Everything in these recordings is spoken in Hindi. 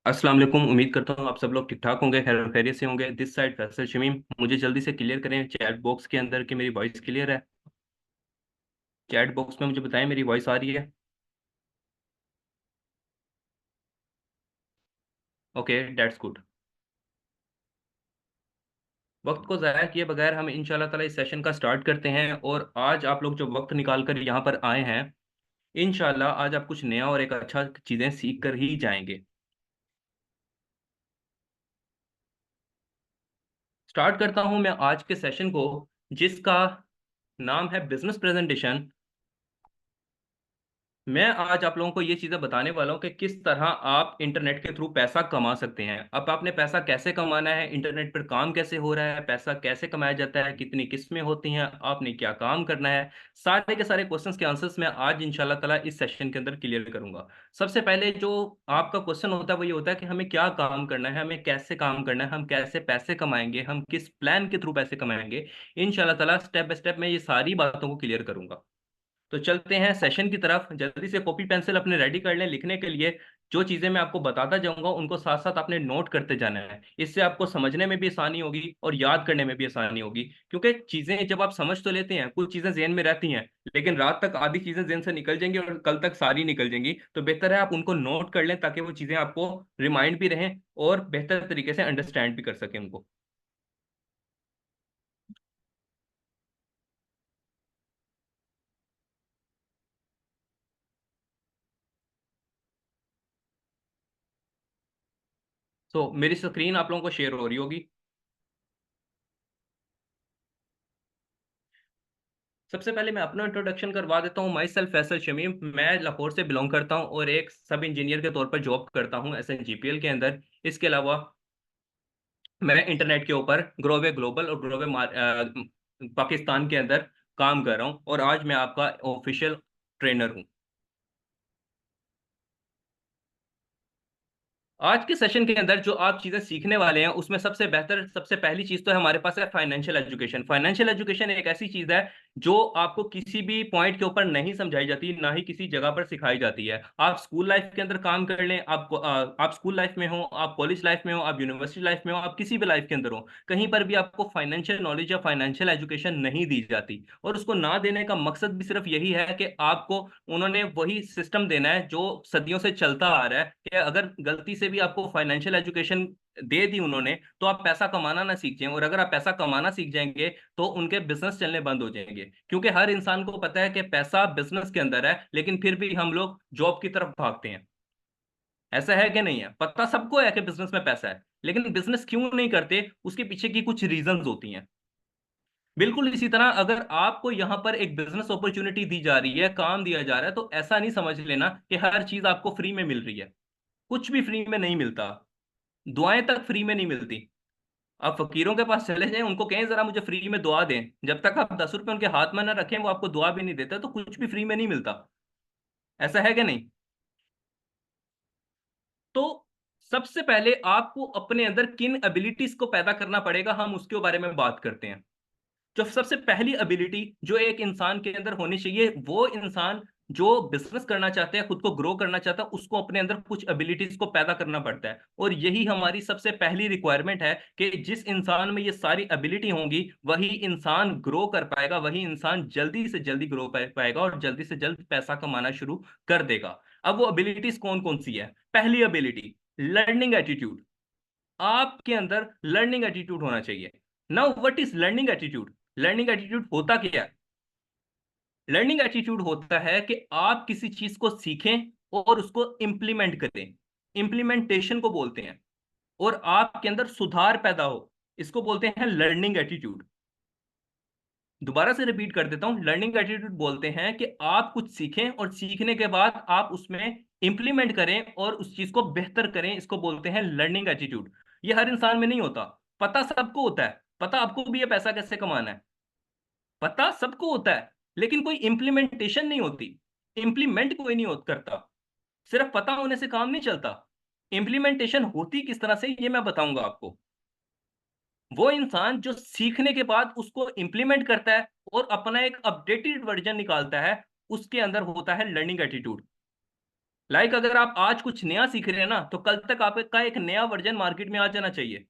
अस्सलाम वालेकुम। उम्मीद करता हूँ आप सब लोग ठीक ठाक होंगे, खैर खैरियत से होंगे। This side Faisal Shamim. मुझे जल्दी से क्लियर करें चैट बॉक्स के अंदर कि मेरी वॉइस क्लियर है। चैट बॉक्स में मुझे बताएं मेरी वॉइस आ रही है। Okay, that's good. वक्त को ज़ाया किए बगैर हम इंशाल्लाह ताला इस सेशन का स्टार्ट करते हैं। और आज आप लोग जो वक्त निकाल कर यहाँ पर आए हैं, इंशाल्लाह आज आप कुछ नया और एक अच्छा चीज़ें सीख कर ही जाएंगे। स्टार्ट करता हूँ मैं आज के सेशन को, जिसका नाम है बिजनेस प्रेजेंटेशन। मैं आज आप लोगों को ये चीज़ें बताने वाला हूँ कि किस तरह आप इंटरनेट के थ्रू पैसा कमा सकते हैं। अब आपने पैसा कैसे कमाना है, इंटरनेट पर काम कैसे हो रहा है, पैसा कैसे कमाया जाता है, कितनी किस्में होती हैं, आपने क्या काम करना है, सारे के सारे क्वेश्चंस के आंसर्स मैं आज इंशाल्लाह ताला इस सेशन के अंदर क्लियर करूंगा। सबसे पहले जो आपका क्वेश्चन होता है वो ये होता है कि हमें क्या काम करना है, हमें कैसे काम करना है, हम कैसे पैसे कमाएंगे, हम किस प्लान के थ्रू पैसे कमाएंगे। इंशाल्लाह ताला स्टेप बाय स्टेप मैं ये सारी बातों को क्लियर करूंगा। तो चलते हैं सेशन की तरफ। जल्दी से कॉपी पेंसिल अपने रेडी कर लें लिखने के लिए। जो चीजें मैं आपको बताता जाऊंगा उनको साथ साथ आपने नोट करते जाना है। इससे आपको समझने में भी आसानी होगी और याद करने में भी आसानी होगी। क्योंकि चीजें जब आप समझ तो लेते हैं, कुछ चीजें जेहन में रहती हैं, लेकिन रात तक आधी चीजें जेहन से निकल जाएंगी और कल तक सारी निकल जाएंगी। तो बेहतर है आप उनको नोट कर लें ताकि वो चीजें आपको रिमाइंड भी रहें और बेहतर तरीके से अंडरस्टैंड भी कर सकें उनको। तो मेरी स्क्रीन आप लोगों को शेयर हो रही होगी। सबसे पहले मैं अपना इंट्रोडक्शन करवा देता हूँ। माई सेल्फ फैसल शमीम, मैं लाहौर से बिलोंग करता हूँ और एक सब इंजीनियर के तौर पर जॉब करता हूँ SNGPL के अंदर। इसके अलावा मैं इंटरनेट के ऊपर ग्रोवे ग्लोबल और ग्रोवे पाकिस्तान के अंदर काम कर रहा हूँ और आज मैं आपका ऑफिशियल ट्रेनर हूँ। आज के सेशन के अंदर जो आप चीजें सीखने वाले हैं उसमें सबसे बेहतर, सबसे पहली चीज तो है हमारे पास है फाइनेंशियल एजुकेशन। फाइनेंशियल एजुकेशन एक ऐसी चीज है जो आपको किसी भी पॉइंट के ऊपर नहीं समझाई जाती, ना ही किसी जगह पर सिखाई जाती है। आप स्कूल लाइफ के अंदर काम कर लें, आप स्कूल लाइफ में हो, आप कॉलेज लाइफ में हो, आप यूनिवर्सिटी लाइफ में हो, आप किसी भी लाइफ के अंदर हो, कहीं पर भी आपको फाइनेंशियल नॉलेज या फाइनेंशियल एजुकेशन नहीं दी जाती। और उसको ना देने का मकसद भी सिर्फ यही है कि आपको उन्होंने वही सिस्टम देना है जो सदियों से चलता आ रहा है, कि अगर गलती से भी आपको फाइनेंशियल एजुकेशन दे दी उन्होंने तो आप पैसा कमाना ना सीख जाएं। और अगर आप पैसा कमाना सीख जाएंगे तो उनके बिजनेस चलने बंद हो जाएंगे। क्योंकि हर इंसान को पता है कि पैसा बिजनेस के अंदर है, लेकिन फिर भी हम लोग जॉब की तरफ भागते हैं। ऐसा है कि नहीं है? पता सबको है कि बिजनेस में पैसा है, लेकिन बिजनेस क्यों नहीं करते उसके पीछे की कुछ रीजंस होती हैं। बिल्कुल इसी तरह अगर आपको यहां पर एक बिजनेस अपॉर्चुनिटी दी जा रही है, काम दिया जा रहा है, तो ऐसा नहीं समझ लेना कि हर चीज आपको फ्री में मिल रही है। कुछ भी फ्री में नहीं मिलता। दुआएं तक फ्री में नहीं मिलती। आप फकीरों के पास चले जाएं, उनको कहें जरा मुझे फ्री में दुआ दें, जब तक आप 10 रुपए उनके हाथ में ना रखें वो आपको दुआ भी नहीं देता। तो कुछ भी फ्री में नहीं मिलता। ऐसा है कि नहीं? तो सबसे पहले आपको अपने अंदर किन एबिलिटीज को पैदा करना पड़ेगा, हम उसके बारे में बात करते हैं। जो सबसे पहली एबिलिटी जो एक इंसान के अंदर होनी चाहिए, वो इंसान जो बिजनेस करना चाहते हैं, खुद को ग्रो करना चाहता है, उसको अपने अंदर कुछ एबिलिटीज को पैदा करना पड़ता है। और यही हमारी सबसे पहली रिक्वायरमेंट है कि जिस इंसान में ये सारी एबिलिटी होंगी वही इंसान ग्रो कर पाएगा, वही इंसान जल्दी से जल्दी ग्रो कर पाएगा और जल्दी से जल्द पैसा कमाना शुरू कर देगा। अब वो एबिलिटीज कौन कौन सी है? पहली एबिलिटी, लर्निंग एटीट्यूड। आपके अंदर लर्निंग एटीट्यूड होना चाहिए। Now what is learning attitude? Learning attitude होता क्या है? लर्निंग एटीट्यूड होता है कि आप किसी चीज को सीखें और उसको इंप्लीमेंट करें। इंप्लीमेंटेशन को बोलते हैं। और आपके अंदर सुधार पैदा हो, इसको बोलते हैं लर्निंग एटीट्यूड। दोबारा से रिपीट कर देता हूं, लर्निंग एटीट्यूड बोलते हैं कि आप कुछ सीखें और सीखने के बाद आप उसमें इंप्लीमेंट करें और उस चीज को बेहतर करें, इसको बोलते हैं लर्निंग एटीट्यूड। ये हर इंसान में नहीं होता। पता सबको होता है, पता आपको भी है पैसा कैसे कमाना है, पता सबको होता है, लेकिन कोई इंप्लीमेंटेशन नहीं होती। इंप्लीमेंट कोई नहीं करता। सिर्फ पता होने से काम नहीं चलता। इंप्लीमेंटेशन होती किस तरह से ये मैं बताऊंगा आपको। वो इंसान जो सीखने के बाद उसको इंप्लीमेंट करता है और अपना एक अपडेटेड वर्जन निकालता है, उसके अंदर होता है लर्निंग एटीट्यूड। अगर आप आज कुछ नया सीख रहे हैं ना, तो कल तक आपका एक नया वर्जन मार्केट में आ जाना चाहिए।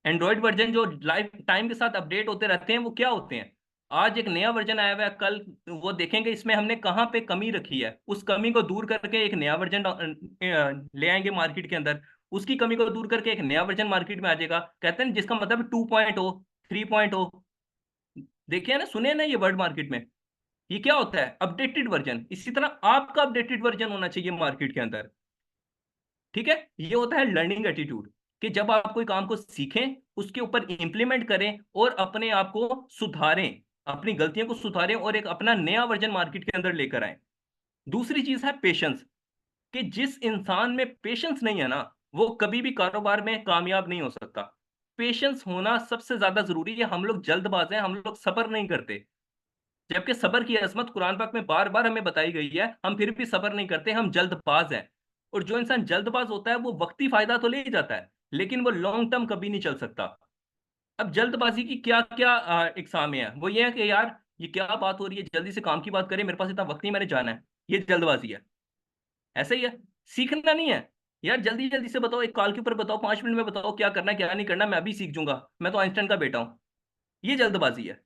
एंड्रॉइड वर्जन जो लाइफ टाइम के साथ अपडेट होते रहते हैं, वो क्या होते हैं? आज एक नया वर्जन आया हुआ है, कल वो देखेंगे इसमें हमने कहाँ पे कमी रखी है, उस कमी को दूर करके एक नया वर्जन ले आएंगे मार्केट के अंदर। उसकी कमी को दूर करके एक नया वर्जन मार्केट में आ जाएगा, कहते हैं जिसका मतलब 2.0, 3.0। देखिए ना, सुने ना ये वर्ड मार्केट में। ये क्या होता है? Updated version. इसी तरह आपका अपडेटेड वर्जन होना चाहिए मार्केट के अंदर। ठीक है, ये होता है लर्निंग एटीट्यूड, कि जब आप कोई काम को सीखें, उसके ऊपर इंप्लीमेंट करें और अपने आप को सुधारें, अपनी गलतियों को सुधारें और एक अपना नया वर्जन मार्केट के अंदर लेकर आए। दूसरी चीज है पेशेंस, कि जिस इंसान में पेशेंस नहीं है ना, वो कभी भी कारोबार में कामयाब नहीं हो सकता। पेशेंस होना सबसे ज्यादा जरूरी है। हम लोग जल्दबाज हैं, हम लोग सब्र नहीं करते, जबकि सबर की अजमत कुरान पाक में बार बार हमें बताई गई है, हम फिर भी सबर नहीं करते, हम जल्दबाज हैं। और जो इंसान जल्दबाज होता है वो वक्ती फायदा तो ले ही जाता है, लेकिन वो लॉन्ग टर्म कभी नहीं चल सकता। अब जल्दबाजी की क्या क्या इकसाम है, वो ये है कि यार ये क्या बात हो रही है, जल्दी से काम की बात करें, मेरे पास इतना वक्त नहीं, मैंने जाना है। ये जल्दबाजी है। ऐसा ही है, सीखना नहीं है। यार जल्दी जल्दी से बताओ, एक कॉल के ऊपर बताओ, 5 मिनट में बताओ क्या करना है क्या नहीं करना, मैं अभी सीख जाऊंगा, मैं तो आइंस्टाइन का बेटा हूं। ये जल्दबाजी है।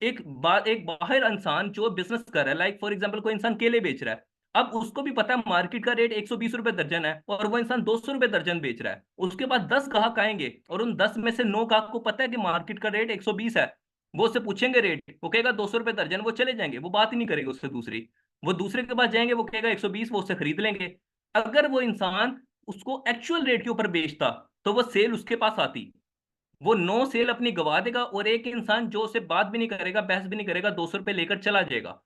एक बाहर इंसान जो बिजनेस कर रहा है, लाइक फॉर एग्जांपल कोई इंसान केले बेच रहा है, अब उसको भी पता है मार्केट का रेट 120 रुपए दर्जन है, और वो इंसान 200 रुपए दर्जन बेच रहा है। उसके पास 10 ग्राहक आएंगे और उन 10 में से 9 ग्राहक को पता है कि मार्केट का रेट 120 है। वो उससे पूछेंगे रेट, वो कहेगा 200 रुपए दर्जन, वो चले जाएंगे, वो बात ही नहीं करेगा उससे दूसरी। वो दूसरे के पास जाएंगे, वो कहेगा 120, वो उससे खरीद लेंगे। अगर वो इंसान उसको एक्चुअल रेट के ऊपर बेचता, तो वो सेल उसके पास आती। वो 9 सेल अपनी गवा देगा, और एक इंसान जो उसे बात भी नहीं करेगा, बहस भी नहीं करेगा, 200 रुपये लेकर चला जाएगा।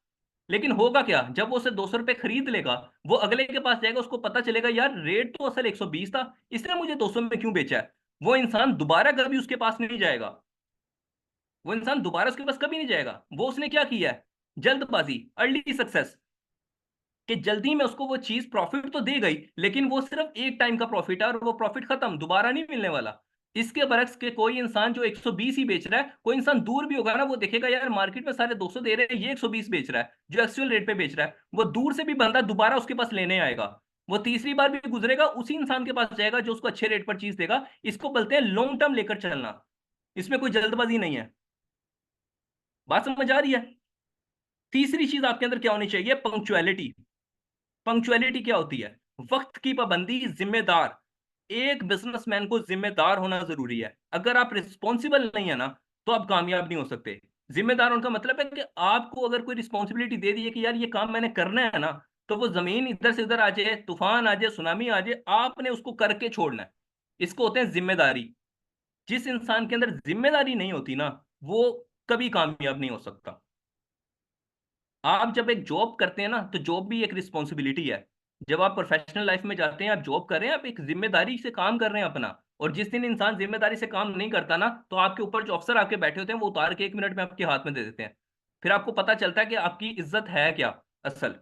लेकिन होगा क्या, जब वो उसे 200 रुपये खरीद लेगा, वो अगले के पास जाएगा, उसको पता चलेगा यार रेट तो असल 120 था, इसने मुझे 200 में क्यों बेचा है। वो इंसान दोबारा कभी उसके पास नहीं जाएगा। वो इंसान दोबारा उसके पास कभी नहीं जाएगा। वो उसने क्या किया है? जल्दबाजी, अर्ली सक्सेस, कि जल्दी में उसको वो चीज प्रॉफिट तो दे गई, लेकिन वो सिर्फ एक टाइम का प्रॉफिट है, और वो प्रॉफिट खत्म, दोबारा नहीं मिलने वाला। इसके बरक्स के कोई इंसान जो 120 ही बेच रहा है, कोई इंसान दूर भी होगा ना, वो देखेगा यार मार्केट में सारे 200 दे रहे हैं, ये 120 बेच रहा है, जो एक्चुअल रेट पे बेच रहा है, वो दूर से भी बंदा दोबारा उसके पास लेने आएगा। वो तीसरी बार भी गुजरेगा, उसी इंसान के पास जाएगा जो उसको अच्छे रेट पर चीज देगा। इसको बोलते हैं लॉन्ग टर्म लेकर चलना। इसमें कोई जल्दबाजी नहीं है। बात समझ आ रही है? तीसरी चीज आपके अंदर क्या होनी चाहिए? पंक्चुअलिटी। पंक्चुअलिटी क्या होती है? वक्त की पाबंदी, जिम्मेदार। एक बिजनेसमैन को जिम्मेदार होना जरूरी है। अगर आप रिस्पॉन्सिबल नहीं है ना, तो आप कामयाब नहीं हो सकते। जिम्मेदार होने का मतलब है कि आपको अगर कोई रिस्पॉन्सिबिलिटी दे दी है कि यार ये काम मैंने करना है ना, तो वो जमीन इधर से इधर आ जाए, तूफान आ जाए, सुनामी आ जाए, आपने उसको करके छोड़ना है। इसको होते हैं जिम्मेदारी। जिस इंसान के अंदर जिम्मेदारी नहीं होती ना, वो कभी कामयाब नहीं हो सकता। आप जब एक जॉब करते हैं ना, तो जॉब भी एक रिस्पॉन्सिबिलिटी है। जब आप प्रोफेशनल लाइफ में जाते हैं, आप जॉब कर रहे हैं, आप एक जिम्मेदारी से काम कर रहे हैं अपना। और जिस दिन इंसान जिम्मेदारी से काम नहीं करता ना, तो आपके ऊपर जो अफसर आपके बैठे होते हैं, वो उतार के 1 मिनट में आपके हाथ में दे देते हैं। फिर आपको पता चलता है कि आपकी इज्जत है क्या असल।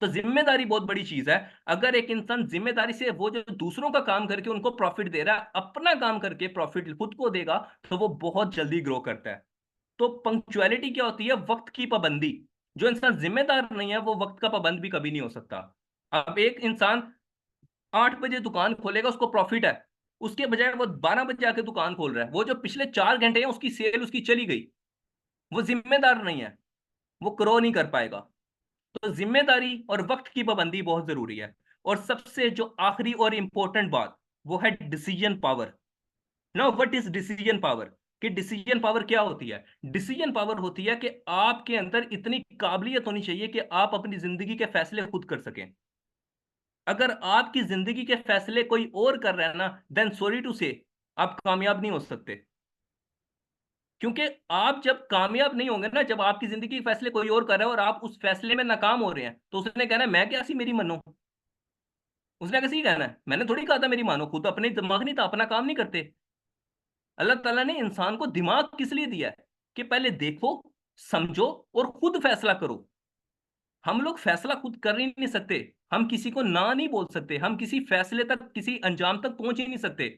तो जिम्मेदारी बहुत बड़ी चीज है। अगर एक इंसान जिम्मेदारी से, वो जो दूसरों का काम करके उनको प्रॉफिट दे रहा है, अपना काम करके प्रॉफिट खुद को देगा, तो वो बहुत जल्दी ग्रो करता है। तो पंक्चुअलिटी क्या होती है? वक्त की पाबंदी। जो इंसान जिम्मेदार नहीं है, वो वक्त का पाबंद भी कभी नहीं हो सकता। अब एक इंसान 8 बजे दुकान खोलेगा, उसको प्रॉफिट है, उसके बजाय वो 12 बजे आके दुकान खोल रहा है, वो जो पिछले 4 घंटे हैं उसकी सेल उसकी चली गई। वो जिम्मेदार नहीं है, वो ग्रो नहीं कर पाएगा। तो जिम्मेदारी और वक्त की पाबंदी बहुत जरूरी है। और सबसे जो आखिरी और इंपॉर्टेंट बात, वो है decision power. Now what is decision power? कि डिसीजन पावर क्या होती है? डिसीजन पावर होती है कि आपके अंदर इतनी काबिलियत होनी चाहिए कि आप अपनी जिंदगी के फैसले खुद कर सकें। अगर आपकी जिंदगी के फैसले कोई और कर रहा है ना, देन सॉरी टू से, आप कामयाब नहीं हो सकते। क्योंकि आप जब कामयाब नहीं होंगे ना, जब आपकी जिंदगी के फैसले कोई और कर रहा है और आप उस फैसले में नाकाम हो रहे हैं, तो उसने कहना है मैं क्या सी मेरी मनो। उसने कैसे ही कहना है, मैंने थोड़ी कहा था मेरी मानो, खुद अपने दिमाग नहीं था, अपना काम नहीं करते। अल्लाह ताला ने इंसान को दिमाग किस लिए दिया है? कि पहले देखो, समझो और खुद फैसला करो। हम लोग फैसला खुद कर ही नहीं सकते। हम किसी को ना नहीं बोल सकते, हम किसी फैसले तक, किसी अंजाम तक पहुंच ही नहीं सकते।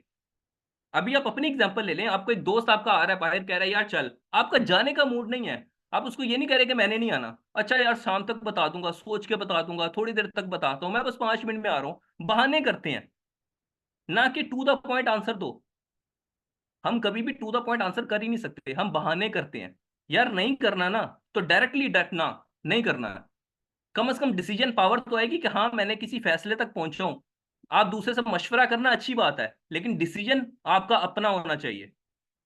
अभी आप अपनी एग्जांपल ले लें, आपको एक दोस्त आपका आ रहा है बाहर, कह रहा है यार चल, आपका जाने का मूड नहीं है, आप उसको ये नहीं करें कि मैंने नहीं आना, अच्छा यार शाम तक बता दूंगा, सोच के बता दूंगा, थोड़ी देर तक बताता हूँ, मैं बस 5 मिनट में आ रहा हूँ। बहाने करते हैं, ना कि टू द पॉइंट आंसर दो। हम कभी भी टू द पॉइंट आंसर कर ही नहीं सकते, हम बहाने करते हैं। यार नहीं करना ना, तो डायरेक्टली डटना, नहीं करना है। कम से कम डिसीजन पावर तो आएगी कि हाँ मैंने किसी फैसले तक पहुंचा हूं। आप दूसरे से मशवरा करना अच्छी बात है, लेकिन डिसीजन आपका अपना होना चाहिए।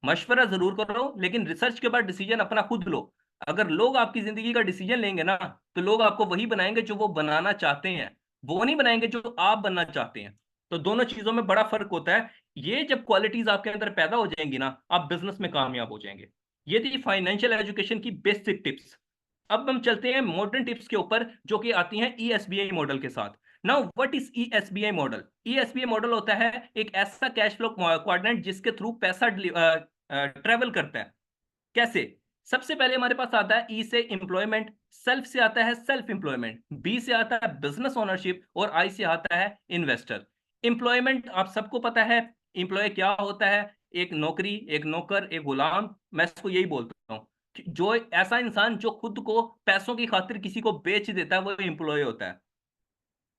मशवरा जरूर करो, लेकिन रिसर्च के बाद डिसीजन अपना खुद लो। अगर लोग आपकी जिंदगी का डिसीजन लेंगे ना, तो लोग आपको वही बनाएंगे जो वो बनाना चाहते हैं, वो नहीं बनाएंगे जो आप बनना चाहते हैं। तो दोनों चीजों में बड़ा फर्क होता है। ये जब क्वालिटीज आपके अंदर पैदा हो जाएंगी ना, आप बिजनेस में कामयाब हो जाएंगे। ये थी फाइनेंशियल एजुकेशन की बेसिक टिप्स। अब हम चलते हैं मॉडर्न टिप्स के ऊपर, जो कि आती हैं ईएसबीआई मॉडल के साथ। Now what is ESBI model? ESBI model होता है एक ऐसा कैश फ्लो क्वाड्रेंट जिसके थ्रू पैसा ट्रेवल करता है। कैसे? सबसे पहले हमारे पास आता है ई से एम्प्लॉयमेंट, सेल्फ से आता है सेल्फ एम्प्लॉयमेंट, बी से आता है बिजनेस ओनरशिप, और आई से आता है इन्वेस्टर। एम्प्लॉयमेंट आप सबको पता है, एम्प्लॉय क्या होता है? एक नौकरी, एक नौकर, एक गुलाम। मैं इसको यही बोलता हूँ कि जो ऐसा इंसान जो खुद को पैसों की खातिर किसी को बेच देता है, वो एम्प्लॉय होता है।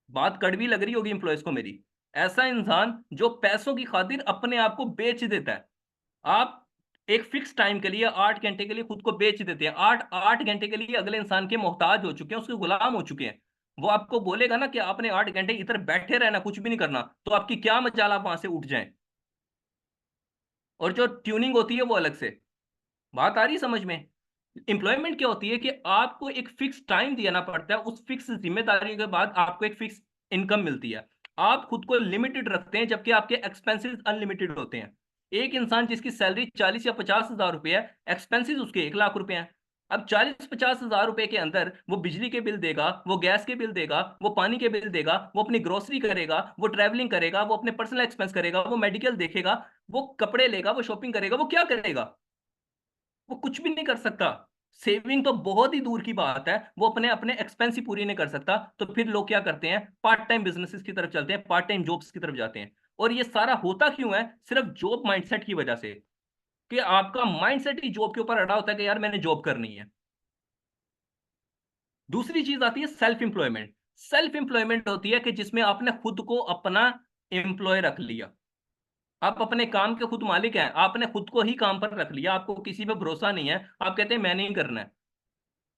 बात कड़वी लग रही होगी एम्प्लॉयज को मेरी। ऐसा इंसान जो पैसों की खातिर अपने आप को बेच देता है। आप एक फिक्स टाइम के लिए 8 घंटे के लिए खुद को बेच देते हैं, 8 8 घंटे के लिए अगले इंसान के मोहताज हो चुके हैं, उसके गुलाम हो चुके हैं। वो आपको बोलेगा ना कि आपने 8 घंटे इधर बैठे रहना, कुछ भी नहीं करना, तो आपकी क्या मजाल आप वहां से उठ जाएं। और जो ट्यूनिंग होती है वो अलग से। बात आ रही है समझ में? एम्प्लॉयमेंट क्या होती है कि आपको एक फिक्स टाइम देना पड़ता है, उस फिक्स जिम्मेदारी के बाद आपको एक फिक्स इनकम मिलती है। आप खुद को लिमिटेड रखते हैं, जबकि आपके एक्सपेंसेस अनलिमिटेड होते हैं। एक इंसान जिसकी सैलरी 40 या 50 हजार रुपए है, एक्सपेंसेस उसके 1 लाख रुपए हैं। अब 40 50 हजार रुपए के अंदर वो बिजली के बिल देगा, वो गैस के बिल देगा, वो पानी के बिल देगा, वो अपनी ग्रोसरी करेगा, वो ट्रैवलिंग करेगा, वो अपने पर्सनल एक्सपेंस करेगा, वो मेडिकल देखेगा, वो कपड़े लेगा, वो शॉपिंग करेगा, वो क्या करेगा? वो कुछ भी नहीं कर सकता। सेविंग तो बहुत ही दूर की बात है, वो अपने अपने एक्सपेंस ही पूरी नहीं कर सकता। तो फिर लोग क्या करते हैं? पार्ट टाइम बिजनेसेस की तरफ चलते हैं, पार्ट टाइम जॉब्स की तरफ जाते हैं। और ये सारा होता क्यों है? सिर्फ जॉब माइंडसेट की वजह से, कि आपका माइंडसेट ही जॉब के ऊपर अड़ा होता है कि यार मैंने जॉब करनी है। दूसरी चीज आती है सेल्फ एम्प्लॉयमेंट। सेल्फ एम्प्लॉयमेंट होती है कि जिसमें आपने खुद को अपना एम्प्लॉय रख लिया। आप अपने काम के खुद मालिक हैं, आपने खुद को ही काम पर रख लिया, आपको किसी पे भरोसा नहीं है, आप कहते हैं मैंने ही करना है।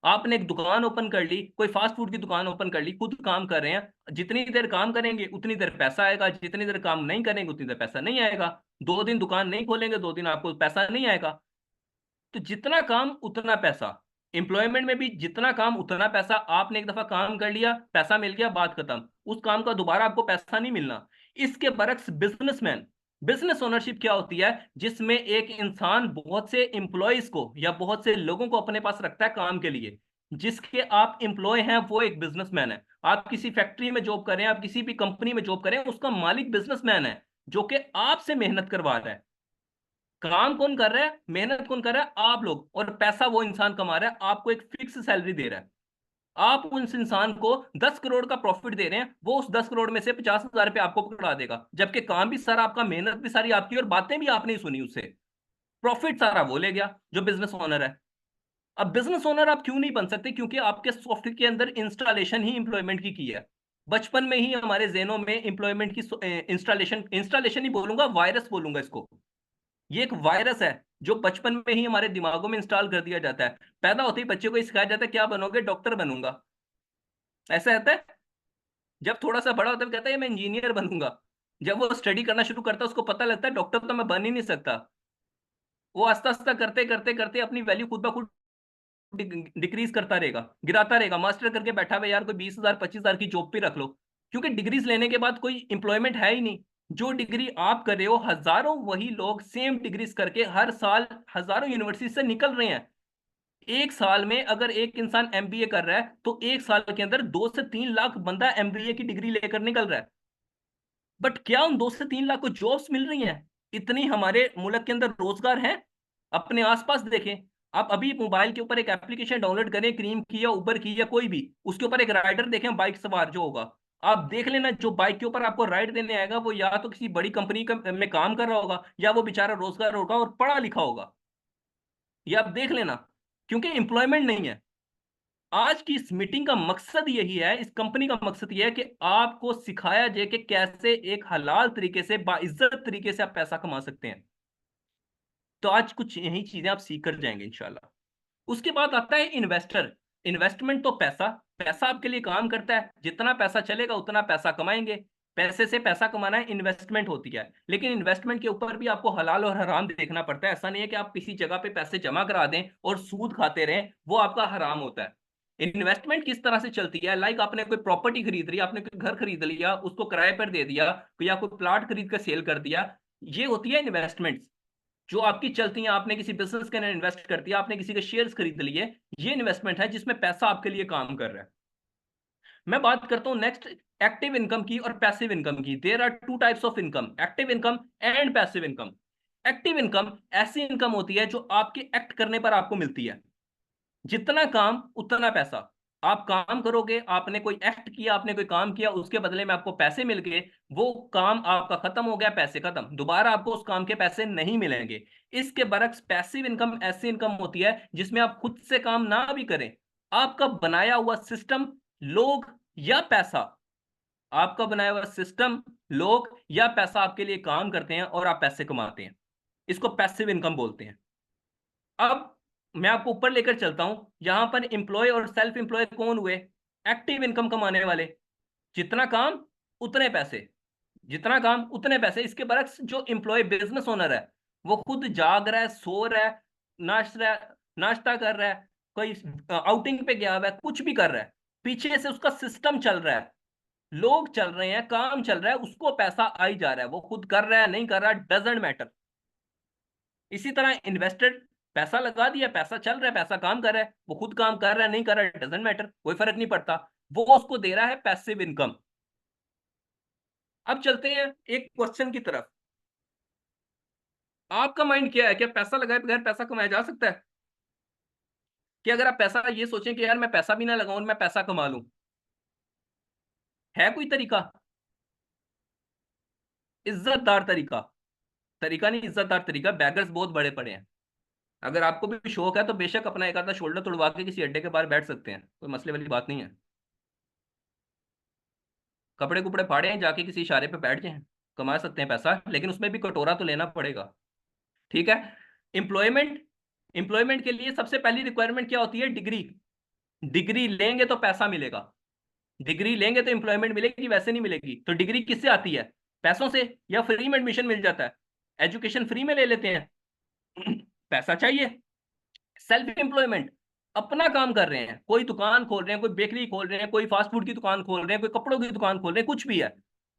आपने एक दुकान ओपन कर ली, कोई फास्ट फूड की दुकान ओपन कर ली, खुद काम कर रहे हैं, जितनी देर काम करेंगे उतनी देर पैसा आएगा, जितनी देर काम नहीं करेंगे उतनी देर पैसा नहीं आएगा। 2 दिन दुकान नहीं खोलेंगे, 2 दिन आपको पैसा नहीं आएगा। तो जितना काम उतना पैसा। एम्प्लॉयमेंट में भी जितना काम उतना पैसा। आपने एक दफा काम कर लिया, पैसा मिल गया, बात खत्म। उस काम का दोबारा आपको पैसा नहीं मिलना। इसके बरक्स बिजनेसमैन, बिजनेस ओनरशिप क्या होती है? जिसमें एक इंसान बहुत से एम्प्लॉयज को या बहुत से लोगों को अपने पास रखता है काम के लिए। जिसके आप एम्प्लॉय हैं वो एक बिजनेसमैन है। आप किसी फैक्ट्री में जॉब करें, आप किसी भी कंपनी में जॉब करें, उसका मालिक बिजनेसमैन है, जो कि आपसे मेहनत करवा रहा है। काम कौन कर रहा है, मेहनत कौन कर रहा है? आप लोग। और पैसा वो इंसान कमा रहा है, आपको एक फिक्स सैलरी दे रहा है। आप उस इंसान को 10 करोड़ का प्रॉफिट दे रहे हैं, वो उस 10 करोड़ में से 50 हजार रुपये आपको पकड़ा देगा, जबकि काम भी सारा आपका, मेहनत भी सारी आपकी, और बातें भी आपने ही सुनी उससे। प्रॉफिट सारा वो ले गया जो बिजनेस ओनर है। अब बिजनेस ओनर आप क्यों नहीं बन सकते? क्योंकि आपके सॉफ्टवेयर के अंदर इंस्टॉलेशन ही इंप्लॉयमेंट की है। बचपन में ही हमारे जेनों में इंप्लॉयमेंट की इंस्टॉलेशन, इंस्टॉलेशन ही बोलूंगा, वायरस बोलूंगा इसको। ये एक वायरस है जो बचपन में ही हमारे दिमागों में इंस्टॉल कर दिया जाता है। पैदा होते ही बच्चे को सिखाया जाता है क्या बनोगे? डॉक्टर बनूंगा। ऐसा रहता है। जब थोड़ा सा बड़ा होता है कहता है मैं इंजीनियर बनूंगा। जब वो स्टडी करना शुरू करता है, उसको पता लगता है डॉक्टर तो मैं बन ही नहीं सकता। वो आस्ता आस्ता करते करते करते अपनी वैल्यू खुद ब खुद डिक्रीज करता रहेगा, गिराता रहेगा। मास्टर करके बैठा हुआ यार, कोई 20 हजार 25 हजार की जॉब पे रख लो। क्योंकि डिग्रीज लेने के बाद कोई इंप्लॉयमेंट है ही नहीं। जो डिग्री आप कर रहे हो, हजारों वही लोग सेम डिग्रीज करके हर साल हजारों यूनिवर्सिटी से निकल रहे हैं। एक साल में अगर एक इंसान एमबीए कर रहा है, तो एक साल के अंदर 2 से 3 लाख बंदा एमबीए की डिग्री लेकर निकल रहा है। बट क्या उन 2 से 3 लाख को जॉब्स मिल रही हैं? इतनी हमारे मुल्क के अंदर रोजगार हैं? अपने आसपास देखें। आप अभी मोबाइल के ऊपर एक एप्लीकेशन डाउनलोड करें, क्रीम की या उबर की या कोई भी, उसके ऊपर एक राइडर देखें, बाइक सवार जो होगा। आप देख लेना, जो बाइक के ऊपर आपको राइड देने आएगा वो या तो किसी बड़ी कंपनी में काम कर रहा होगा, या वो बेचारा रोजगार होगा और पढ़ा लिखा होगा। ये आप देख लेना। क्योंकि एम्प्लॉयमेंट नहीं है। आज की इस मीटिंग का मकसद यही है, इस कंपनी का मकसद यह है कि आपको सिखाया जाए कि कैसे एक हलाल तरीके से, बाइज्जत तरीके से आप पैसा कमा सकते हैं। तो आज कुछ यही चीजें आप सीख कर जाएंगे इंशाल्लाह। उसके बाद आता है इन्वेस्टर। इन्वेस्टमेंट तो पैसा, पैसा आपके लिए काम करता है, जितना पैसा चलेगा उतना पैसा कमाएंगे। पैसे से पैसा कमाना है, इन्वेस्टमेंट होती है। लेकिन इन्वेस्टमेंट के ऊपर भी आपको हलाल और हराम देखना पड़ता है। ऐसा नहीं है कि आप किसी जगह पे पैसे जमा करा दें और सूद खाते रहें, वो आपका हराम होता है। इन्वेस्टमेंट किस तरह से चलती है, लाइक आपने कोई प्रॉपर्टी खरीद ली, आपने कोई घर खरीद लिया, उसको किराए पर दे दिया, या कोई प्लाट खरीद कर सेल कर दिया, ये होती है इन्वेस्टमेंट जो आपकी चलती हैं। आपने किसी बिजनेस के अंदर इन्वेस्ट कर दिया, आपने किसी के शेयर्स खरीद लिए, ये इन्वेस्टमेंट है जिसमें पैसा आपके लिए काम कर रहा है। मैं बात करता हूं नेक्स्ट, एक्टिव इनकम की और पैसिव इनकम की। There are two types of income, active income and passive income. Active income ऐसी इनकम होती है जो आपके एक्ट करने पर आपको मिलती है। जितना काम उतना पैसा। आप काम करोगे, आपने कोई एक्ट किया, आपने कोई काम किया, उसके बदले में आपको पैसे मिल गए। वो काम आपका खत्म हो गया, पैसे खत्म, दोबारा आपको उस काम के पैसे नहीं मिलेंगे। इसके बरक्स पैसिव इनकम ऐसी इनकम होती है जिसमें आप खुद से काम ना भी करें, आपका बनाया हुआ सिस्टम, लोग या पैसा, आपका बनाया हुआ सिस्टम, लोग या पैसा आपके लिए काम करते हैं और आप पैसे कमाते हैं। इसको पैसिव इनकम बोलते हैं। अब मैं आपको ऊपर लेकर चलता हूं। यहां पर एम्प्लॉय और सेल्फ एम्प्लॉय कौन हुए? एक्टिव इनकम कमाने वाले। जितना काम उतने पैसे, जितना काम उतने पैसे। इसके बरक्स जो एम्प्लॉय बिजनेस ओनर है, वो खुद जाग रहा है, सो रहा है, नाश्ता कर रहा है, कोई आउटिंग पे गया हुआ है, कुछ भी कर रहा है, पीछे से उसका सिस्टम चल रहा है, लोग चल रहे हैं, काम चल रहा है, उसको पैसा आई जा रहा है। वो खुद कर रहा है नहीं कर रहा, डजेंट मैटर। इसी तरह इन्वेस्टेड, पैसा लगा दिया, पैसा चल रहा है, पैसा काम कर रहा है, वो खुद काम कर रहा है नहीं कर रहा है, डजेंट मैटर, कोई फर्क नहीं पड़ता। वो उसको दे रहा है पैसिव इनकम। अब चलते हैं एक क्वेश्चन की तरफ। आपका माइंड क्या है? क्या पैसा लगाए बगैर पैसा कमाया जा सकता है? कि अगर आप पैसा ये सोचें कि यार मैं पैसा भी ना लगाऊं और मैं पैसा कमा लूं, है कोई तरीका? इज्जतदार तरीका, तरीका नहीं इज्जतदार तरीका। बैगर्स बहुत बड़े पड़े हैं। अगर आपको भी शौक है तो बेशक अपना एक आधा शोल्डर तोड़वा के किसी अड्डे के बाहर बैठ सकते हैं, कोई मसले वाली बात नहीं है। कपड़े कुपड़े फाड़े हैं, जाके किसी इशारे पे बैठ जाएं, कमा सकते हैं पैसा, लेकिन उसमें भी कटोरा तो लेना पड़ेगा। ठीक है। एम्प्लॉयमेंट, एम्प्लॉयमेंट के लिए सबसे पहली रिक्वायरमेंट क्या होती है? डिग्री। डिग्री लेंगे तो पैसा मिलेगा, डिग्री लेंगे तो एम्प्लॉयमेंट मिलेगी, वैसे नहीं मिलेगी। तो डिग्री किससे आती है? पैसों से, या फ्री में एडमिशन मिल जाता है, एजुकेशन फ्री में ले लेते हैं। पैसा चाहिए। सेल्फ एम्प्लॉयमेंट, अपना काम कर रहे हैं, कोई दुकान खोल रहे हैं, कोई बेकरी खोल रहे हैं, कोई फास्ट फूड की दुकान खोल रहे हैं, कोई कपड़ों की दुकान खोल रहे हैं, कुछ भी है।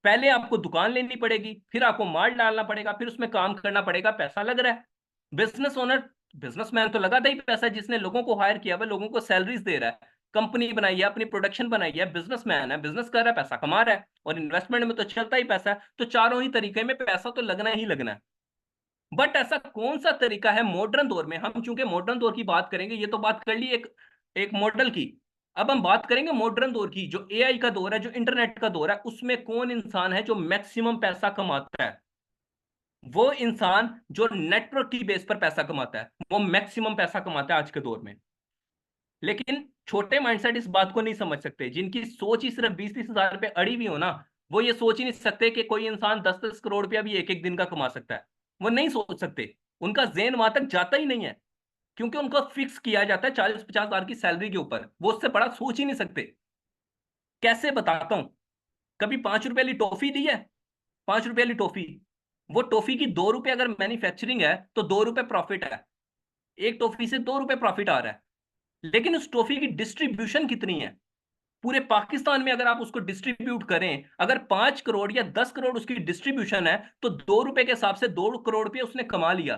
पहले आपको दुकान लेनी पड़ेगी, फिर आपको माल डालना पड़ेगा, फिर उसमें काम करना पड़ेगा, पैसा लग रहा है। बिजनेस ओनर, बिजनेसमैन तो लगाता ही पैसा, जिसने लोगों को हायर किया हुआ, लोगों को सैलरीज दे रहा है, कंपनी बनाई है, अपनी प्रोडक्शन बनाई है, बिजनेसमैन है, बिजनेस कर रहा है, पैसा कमा रहा है। और इन्वेस्टमेंट में तो चलता ही पैसा है। तो चारों ही तरीके में पैसा तो लगना ही लगना है। बट ऐसा कौन सा तरीका है मॉडर्न दौर में, हम चूंकि मॉडर्न दौर की बात करेंगे, ये तो बात कर ली एक एक मॉडल की। अब हम बात करेंगे मॉडर्न दौर की, जो एआई का दौर है, जो इंटरनेट का दौर है, उसमें कौन इंसान है जो मैक्सिमम पैसा कमाता है? वो इंसान जो नेटवर्क की बेस पर पैसा कमाता है, वो मैक्सिमम पैसा कमाता है आज के दौर में। लेकिन छोटे माइंडसेट इस बात को नहीं समझ सकते, जिनकी सोच ही सिर्फ 20-30 हजार पे अड़ी हुई हो ना, वो ये सोच ही नहीं सकते कि कोई इंसान 10-10 करोड़ रुपया भी एक एक दिन का कमा सकता है। वो नहीं सोच सकते, उनका जेन वहां तक जाता ही नहीं है। क्योंकि उनको फिक्स किया जाता है 40-50 हजार की सैलरी के ऊपर, वो उससे बड़ा सोच ही नहीं सकते। कैसे बताता हूं। कभी 5 रुपए वाली टॉफी दी है? 5 रुपए वाली टॉफी, वो टॉफी की 2 रुपए अगर मैन्युफैक्चरिंग है तो 2 रुपए प्रॉफिट है। एक टॉफी से 2 रुपए प्रॉफिट आ रहा है। लेकिन उस टॉफी की डिस्ट्रीब्यूशन कितनी है? पूरे पाकिस्तान में अगर आप उसको डिस्ट्रीब्यूट करें, अगर 5 करोड़ या 10 करोड़ उसकी डिस्ट्रीब्यूशन है, तो 2 रुपए के हिसाब से 2 करोड़ रुपए उसने कमा लिया।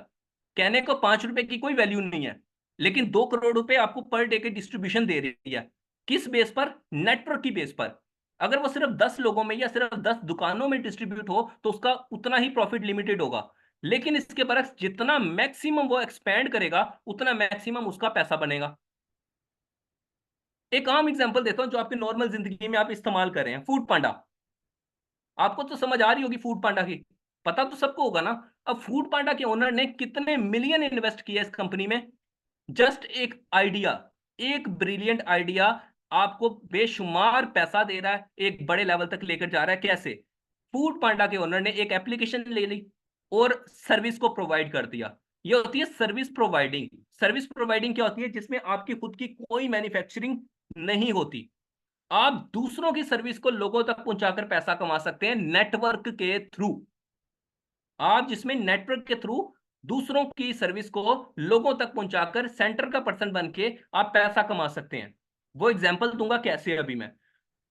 कहने को 5 रुपए की कोई वैल्यू नहीं है, लेकिन 2 करोड़ रुपए आपको पर डे के डिस्ट्रीब्यूशन दे रही है। किस बेस पर? नेटवर्क की बेस पर। अगर वो सिर्फ 10 लोगों में या सिर्फ 10 दुकानों में डिस्ट्रीब्यूट हो तो उसका उतना ही प्रॉफिट लिमिटेड होगा। लेकिन इसके बरक्स जितना मैक्सिमम वो एक्सपेंड करेगा, उतना मैक्सिमम उसका पैसा बनेगा। एक आम एग्जांपल देता हूं जो आपकी नॉर्मल जिंदगी में आप इस्तेमाल कर रहे हैं, फूड पांडा। आपको तो समझ आ रही होगी फूड पांडा की, पता तो सबको होगा ना। अब फूड पांडा के ओनर ने कितने मिलियन इन्वेस्ट किया इस कंपनी में? जस्ट एक आइडिया, एक ब्रिलियंट आइडिया आपको बेशुमार पैसा दे रहा है, एक बड़े लेवल तक लेकर जा रहा है। कैसे? फूड पांडा के ओनर ने एक एप्लीकेशन ले ली और सर्विस को प्रोवाइड कर दिया। ये होती है सर्विस प्रोवाइडिंग। सर्विस प्रोवाइडिंग क्या होती है? जिसमें आपकी खुद की कोई मैन्युफैक्चरिंग नहीं होती, आप दूसरों की सर्विस को लोगों तक पहुंचाकर पैसा कमा सकते हैं नेटवर्क के थ्रू। आप जिसमें नेटवर्क के थ्रू दूसरों की सर्विस को लोगों तक पहुंचाकर सेंटर का पर्सन बन के आप पैसा कमा सकते हैं। वो एग्जांपल दूंगा कैसे। अभी मैं,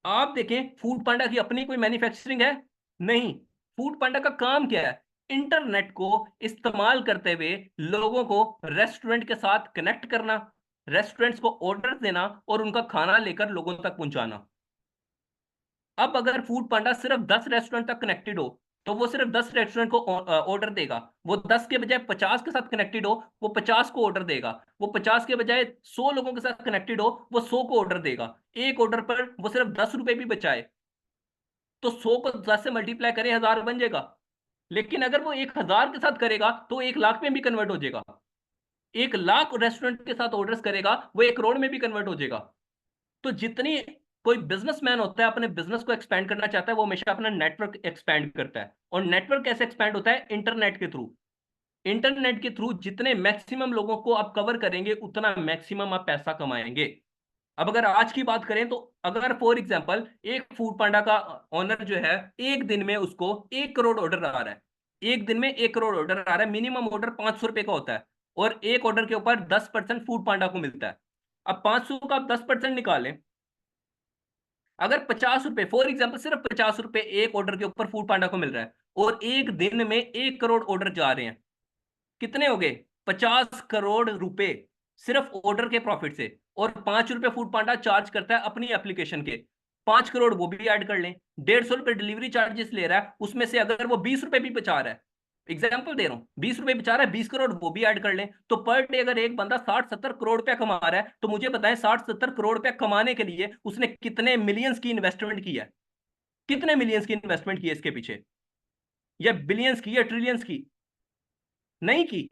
आप देखें, फूड पांडा की अपनी कोई मैन्युफैक्चरिंग है? नहीं। फूड पांडा का काम क्या है? इंटरनेट को इस्तेमाल करते हुए लोगों को रेस्टोरेंट के साथ कनेक्ट करना, रेस्टोरेंट्स को ऑर्डर देना और उनका खाना लेकर लोगों तक पहुंचाना। अब अगर फूड पांडा सिर्फ 10 रेस्टोरेंट तक कनेक्टेड हो, तो वो सिर्फ 10 रेस्टोरेंट को ऑर्डर देगा। वो 10 के बजाय 50 के साथ कनेक्टेड हो, वो 50 को ऑर्डर देगा। वो 50 के बजाय 100 लोगों के साथ कनेक्टेड हो, वो 100 को ऑर्डर देगा। एक ऑर्डर पर वो सिर्फ 10 रुपए भी बचाए, तो 100 को 10 से मल्टीप्लाई करें, 1000 बन जाएगा। लेकिन अगर वो 1000 के साथ करेगा तो 1 लाख में भी कन्वर्ट हो जाएगा। 1 लाख रेस्टोरेंट के साथ ऑर्डर्स करेगा, वो 1 करोड़ में भी कन्वर्ट हो जाएगा। तो जितनी कोई बिजनेसमैन होता है अपने बिजनेस को एक्सपैंड करना चाहता है, वो हमेशा अपना नेटवर्क एक्सपैंड करता है। और नेटवर्क कैसे एक्सपैंड होता है? इंटरनेट के थ्रू। इंटरनेट के थ्रू जितने मैक्सिमम लोगों को आप कवर करेंगे, उतना मैक्सिमम आप पैसा कमाएंगे। अब अगर आज की बात करें तो, अगर फॉर एग्जांपल एक फूड पांडा का ओनर जो है, एक दिन में उसको 1 करोड़ ऑर्डर आ रहा है, एक दिन में 1 करोड़ ऑर्डर आ रहा है, मिनिमम ऑर्डर 500 रुपए का होता है, और एक ऑर्डर के ऊपर 10% फूड पांडा को मिलता है। अब 500 का आप 10% निकालें, अगर 50 रुपए, फॉर एग्जाम्पल सिर्फ 50 रुपए एक ऑर्डर के ऊपर फूड पांडा को मिल रहा है, और एक दिन में 1 करोड़ ऑर्डर जा रहे हैं, कितने हो गए? 50 करोड़ रुपए सिर्फ ऑर्डर के प्रॉफिट से। और 5 रुपए फूड पांडा चार्ज करता है अपनी एप्लीकेशन के, 5 करोड़ वो भी ऐड कर लें। 150 रुपए डिलीवरी चार्जेस ले रहा है, उसमें से अगर वो 20 रुपए भी बचा रहा है, एग्जाम्पल दे रहा हूं, 20 रुपए बचा रहा है, 20 करोड़ वो भी ऐड कर लें, तो पर डे अगर एक बंदा 60-70 करोड़ रुपया कमा रहा है, तो मुझे बताएं 60-70 करोड़ रुपया कमाने के लिए उसने कितने मिलियंस की इन्वेस्टमेंट की है? कितने मिलियंस की इन्वेस्टमेंट की है इसके पीछे? या बिलियंस की या ट्रिलियंस की? नहीं की।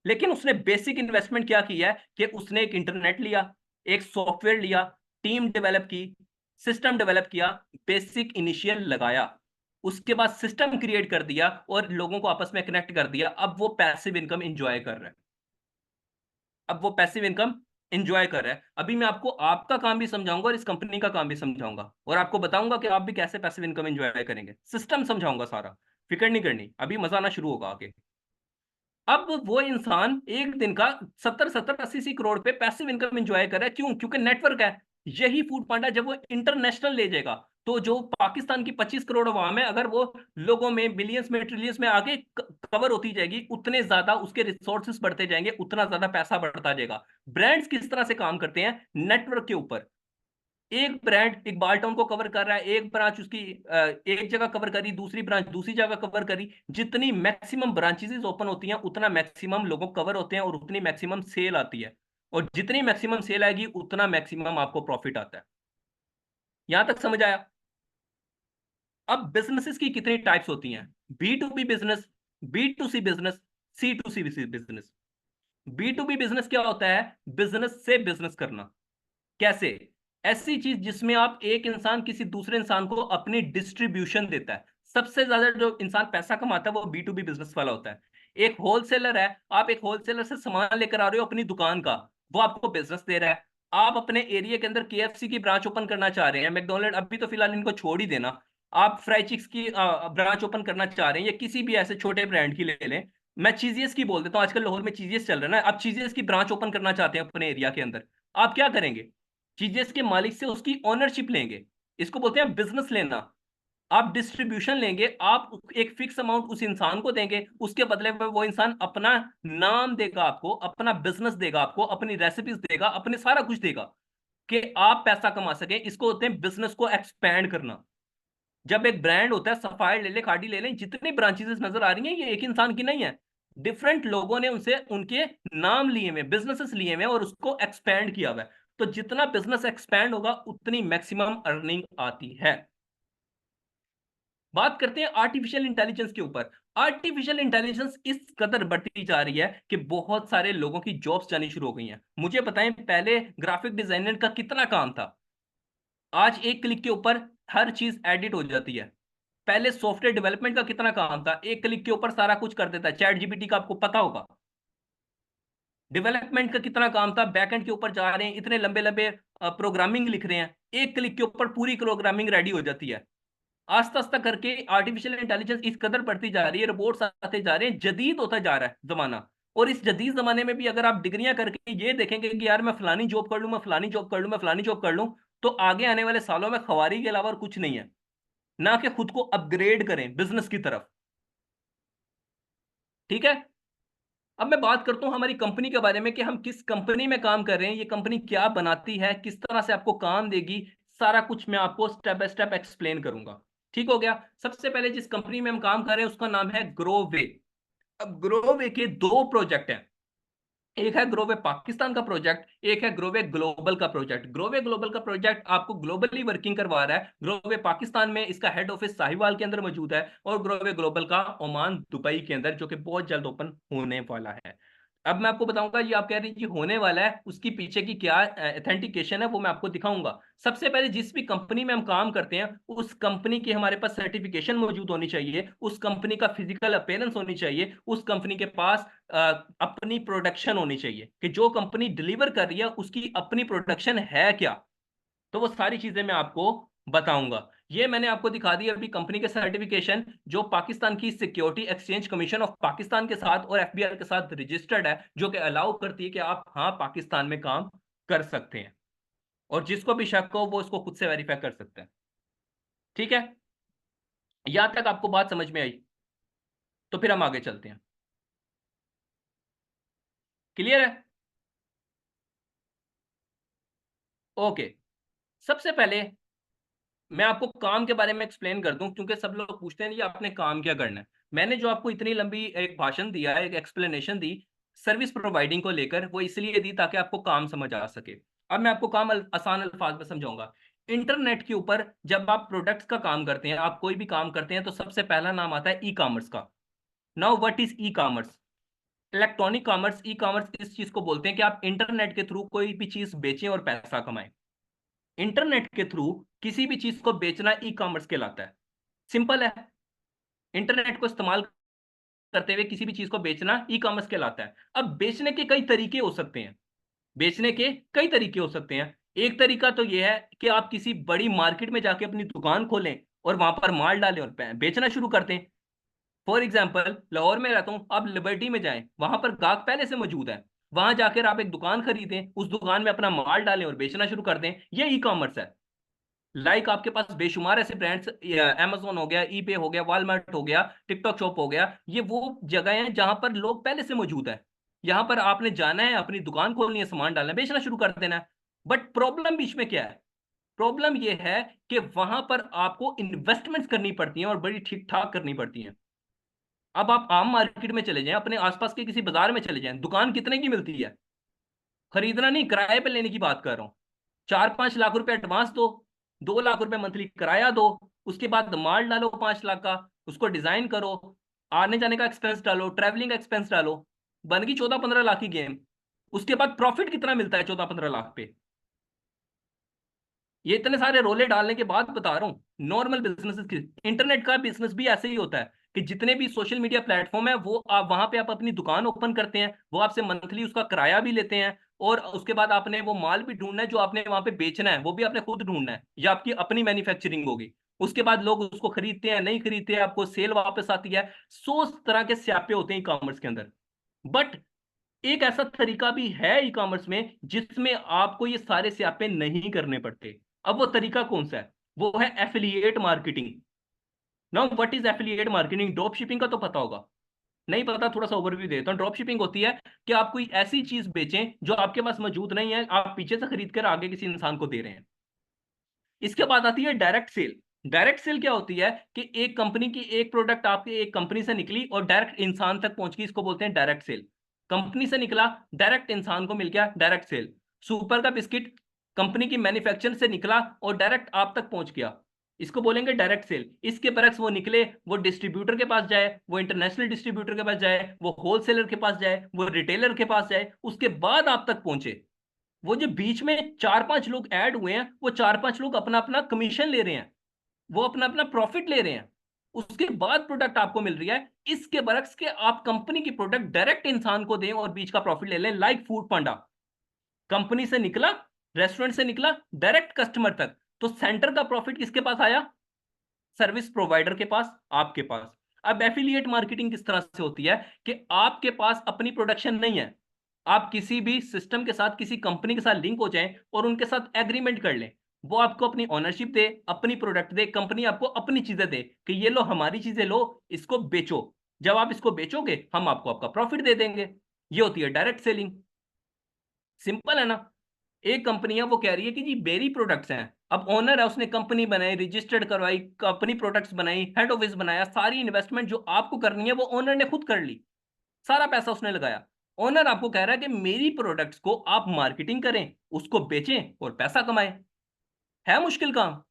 लेकिन उसने बेसिक इन्वेस्टमेंट क्या की है कि उसने एक इंटरनेट लिया, एक सॉफ्टवेयर लिया, टीम डेवलप की, सिस्टम डेवलप किया, बेसिक इनिशियल लगाया, उसके बाद सिस्टम क्रिएट कर दिया और लोगों को आपस में कनेक्ट कर दिया। अब वो पैसिव इनकम एंजॉय कर रहा है। अब वो पैसिव इनकम एंजॉय कर रहा है। अभी मैं आपको आपका काम भी समझाऊंगा और इस कंपनी का काम भी समझाऊंगा, और आपको बताऊंगा कि आप भी कैसे पैसिव इनकम एंजॉय करेंगे। सिस्टम समझाऊंगा सारा, फिक्र नहीं करनी, अभी मजा आना शुरू होगा आगे। अब वो इंसान एक दिन का 70-70-80 करोड़ पे पैसिव इनकम एंजॉय कर रहा है। क्यों? क्योंकि नेटवर्क है। यही फूड पांडा जब वो इंटरनेशनल ले जाएगा, तो जो पाकिस्तान की 25 करोड़ अवाम है, अगर वो लोगों में बिलियंस में ट्रिलियंस में आगे कवर होती जाएगी, उतने ज्यादा उसके रिसोर्सेस बढ़ते जाएंगे, उतना ज्यादा पैसा बढ़ता जाएगा। ब्रांड्स किस तरह से काम करते हैं? नेटवर्क के ऊपर। एक ब्रांड एक बाल टाउन को कवर कर रहा है, एक ब्रांच उसकी एक जगह कवर करी, दूसरी ब्रांच दूसरी जगह कवर करी। जितनी मैक्सिमम ब्रांचेस ओपन होती हैं, उतना मैक्सिमम लोगों कवर होते हैं और उतनी मैक्सिमम सेल आती है। और जितनी मैक्सिमम सेल आएगी, उतना मैक्सिमम आपको प्रॉफिट आता है। यहां तक समझ आया? अब बिजनेसेस की कितनी टाइप्स होती हैं? B to B business, B to C business, C to C business. B to B business क्या होता है? बिजनेस से बिजनेस करना। कैसे? ऐसी चीज जिसमें आप, एक इंसान किसी दूसरे इंसान को अपनी डिस्ट्रीब्यूशन देता है। सबसे ज्यादा जो इंसान पैसा कमाता है वो बी टू बी बिजनेस वाला होता है। एक होलसेलर है, आप एक होलसेलर से सामान लेकर आ रहे हो अपनी दुकान का, वो आपको बिजनेस दे रहा है। आप अपने एरिया के अंदर केएफसी की ब्रांच ओपन करना चाह रहे हैं, मैकडोनल्ड अभी तो फिलहाल इनको छोड़ ही देना, आप फ्राई चिक्स की ब्रांच ओपन करना चाह रहे हैं, या किसी भी ऐसे छोटे ब्रांड की ले लें। मैं चीजियस की बोल देता हूँ, आजकल लाहौर में चीजियस चल रहा है ना, आप चीजियस की ब्रांच ओपन करना चाहते हैं अपने एरिया के अंदर। आप क्या करेंगे? चीजेस के मालिक से उसकी ओनरशिप लेंगे, इसको बोलते हैं बिजनेस लेना। आप डिस्ट्रीब्यूशन लेंगे, आप एक फिक्स अमाउंट उस इंसान को देंगे, उसके बदले में वो इंसान अपना नाम देगा आपको, अपना बिजनेस देगा आपको, अपनी रेसिपीज देगा, अपने सारा कुछ देगा कि आप पैसा कमा सके। इसको होते हैं बिजनेस को एक्सपैंड करना। जब एक ब्रांड होता है, सफायर ले ले, खाड़ी ले ले, जितनी ब्रांचेस नजर आ रही हैं, ये एक इंसान की नहीं है, डिफरेंट लोगों ने उनसे उनके नाम लिए हुए, बिजनेसेस लिए हुए और उसको एक्सपैंड किया हुआ है। तो जितना बिजनेस एक्सपैंड होगा, उतनी मैक्सिमम अर्निंग आती है। बात करते हैं आर्टिफिशियल इंटेलिजेंस के ऊपर। आर्टिफिशियल इंटेलिजेंस इस कदर बढ़ती जा रही है कि बहुत सारे लोगों की जॉब्स जानी शुरू हो गई हैं। मुझे बताएं, पहले ग्राफिक डिजाइनर का कितना काम था, आज एक क्लिक के ऊपर हर चीज एडिट हो जाती है। पहले सॉफ्टवेयर डेवलपमेंट का कितना काम था, एक क्लिक के ऊपर सारा कुछ कर देता है, चैट जीपीटी का आपको पता होगा। डेवलपमेंट का कितना काम था, बैकएंड के ऊपर जा रहे हैं, इतने लंबे लंबे प्रोग्रामिंग लिख रहे हैं, एक क्लिक के ऊपर पूरी प्रोग्रामिंग रेडी हो जाती है। आस्ता आस्ता करके आर्टिफिशियल इंटेलिजेंस इस कदर बढ़ती जा रही है, रोबोट्स आते जा रहे हैं, जदीद होता जा रहा है जमाना। और इस जदीद जमाने में भी अगर आप डिग्रियां करके ये देखेंगे कि यार मैं फलानी जॉब कर लूं, मैं फलानी जॉब कर लूं, मैं फलानी जॉब कर लूं, तो आगे आने वाले सालों में खवारी के अलावा और कुछ नहीं है। ना कि खुद को अपग्रेड करें बिजनेस की तरफ। ठीक है। अब मैं बात करता हूं हमारी कंपनी के बारे में कि हम किस कंपनी में काम कर रहे हैं, ये कंपनी क्या बनाती है, किस तरह से आपको काम देगी, सारा कुछ मैं आपको स्टेप बाय स्टेप एक्सप्लेन करूंगा। ठीक हो गया। सबसे पहले जिस कंपनी में हम काम कर रहे हैं उसका नाम है ग्रोवे। अब ग्रोवे के दो प्रोजेक्ट हैं, एक है ग्रोवे पाकिस्तान का प्रोजेक्ट, एक है ग्रोवे ग्लोबल का प्रोजेक्ट। ग्रोवे ग्लोबल का प्रोजेक्ट आपको ग्लोबली वर्किंग करवा रहा है। ग्रोवे पाकिस्तान में इसका हेड ऑफिस साहिवाल के अंदर मौजूद है, और ग्रोवे ग्लोबल का ओमान दुबई के अंदर, जो कि बहुत जल्द ओपन होने वाला है। अब मैं आपको बताऊंगा, ये आप कह रही हैं कि होने वाला है, उसकी पीछे की क्या ऑथेंटिकेशन है वो मैं आपको दिखाऊंगा। सबसे पहले जिस भी कंपनी में हम काम करते हैं उस कंपनी की हमारे पास सर्टिफिकेशन मौजूद होनी चाहिए, उस कंपनी का फिजिकल अपीयरेंस होनी चाहिए, उस कंपनी के पास अपनी प्रोडक्शन होनी चाहिए कि जो कंपनी डिलीवर कर रही है उसकी अपनी प्रोडक्शन है क्या। तो वो सारी चीजें मैं आपको बताऊंगा। ये मैंने आपको दिखा दी अभी कंपनी के सर्टिफिकेशन, जो पाकिस्तान की security exchange commission of Pakistan के साथ और एफबीआई के साथ रजिस्टर्ड है, जो कि अलाउ करती है कि आप हाँ पाकिस्तान में काम कर सकते हैं, और जिसको भी शक हो वो उसको खुद से वेरीफाई कर सकते हैं। ठीक है। यहां तक आपको बात समझ में आई? तो फिर हम आगे चलते हैं। क्लियर है? ओके। सबसे पहले मैं आपको काम के बारे में एक्सप्लेन कर दूं, क्योंकि सब लोग पूछते हैं ये आपने काम क्या करना है। मैंने जो आपको इतनी लंबी एक भाषण दिया है, एक एक्सप्लेनेशन दी सर्विस प्रोवाइडिंग को लेकर, वो इसलिए दी ताकि आपको काम समझ आ सके। अब मैं आपको काम आसान अल्फाज में समझाऊंगा। इंटरनेट के ऊपर जब आप प्रोडक्ट्स का काम करते हैं, आप कोई भी काम करते हैं, तो सबसे पहला नाम आता है ई कॉमर्स का। Now what is e commerce? Electronic commerce, e commerce इस चीज को बोलते हैं कि आप इंटरनेट के थ्रू कोई भी चीज बेचें और पैसा कमाएं। इंटरनेट के थ्रू किसी भी चीज को बेचना ई कॉमर्स कहलाता है। सिंपल है। इंटरनेट को इस्तेमाल करते हुए किसी भी चीज को बेचना ई कॉमर्स कहलाता है। अब बेचने के कई तरीके हो सकते हैं। बेचने के कई तरीके हो सकते हैं। एक तरीका तो यह है कि आप किसी बड़ी मार्केट में जाके अपनी दुकान खोलें और वहां पर माल डालें और बेचना शुरू कर दें। फॉर एग्जाम्पल, लाहौर में रहता हूं, आप लिबर्टी में जाएं, वहां पर गाहक पहले से मौजूद है, वहां जाकर आप एक दुकान खरीदें, उस दुकान में अपना माल डालें और बेचना शुरू कर दें। ये ई कॉमर्स है। आपके पास बेशुमार ऐसे ब्रांड्स, Amazon हो गया, ईबे हो गया, वॉलमार्ट हो गया, टिकटॉक शॉप हो गया, ये वो जगह हैं जहां पर लोग पहले से मौजूद है। यहां पर आपने जाना है, अपनी दुकान खोलनी है, सामान डालना है, बेचना शुरू कर देना है। बट प्रॉब्लम बीच में क्या है? प्रॉब्लम ये है कि वहां पर आपको इन्वेस्टमेंट्स करनी पड़ती हैं और बड़ी ठीक ठाक करनी पड़ती हैं। अब आप आम मार्केट में चले जाएं, अपने आसपास के किसी बाजार में चले जाएं, दुकान कितने की मिलती है? खरीदना नहीं, किराए पे लेने की बात कर रहा हूँ। 4-5 लाख रुपए एडवांस दो, 2 लाख रुपए मंथली किराया दो, उसके बाद माल डालो 5 लाख का, उसको डिजाइन करो, आने जाने का एक्सपेंस डालो, ट्रैवलिंग का एक्सपेंस डालो, बन गई 14-15 लाख की गेम। उसके बाद प्रॉफिट कितना मिलता है 14-15 लाख पे? ये इतने सारे रोले डालने के बाद बता रहा हूँ, नॉर्मल बिजनेस की, इंटरनेट का बिजनेस भी ऐसे ही होता है कि जितने भी सोशल मीडिया प्लेटफॉर्म है वो आप वहां पे आप अपनी दुकान ओपन करते हैं, वो आपसे मंथली उसका किराया भी लेते हैं, और उसके बाद आपने वो माल भी ढूंढना है जो आपने वहां पे बेचना है, वो भी आपने खुद ढूंढना है, या आपकी अपनी मैन्युफैक्चरिंग होगी। उसके बाद लोग उसको खरीदते हैं, नहीं खरीदते हैं, आपको सेल वापस आती है। 100 तरह के स्यापे होते हैं ई कॉमर्स के अंदर। बट एक ऐसा तरीका भी है ई कॉमर्स में जिसमें आपको ये सारे स्यापे नहीं करने पड़ते। अब वो तरीका कौन सा है? वो है affiliate marketing. Now what is affiliate marketing? Drop shipping का तो पता होगा। नहीं पता, थोड़ा सा ओवरव्यू देता हूँ। ड्रॉप शिपिंग होती है कि आप कोई ऐसी चीज बेचें जो आपके पास मौजूद नहीं है, आप पीछे से खरीद कर आगे किसी इंसान को दे रहे हैं। इसके बाद आती है डायरेक्ट सेल। डायरेक्ट सेल क्या होती है कि एक कंपनी की एक प्रोडक्ट आपके एक कंपनी से निकली और डायरेक्ट इंसान तक पहुंच गई, इसको बोलते हैं डायरेक्ट सेल। कंपनी से निकला, डायरेक्ट इंसान को मिल गया, डायरेक्ट सेल। सुपर का बिस्किट कंपनी की मैन्युफैक्चर से निकला और डायरेक्ट आप तक पहुंच गया, इसको बोलेंगे डायरेक्ट सेल। इसके बरक्स वो निकले, वो डिस्ट्रीब्यूटर के पास जाए, वो इंटरनेशनल डिस्ट्रीब्यूटर के पास जाए, वो होलसेलर के पास जाए, वो रिटेलर के पास जाए, उसके बाद आप तक पहुंचे। वो जो बीच में चार पांच लोग ऐड हुए हैं, वो चार पांच लोग अपना अपना कमीशन ले रहे हैं, वो अपना अपना प्रॉफिट ले रहे हैं, उसके बाद प्रोडक्ट आपको मिल रही है। इसके बरक्स के आप कंपनी की प्रोडक्ट डायरेक्ट इंसान को दें और बीच का प्रॉफिट ले लें, लाइक फूड पांडा। कंपनी से निकला, रेस्टोरेंट से निकला डायरेक्ट कस्टमर तक, तो सेंटर का प्रॉफिट किसके पास आया? सर्विस प्रोवाइडर के पास, आपके पास। अब एफिलिएट मार्केटिंग किस तरह से होती है कि आपके पास अपनी प्रोडक्शन नहीं है, आप किसी भी सिस्टम के साथ, किसी कंपनी के साथ लिंक हो जाएं और उनके साथ एग्रीमेंट कर लें, वो आपको अपनी ओनरशिप दे, अपनी प्रोडक्ट दे, कंपनी आपको अपनी चीजें दे कि ये लो हमारी चीजें लो, इसको बेचो। जब आप इसको बेचोगे हम आपको आपका प्रॉफिट दे देंगे। ये होती है डायरेक्ट सेलिंग। सिंपल है ना? एक कंपनी है, वो कह रही है कि जी मेरी प्रोडक्ट्स हैं। अब ओनर है, उसने कंपनी बनाई, रजिस्टर्ड करवाई, अपनी प्रोडक्ट्स बनाई, हेड ऑफिस बनाया, सारी इन्वेस्टमेंट जो आपको करनी है वो ओनर ने खुद कर ली, सारा पैसा उसने लगाया। ओनर आपको कह रहा है कि मेरी प्रोडक्ट्स को आप मार्केटिंग करें, उसको बेचें और पैसा कमाएं। है मुश्किल काम?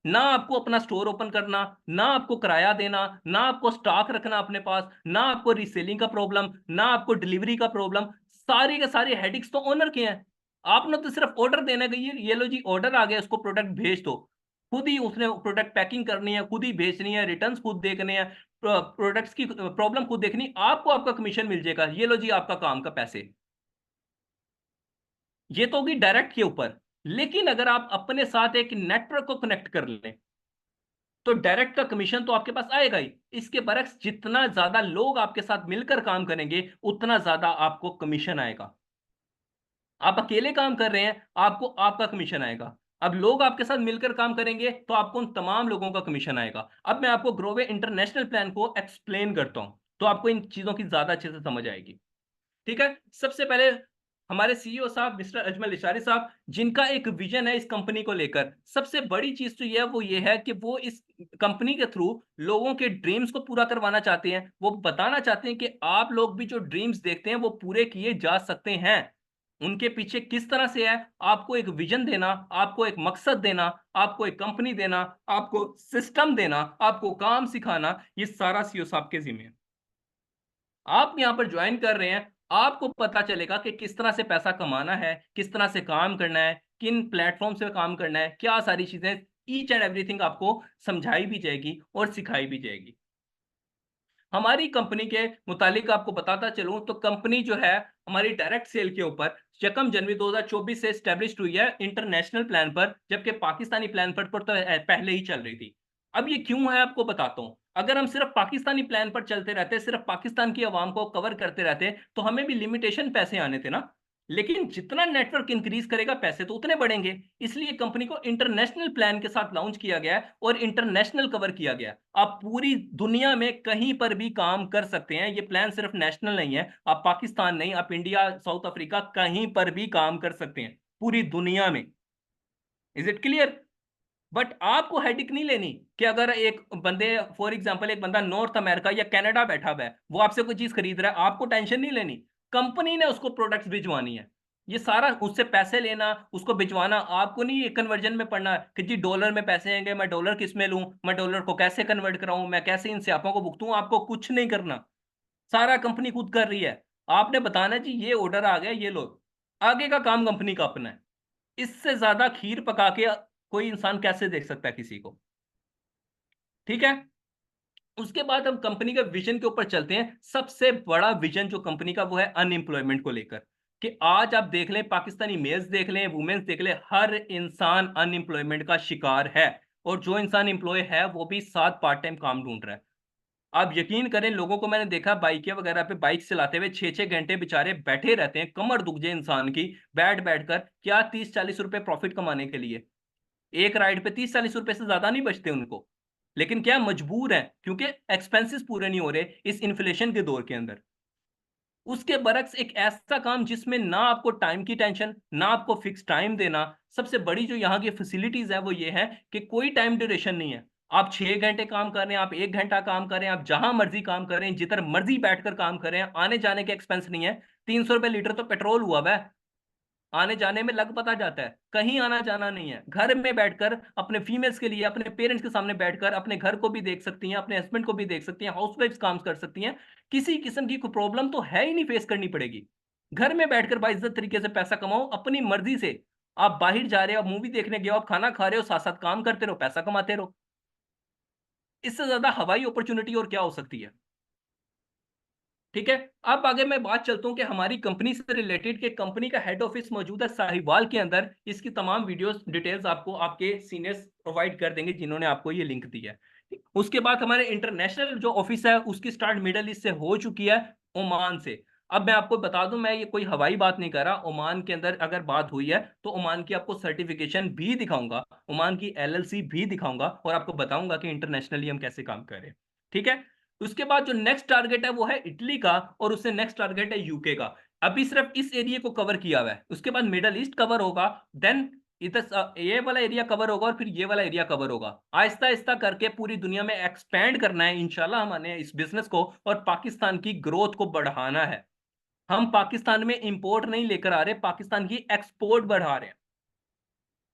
ना आपको अपना स्टोर ओपन करना, ना आपको किराया देना, ना आपको स्टॉक रखना अपने पास, ना आपको रीसेलिंग का प्रॉब्लम, ना आपको डिलीवरी का प्रॉब्लम। सारी के सारी हेडिक्स तो ओनर के हैं। आपने तो सिर्फ ऑर्डर देना है कि ये लो जी ऑर्डर आ गया, उसको प्रोडक्ट भेज दो। खुद ही उसने प्रोडक्ट पैकिंग करनी है, खुद ही भेजनी है, रिटर्न खुद देखने हैं, प्रोडक्ट्स की प्रॉब्लम खुद देखनी, आपको आपका कमीशन मिल जाएगा। ये लो जी आपका काम का पैसे। ये तो होगी डायरेक्ट के ऊपर। लेकिन अगर आप अपने साथ एक नेटवर्क को कनेक्ट कर लें तो डायरेक्ट का कमीशन तो आपके पास आएगा ही। इसके बरक्स जितना ज्यादा लोग आपके साथ मिलकर काम करेंगे उतना ज्यादा आपको कमीशन आएगा। आप अकेले काम कर रहे हैं, आपको आपका कमीशन आएगा। अब लोग आपके साथ मिलकर काम करेंगे तो आपको उन तमाम लोगों का कमीशन आएगा। अब मैं आपको ग्रोवे इंटरनेशनल प्लान को एक्सप्लेन करता हूं तो आपको इन चीजों की ज्यादा अच्छे से समझ आएगी। ठीक है, सबसे पहले हमारे सीईओ साहब मिस्टर अजमल इशारी साहब, जिनका एक विजन है इस कंपनी को लेकर। सबसे बड़ी चीज तो यह वो ये है कि वो इस कंपनी के थ्रू लोगों के ड्रीम्स को पूरा करवाना चाहते हैं। वो बताना चाहते हैं कि आप लोग भी जो ड्रीम्स देखते हैं वो पूरे किए जा सकते हैं। उनके पीछे किस तरह से है, आपको एक विजन देना, आपको एक मकसद देना, आपको एक कंपनी देना, आपको सिस्टम देना, आपको काम सिखाना, ये सारा सीईओ साहब के जिम्मे है। आप यहां पर ज्वाइन कर रहे हैं, आपको पता चलेगा कि किस तरह से पैसा कमाना है, किस तरह से काम करना है, किन प्लेटफॉर्म से काम करना है, क्या सारी चीजें, ईच एंड एवरीथिंग आपको समझाई भी जाएगी और सिखाई भी जाएगी। हमारी कंपनी के मुतालिक आपको बताता चलूं तो कंपनी जो है हमारी डायरेक्ट सेल के ऊपर 1 जनवरी 2024 से स्टैब्लिश हुई है इंटरनेशनल प्लान पर, जबकि पाकिस्तानी प्लान पर तो पहले ही चल रही थी। अब ये क्यों है आपको बताता हूं। अगर हम सिर्फ पाकिस्तानी प्लान पर चलते रहते, सिर्फ पाकिस्तान की आवाम को कवर करते रहते तो हमें भी लिमिटेशन पैसे आने थे ना। लेकिन जितना नेटवर्क इंक्रीज करेगा पैसे तो उतने बढ़ेंगे। इसलिए कंपनी को इंटरनेशनल प्लान के साथ लॉन्च किया गया है और इंटरनेशनल कवर किया गया। आप पूरी दुनिया में कहीं पर भी काम कर सकते हैं। ये प्लान सिर्फ नेशनल नहीं है, आप पाकिस्तान नहीं, आप इंडिया, साउथ अफ्रीका, कहीं पर भी काम कर सकते हैं पूरी दुनिया में। Is it clear? बट आपको हेडिक नहीं लेनी कि अगर एक बंदे, फॉर एग्जांपल एक बंदा नॉर्थ अमेरिका या कनाडा बैठा हुआ है, वो आपसे कोई चीज खरीद रहा है, आपको टेंशन नहीं लेनी। कंपनी ने उसको प्रोडक्ट्स भिजवानी है। ये सारा उससे पैसे लेना, उसको भिजवाना, आपको नहीं ये कन्वर्जन में पड़ना कि जी डॉलर में पैसे आएंगे, मैं डॉलर किस में लूं, मैं डॉलर को कैसे कन्वर्ट कराऊं, मैं कैसे इन स्यापों को भुगतूं। आपको कुछ नहीं करना, सारा कंपनी खुद कर रही है। आपने बताना जी ये ऑर्डर आ गया, ये लो। आगे का काम कंपनी का अपना है। इससे ज्यादा खीर पका के कोई इंसान कैसे देख सकता है किसी को? ठीक है। उसके बाद हम कंपनी के विजन के ऊपर चलते हैं। सबसे बड़ा विजन जो कंपनी का वो है अनएम्प्लॉयमेंट को लेकर, कि आज आप देख लें, पाकिस्तानी मेल्स देख लें, वुमेन्स देख लें, हर इंसान अनएम्प्लॉयमेंट का शिकार है। और जो इंसान एम्प्लॉय है वो भी साथ पार्ट टाइम काम ढूंढ रहा है। आप यकीन करें, लोगों को मैंने देखा बाइक वगैरह पे बाइक चलाते हुए 6-6 घंटे बेचारे बैठे रहते हैं, कमर दुख जाए इंसान की, बैठ बैठ कर, क्या 30-40 रुपए प्रॉफिट कमाने के लिए। एक राइड पे 30-40 रुपए से ज्यादा नहीं बचते उनको। लेकिन क्या, मजबूर है क्योंकि एक्सपेंसेस पूरे नहीं हो रहे इस इन्फ्लेशन के दौर के अंदर। उसके बरक्स एक ऐसा काम जिसमें ना आपको टाइम की टेंशन, ना आपको फिक्स टाइम देना। सबसे बड़ी जो यहाँ की फैसिलिटीज है वो ये है कि कोई टाइम ड्यूरेशन नहीं है। आप 6 घंटे काम कर रहे हैं, आप 1 घंटा काम कर रहे हैं, आप जहां मर्जी काम कर रहे हैं, जिधर मर्जी बैठकर काम कर रहे हैं, आने जाने के एक्सपेंस नहीं है। 300 रुपए लीटर तो पेट्रोल हुआ है। आने जाने में लग पता जाता है, कहीं आना जाना नहीं है। घर में बैठकर अपने फीमेल्स के लिए, अपने पेरेंट्स के सामने बैठकर अपने घर को भी देख सकती हैं, अपने हस्बैंड को भी देख सकती हैं, हाउसवाइफ्स काम कर सकती हैं। किसी किस्म की कोई प्रॉब्लम तो है ही नहीं फेस करनी पड़ेगी। घर में बैठकर बाइज्जत तरीके से पैसा कमाओ अपनी मर्जी से। आप बाहर जा रहे हो, आप मूवी देखने गए हो, आप खाना खा रहे हो, साथ साथ काम करते रहो, पैसा कमाते रहो। इससे ज्यादा हवाई अपॉर्चुनिटी और क्या हो सकती है? ठीक है। अब आगे मैं बात चलता हूं कि हमारी कंपनी से रिलेटेड, के कंपनी का हेड ऑफिस मौजूद है साहिवाल के अंदर। इसकी तमाम वीडियोस डिटेल्स आपको आपके सीनियर्स प्रोवाइड कर देंगे जिन्होंने आपको ये लिंक दिया है। उसके बाद हमारे इंटरनेशनल जो ऑफिस है उसकी स्टार्ट मिडल ईस्ट से हो चुकी है, ओमान से। अब मैं आपको बता दूं, मैं ये कोई हवाई बात नहीं कर रहा। ओमान के अंदर अगर बात हुई है तो ओमान की आपको सर्टिफिकेशन भी दिखाऊंगा, ओमान की एलएलसी भी दिखाऊंगा, और आपको बताऊंगा कि इंटरनेशनली हम कैसे काम कर रहे हैं। ठीक है। उसके बाद जो नेक्स्ट टारगेट है वो है इटली का, और उससे नेक्स्ट टारगेट है यूके का। अभी सिर्फ इस एरिया को कवर किया हुआ है, उसके बाद मिडल ईस्ट कवर होगा, देन इधर ये वाला एरिया कवर होगा, और फिर ये वाला एरिया कवर होगा। आहिस्ता आहिस्ता करके पूरी दुनिया में एक्सपेंड करना है इंशाल्लाह हमने इस बिजनेस को, और पाकिस्तान की ग्रोथ को बढ़ाना है। हम पाकिस्तान में इंपोर्ट नहीं लेकर आ रहे, पाकिस्तान की एक्सपोर्ट बढ़ा रहे हैं।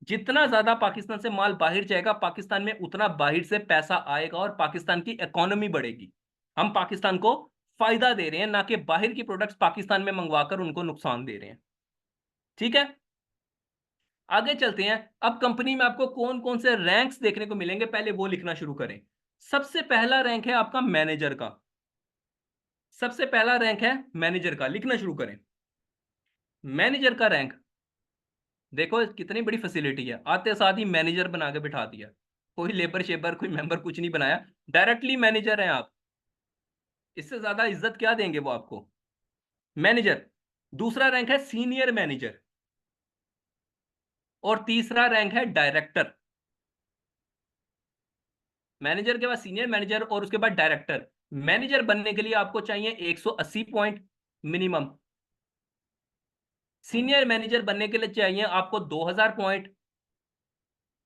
जितना ज्यादा पाकिस्तान से माल बाहर जाएगा, पाकिस्तान में उतना बाहर से पैसा आएगा और पाकिस्तान की इकोनॉमी बढ़ेगी। हम पाकिस्तान को फायदा दे रहे हैं, ना कि बाहर की प्रोडक्ट्स पाकिस्तान में मंगवाकर उनको नुकसान दे रहे हैं। ठीक है। आगे चलते हैं। अब कंपनी में आपको कौन कौन से रैंक्स देखने को मिलेंगे, पहले वो लिखना शुरू करें। सबसे पहला रैंक है आपका मैनेजर का। सबसे पहला रैंक है मैनेजर का, लिखना शुरू करें। मैनेजर का रैंक देखो कितनी बड़ी फैसिलिटी है, आते साथ ही मैनेजर बना के बिठा दिया। कोई लेबर शेबर कोई मेंबर कुछ नहीं बनाया, डायरेक्टली मैनेजर हैं आप। इससे ज्यादा इज्जत क्या देंगे वो आपको? मैनेजर। दूसरा रैंक है सीनियर मैनेजर, और तीसरा रैंक है डायरेक्टर। मैनेजर के बाद सीनियर मैनेजर और उसके बाद डायरेक्टर। मैनेजर बनने के लिए आपको चाहिए 180 पॉइंट मिनिमम। सीनियर मैनेजर बनने के लिए चाहिए आपको 2000 पॉइंट,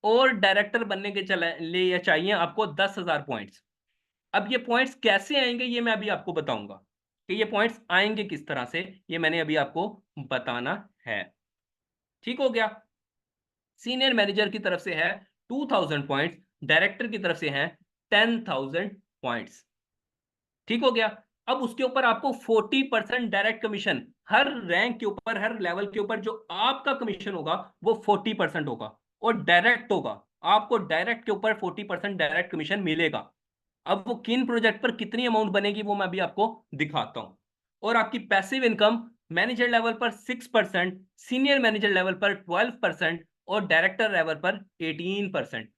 और डायरेक्टर बनने के लिए चाहिए आपको 10,000 पॉइंट्स। अब ये पॉइंट्स कैसे आएंगे ये मैं अभी आपको बताऊंगा, कि ये पॉइंट्स आएंगे किस तरह से, ये मैंने अभी आपको बताना है। ठीक हो गया। सीनियर मैनेजर की तरफ से है 2000 पॉइंट्स, डायरेक्टर की तरफ से है 10,000 पॉइंट्स। ठीक हो गया। अब उसके ऊपर आपको 40% डायरेक्ट कमीशन, हर रैंक के ऊपर हर लेवल के ऊपर जो आपका कमीशन होगा वो 40% होगा, और डायरेक्ट होगा। आपको डायरेक्ट के ऊपर 40% डायरेक्ट कमीशन मिलेगा। अब वो किन प्रोजेक्ट पर कितनी अमाउंट बनेगी वो मैं अभी आपको दिखाता हूं। और आपकी पैसिव इनकम मैनेजर लेवल पर 6%, सीनियर मैनेजर लेवल पर 12%, और डायरेक्टर लेवल पर 18%।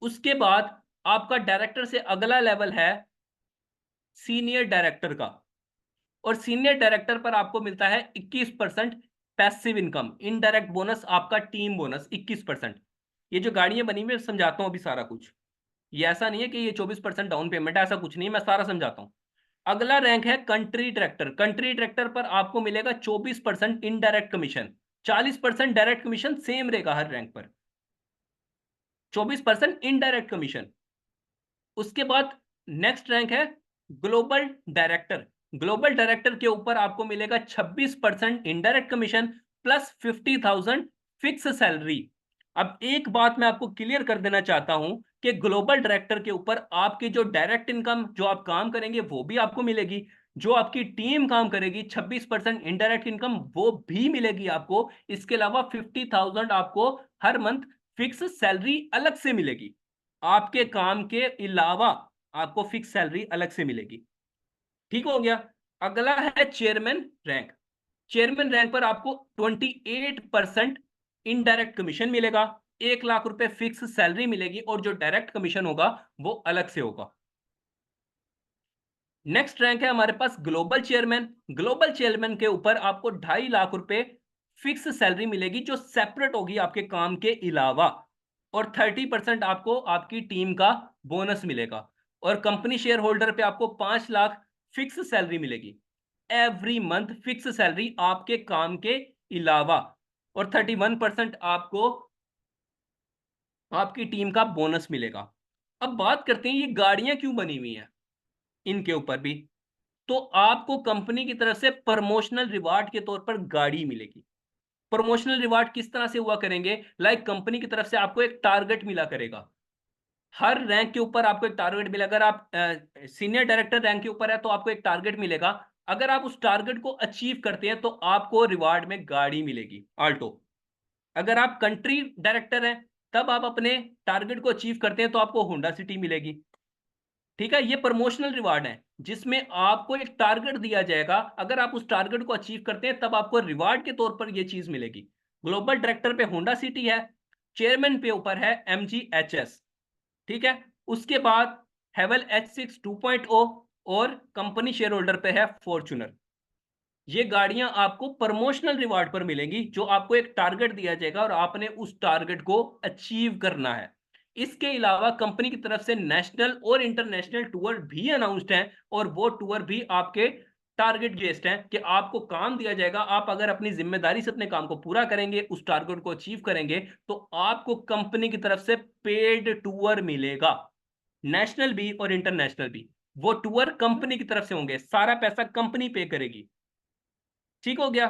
उसके बाद आपका डायरेक्टर से अगला लेवल है सीनियर डायरेक्टर का, और सीनियर डायरेक्टर पर आपको मिलता है 21% पैसिव इनकम, इनडायरेक्ट बोनस, आपका टीम बोनस 21%। ये जो गाड़ियां बनी हुई, मैं समझाता हूं अभी सारा कुछ। ये ऐसा नहीं है कि ये 24% डाउन पेमेंट है, ऐसा कुछ नहीं, मैं सारा समझाता हूं। अगला रैंक है कंट्री डायरेक्टर। कंट्री डायरेक्टर पर आपको मिलेगा 24% indirect commission, 40% direct commission same रहेगा हर रैंक पर, 24% इनडायरेक्ट कमीशन। उसके बाद नेक्स्ट रैंक है ग्लोबल डायरेक्टर। ग्लोबल डायरेक्टर के ऊपर आपको मिलेगा 26% indirect commission plus 50,000 fix salary. अब एक बात मैं आपको क्लियर कर देना चाहता हूं कि ग्लोबल डायरेक्टर के ऊपर आपकी जो डायरेक्ट इनकम, जो आप काम करेंगे वो भी आपको मिलेगी, जो आपकी टीम काम करेगी 26% इनडायरेक्ट इनकम वो भी मिलेगी आपको। इसके अलावा 50,000 आपको हर मंथ फिक्स सैलरी अलग से मिलेगी। आपके काम के अलावा आपको फिक्स सैलरी अलग से मिलेगी। ठीक हो गया। अगला है चेयरमैन रैंक। चेयरमैन रैंक पर आपको 28% इनडायरेक्ट कमीशन मिलेगा, 1 लाख रुपए फिक्स सैलरी मिलेगी, और जो डायरेक्ट कमीशन होगा वो अलग से होगा। नेक्स्ट रैंक है हमारे पास ग्लोबल चेयरमैन। ग्लोबल चेयरमैन के ऊपर आपको 2.5 लाख रुपए फिक्स सैलरी मिलेगी, जो सेपरेट होगी आपके काम के अलावा, और 30% आपको आपकी टीम का बोनस मिलेगा, और कंपनी शेयर होल्डर पे आपको 5 लाख फिक्स सैलरी मिलेगी एवरी मंथ, फिक्स सैलरी आपके काम के अलावा, और 31% आपको आपकी टीम का बोनस मिलेगा। अब बात करते हैं ये गाड़ियां क्यों बनी हुई हैं इनके ऊपर भी। तो आपको कंपनी की तरफ से प्रमोशनल रिवार्ड के तौर पर गाड़ी मिलेगी। प्रमोशनल रिवार्ड किस तरह से हुआ करेंगे, लाइक कंपनी की तरफ से आपको एक टारगेट मिला करेगा, हर रैंक के ऊपर आपको एक टारगेट मिलेगा। अगर आप सीनियर डायरेक्टर रैंक के ऊपर है तो आपको एक टारगेट मिलेगा, अगर आप उस टारगेट को अचीव करते हैं तो आपको रिवार्ड में गाड़ी मिलेगी आल्टो। अगर आप कंट्री डायरेक्टर हैं तब आप अपने टारगेट को अचीव करते हैं तो आपको होंडा सिटी मिलेगी। ठीक है, ये प्रमोशनल रिवार्ड है जिसमें आपको एक टारगेट दिया जाएगा, अगर आप उस टारगेट को अचीव करते हैं तब आपको रिवार्ड के तौर पर यह चीज मिलेगी। ग्लोबल डायरेक्टर पे होंडा सिटी है, चेयरमैन पे ऊपर है MGHS। ठीक है, उसके बाद हेवल H6 2.0 और कंपनी शेयर होल्डर पे है फॉर्च्यूनर। ये गाड़ियां आपको प्रमोशनल रिवार्ड पर मिलेंगी, जो आपको एक टारगेट दिया जाएगा और आपने उस टारगेट को अचीव करना है। इसके अलावा कंपनी की तरफ से नेशनल और इंटरनेशनल टूर भी अनाउंस्ड हैं, और वो टूर भी आपके टारगेट बेस्ड हैं कि आपको काम दिया जाएगा, आप अगर अपनी जिम्मेदारी से अपने काम को पूरा करेंगे, उस टारगेट को अचीव करेंगे, तो आपको कंपनी की तरफ से पेड टूर मिलेगा, नेशनल भी और इंटरनेशनल भी। वो टूर कंपनी की तरफ से होंगे, सारा पैसा कंपनी पे करेगी। ठीक हो गया,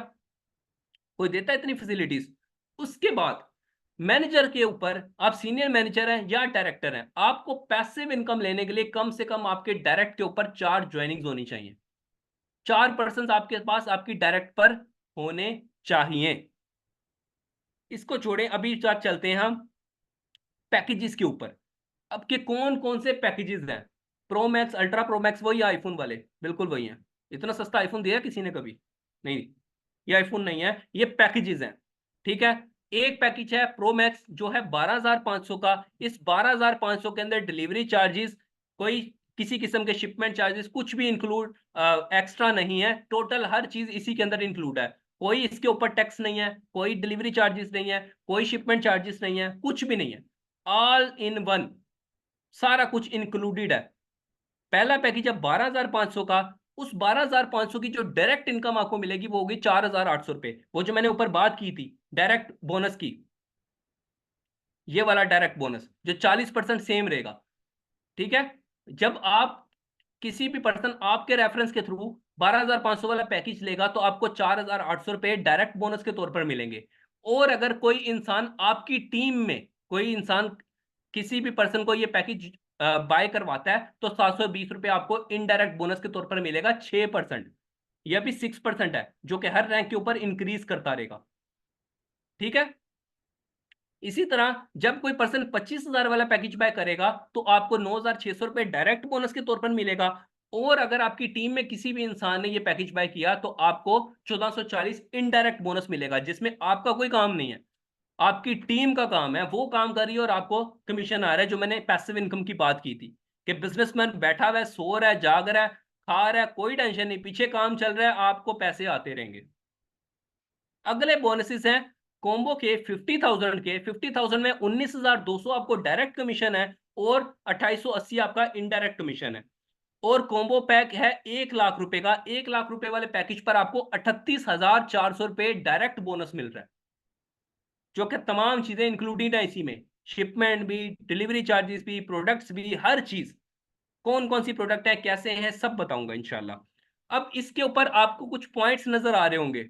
कोई देता है इतनी फैसिलिटीज। उसके बाद मैनेजर के ऊपर, आप सीनियर मैनेजर हैं या डायरेक्टर हैं, आपको पैसिव इनकम लेने के लिए कम से कम आपके डायरेक्ट के ऊपर 4 ज्वाइनिंग होनी चाहिए, 4 पर्सन आपके पास आपकी डायरेक्ट पर होने चाहिए। इसको छोड़ें, अभी चलते हैं हम पैकेजेस के ऊपर। अब के कौन कौन से पैकेजेस हैं, pro max, ultra pro max, वही आईफोन वाले, बिल्कुल वही हैं। इतना सस्ता आईफोन दिया किसी ने कभी? नहीं, ये आईफोन नहीं है, ये पैकेजेस हैं। ठीक है, एक पैकेज है प्रो मैक्स जो है 12,500 का। इस 12,500 के अंदर डिलीवरी चार्जेस, कोई किसी किस्म के शिपमेंट चार्जेस कुछ भी इंक्लूड एक्स्ट्रा नहीं है, टोटल हर चीज इसी के अंदर इंक्लूड है। कोई इसके ऊपर टैक्स नहीं है, कोई डिलीवरी चार्जेस नहीं है, कोई शिपमेंट चार्जेस नहीं है, कुछ भी नहीं है, ऑल इन वन, सारा कुछ इंक्लूडेड है। पहला पैकेज है 12,500 का। उस 12,500 की जो डायरेक्ट इनकम आपको मिलेगी वो होगी 4,800 रुपए, वो जो मैंने ऊपर बात की थी डायरेक्ट बोनस की, ये वाला डायरेक्ट बोनस जो 40% सेम रहेगा। ठीक है, जब आप किसी भी पर्सन आपके रेफरेंस के थ्रू 12,500 वाला पैकेज लेगा तो आपको 4,800 रुपए डायरेक्ट बोनस के तौर पर मिलेंगे। और अगर कोई इंसान आपकी टीम में, कोई इंसान किसी भी पर्सन को ये पैकेज बाय करवाता है तो 720 रुपए आपको इनडायरेक्ट बोनस के तौर पर मिलेगा, 6%। यह भी 6% है जो कि हर रैंक के ऊपर इंक्रीज करता रहेगा। ठीक है, इसी तरह जब कोई पर्सन 25,000 वाला पैकेज बाय करेगा तो आपको 9,600 रुपए डायरेक्ट बोनस के तौर पर मिलेगा। और अगर आपकी टीम में किसी भी इंसान ने ये पैकेज बाय किया तो आपको 1,440 इनडायरेक्ट बोनस मिलेगा, जिसमें आपका कोई काम नहीं है, आपकी टीम का काम है, वो काम कर रही है और आपको कमीशन आ रहा है। जो मैंने पैसिव इनकम की बात की थी कि बिजनेसमैन बैठा हुआ है, सो रहा है, जाग रहा है, खा रहा है, कोई टेंशन नहीं, पीछे काम चल रहा है, आपको पैसे आते रहेंगे। अगले बोनसेस हैं कॉम्बो के 50,000 के। 50,000 में 19,200 आपको डायरेक्ट कमीशन है और 2,880 आपका इनडायरेक्ट कमीशन है। और कॉम्बो पैक है 1 लाख रुपए का। 1 लाख रुपए वाले पैकेज पर आपको 38,400 रुपए डायरेक्ट बोनस मिल रहा है, जो कि तमाम चीजें इंक्लूडेड है इसी में, शिपमेंट भी, डिलीवरी चार्जेस भी, प्रोडक्ट्स भी, हर चीज। कौन कौन सी प्रोडक्ट है, कैसे हैं, सब बताऊंगा इंशाल्लाह। अब इसके ऊपर आपको कुछ पॉइंट्स नजर आ रहे होंगे।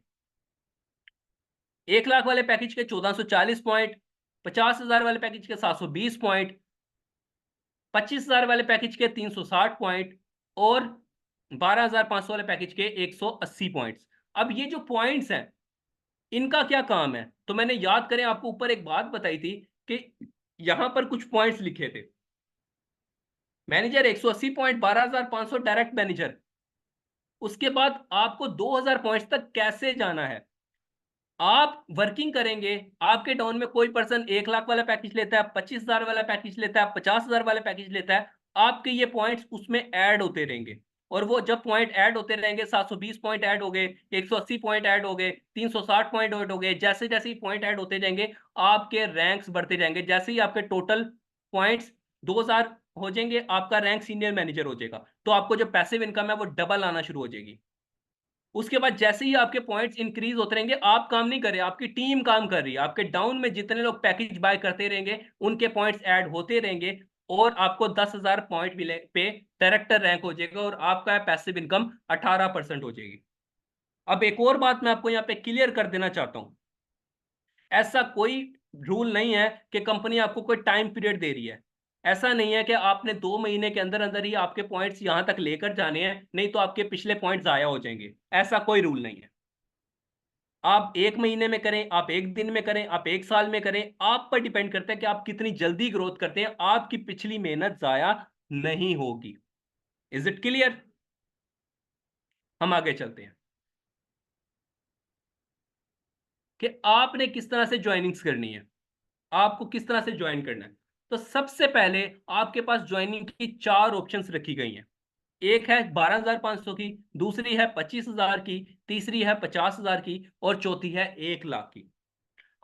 1 लाख वाले पैकेज के 1,440 पॉइंट, 50,000 वाले पैकेज के 720 पॉइंट, 25,000 वाले पैकेज के 360 पॉइंट, और 12,500 वाले पैकेज के 180 पॉइंट्स। अब ये जो पॉइंट्स हैं इनका क्या काम है, तो मैंने याद करें आपको ऊपर एक बात बताई थी कि यहां पर कुछ पॉइंट्स लिखे थे। Manager 180 point, 12,500 direct manager. उसके बाद आपको 2,000 पॉइंट्स तक कैसे जाना है, आप वर्किंग करेंगे। आपके टाउन में कोई पर्सन 1 लाख वाला पैकेज लेता है, 25,000 वाला पैकेज लेता है, 50,000 वाला पैकेज लेता है, आपके ये पॉइंट्स उसमें ऐड होते रहेंगे। और वो जब पॉइंट ऐड होते रहेंगे, 720 पॉइंट ऐड हो गए, 180 पॉइंट ऐड हो गए, 360 पॉइंट ऐड हो गए, जैसे जैसे ही पॉइंट ऐड होते जाएंगे आपके रैंक्स बढ़ते जाएंगे। जैसे ही आपके टोटल पॉइंट्स 2,000 हो जाएंगे, आपका रैंक सीनियर मैनेजर हो जाएगा, तो आपको जो पैसिव इनकम है वो डबल आना शुरू हो जाएगी। उसके बाद जैसे ही आपके पॉइंट्स इंक्रीज होते रहेंगे, आप काम नहीं कर रहे, आपकी टीम काम कर रही है, आपके डाउन में जितने लोग पैकेज बाय करते रहेंगे उनके पॉइंट्स ऐड होते रहेंगे, और आपको 10,000 पॉइंट मिले पे डायरेक्टर रैंक हो जाएगा, और आपका पैसिव इनकम 18% हो जाएगी। अब एक और बात मैं आपको यहाँ पे क्लियर कर देना चाहता हूँ, ऐसा कोई रूल नहीं है कि कंपनी आपको कोई टाइम पीरियड दे रही है। ऐसा नहीं है कि आपने 2 महीने के अंदर अंदर ही आपके पॉइंट्स यहां तक लेकर जाने हैं, नहीं तो आपके पिछले पॉइंट जाया हो जाएंगे। ऐसा कोई रूल नहीं है। आप 1 महीने में करें, आप 1 दिन में करें, आप 1 साल में करें, आप पर डिपेंड करता है कि आप कितनी जल्दी ग्रोथ करते हैं। आपकी पिछली मेहनत जाया नहीं होगी। Is it clear? हम आगे चलते हैं कि आपने किस तरह से ज्वाइनिंग्स करनी है, आपको किस तरह से ज्वाइन करना है। तो सबसे पहले आपके पास ज्वाइनिंग की 4 ऑप्शंस रखी गई हैं। एक है 12,500 की, दूसरी है 25,000 की, तीसरी है 50,000 की, और चौथी है 1 लाख की।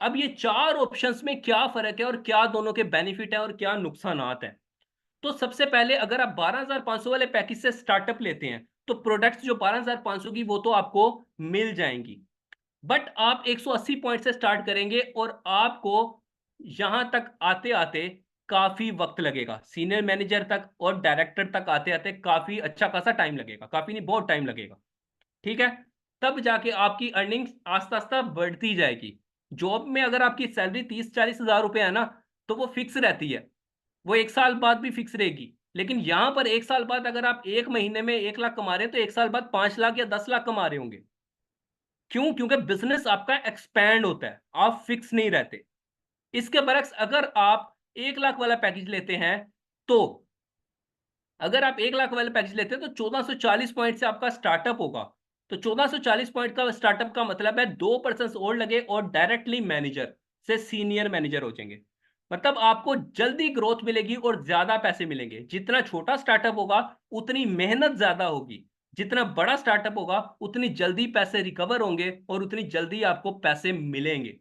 अब ये 4 ऑप्शंस में क्या फर्क है और क्या दोनों के बेनिफिट है और क्या नुकसानात हैं। तो सबसे पहले अगर आप 12,500 वाले पैकेज से स्टार्टअप लेते हैं तो प्रोडक्ट्स जो 12,500 की वो तो आपको मिल जाएंगी, बट आप 180 पॉइंट से स्टार्ट करेंगे और आपको यहां तक आते आते काफी वक्त लगेगा। सीनियर मैनेजर तक और डायरेक्टर तक आते आते काफी अच्छा खासा टाइम लगेगा, काफी नहीं बहुत टाइम लगेगा। ठीक है? तब जाके आपकी अर्निंग्स आस्ता आस्ता बढ़ती जाएगी। जॉब में अगर आपकी सैलरी 30-40 हजार रुपए है ना, तो वो फिक्स रहती है, वो 1 साल बाद भी फिक्स रहेगी। लेकिन यहां पर 1 साल बाद अगर आप 1 महीने में 1 लाख कमा रहे हैं तो 1 साल बाद 5 लाख या 10 लाख कमा रहे होंगे। क्यों? क्योंकि बिजनेस आपका एक्सपैंड होता है, आप फिक्स नहीं रहते। इसके बरक्स अगर आप 1 लाख वाला पैकेज लेते हैं, तो अगर आप 1 लाख वाले पैकेज लेते हैं तो 1440 पॉइंट से आपका स्टार्टअप होगा। तो 1440 पॉइंट का स्टार्टअप का मतलब है 2% और लगे और डायरेक्टली मैनेजर से सीनियर मैनेजर हो जाएंगे। मतलब आपको जल्दी ग्रोथ मिलेगी और ज्यादा पैसे मिलेंगे। जितना छोटा स्टार्टअप होगा उतनी मेहनत ज्यादा होगी, जितना बड़ा स्टार्टअप होगा उतनी जल्दी पैसे रिकवर होंगे और उतनी जल्दी आपको पैसे मिलेंगे।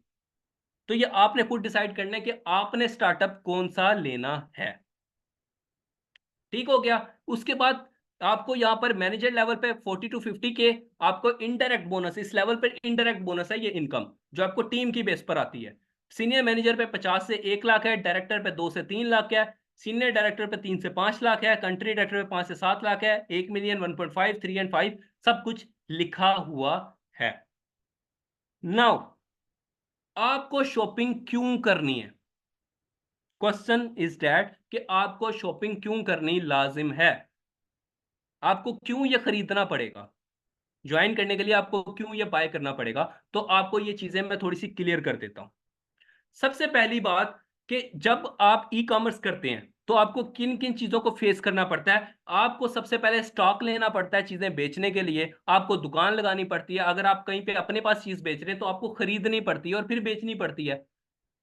तो ये आपने खुद डिसाइड करना है कि आपने स्टार्टअप कौन सा लेना है। ठीक हो गया? उसके बाद आपको यहां पर मैनेजर लेवल पे 40 to 50 के आपको इनडायरेक्ट बोनस, इस लेवल पर इनडायरेक्ट बोनस है ये इनकम जो आपको टीम की बेस पर आती है। सीनियर मैनेजर पे 50 से 1 लाख है, डायरेक्टर पे 2 से 3 लाख है, सीनियर डायरेक्टर पे 3 से 5 लाख है, कंट्री डायरेक्टर पे 5 से 7 लाख है, 1 मिलियन, 1.5, 3 and 5 सब कुछ लिखा हुआ है। नाउ आपको शॉपिंग क्यों करनी है? क्वेश्चन इज दैट कि आपको शॉपिंग क्यों करनी लाजिम है, आपको क्यों ये खरीदना पड़ेगा, ज्वाइन करने के लिए आपको क्यों ये बाय करना पड़ेगा। तो आपको ये चीजें मैं थोड़ी सी क्लियर कर देता हूं। सबसे पहली बात कि जब आप ई कॉमर्स करते हैं तो आपको किन किन चीजों को फेस करना पड़ता है। आपको सबसे पहले स्टॉक लेना पड़ता है चीजें बेचने के लिए, आपको दुकान लगानी पड़ती है, अगर आप कहीं पे अपने पास चीज बेच रहे हैं तो आपको खरीदनी पड़ती है और फिर बेचनी पड़ती है।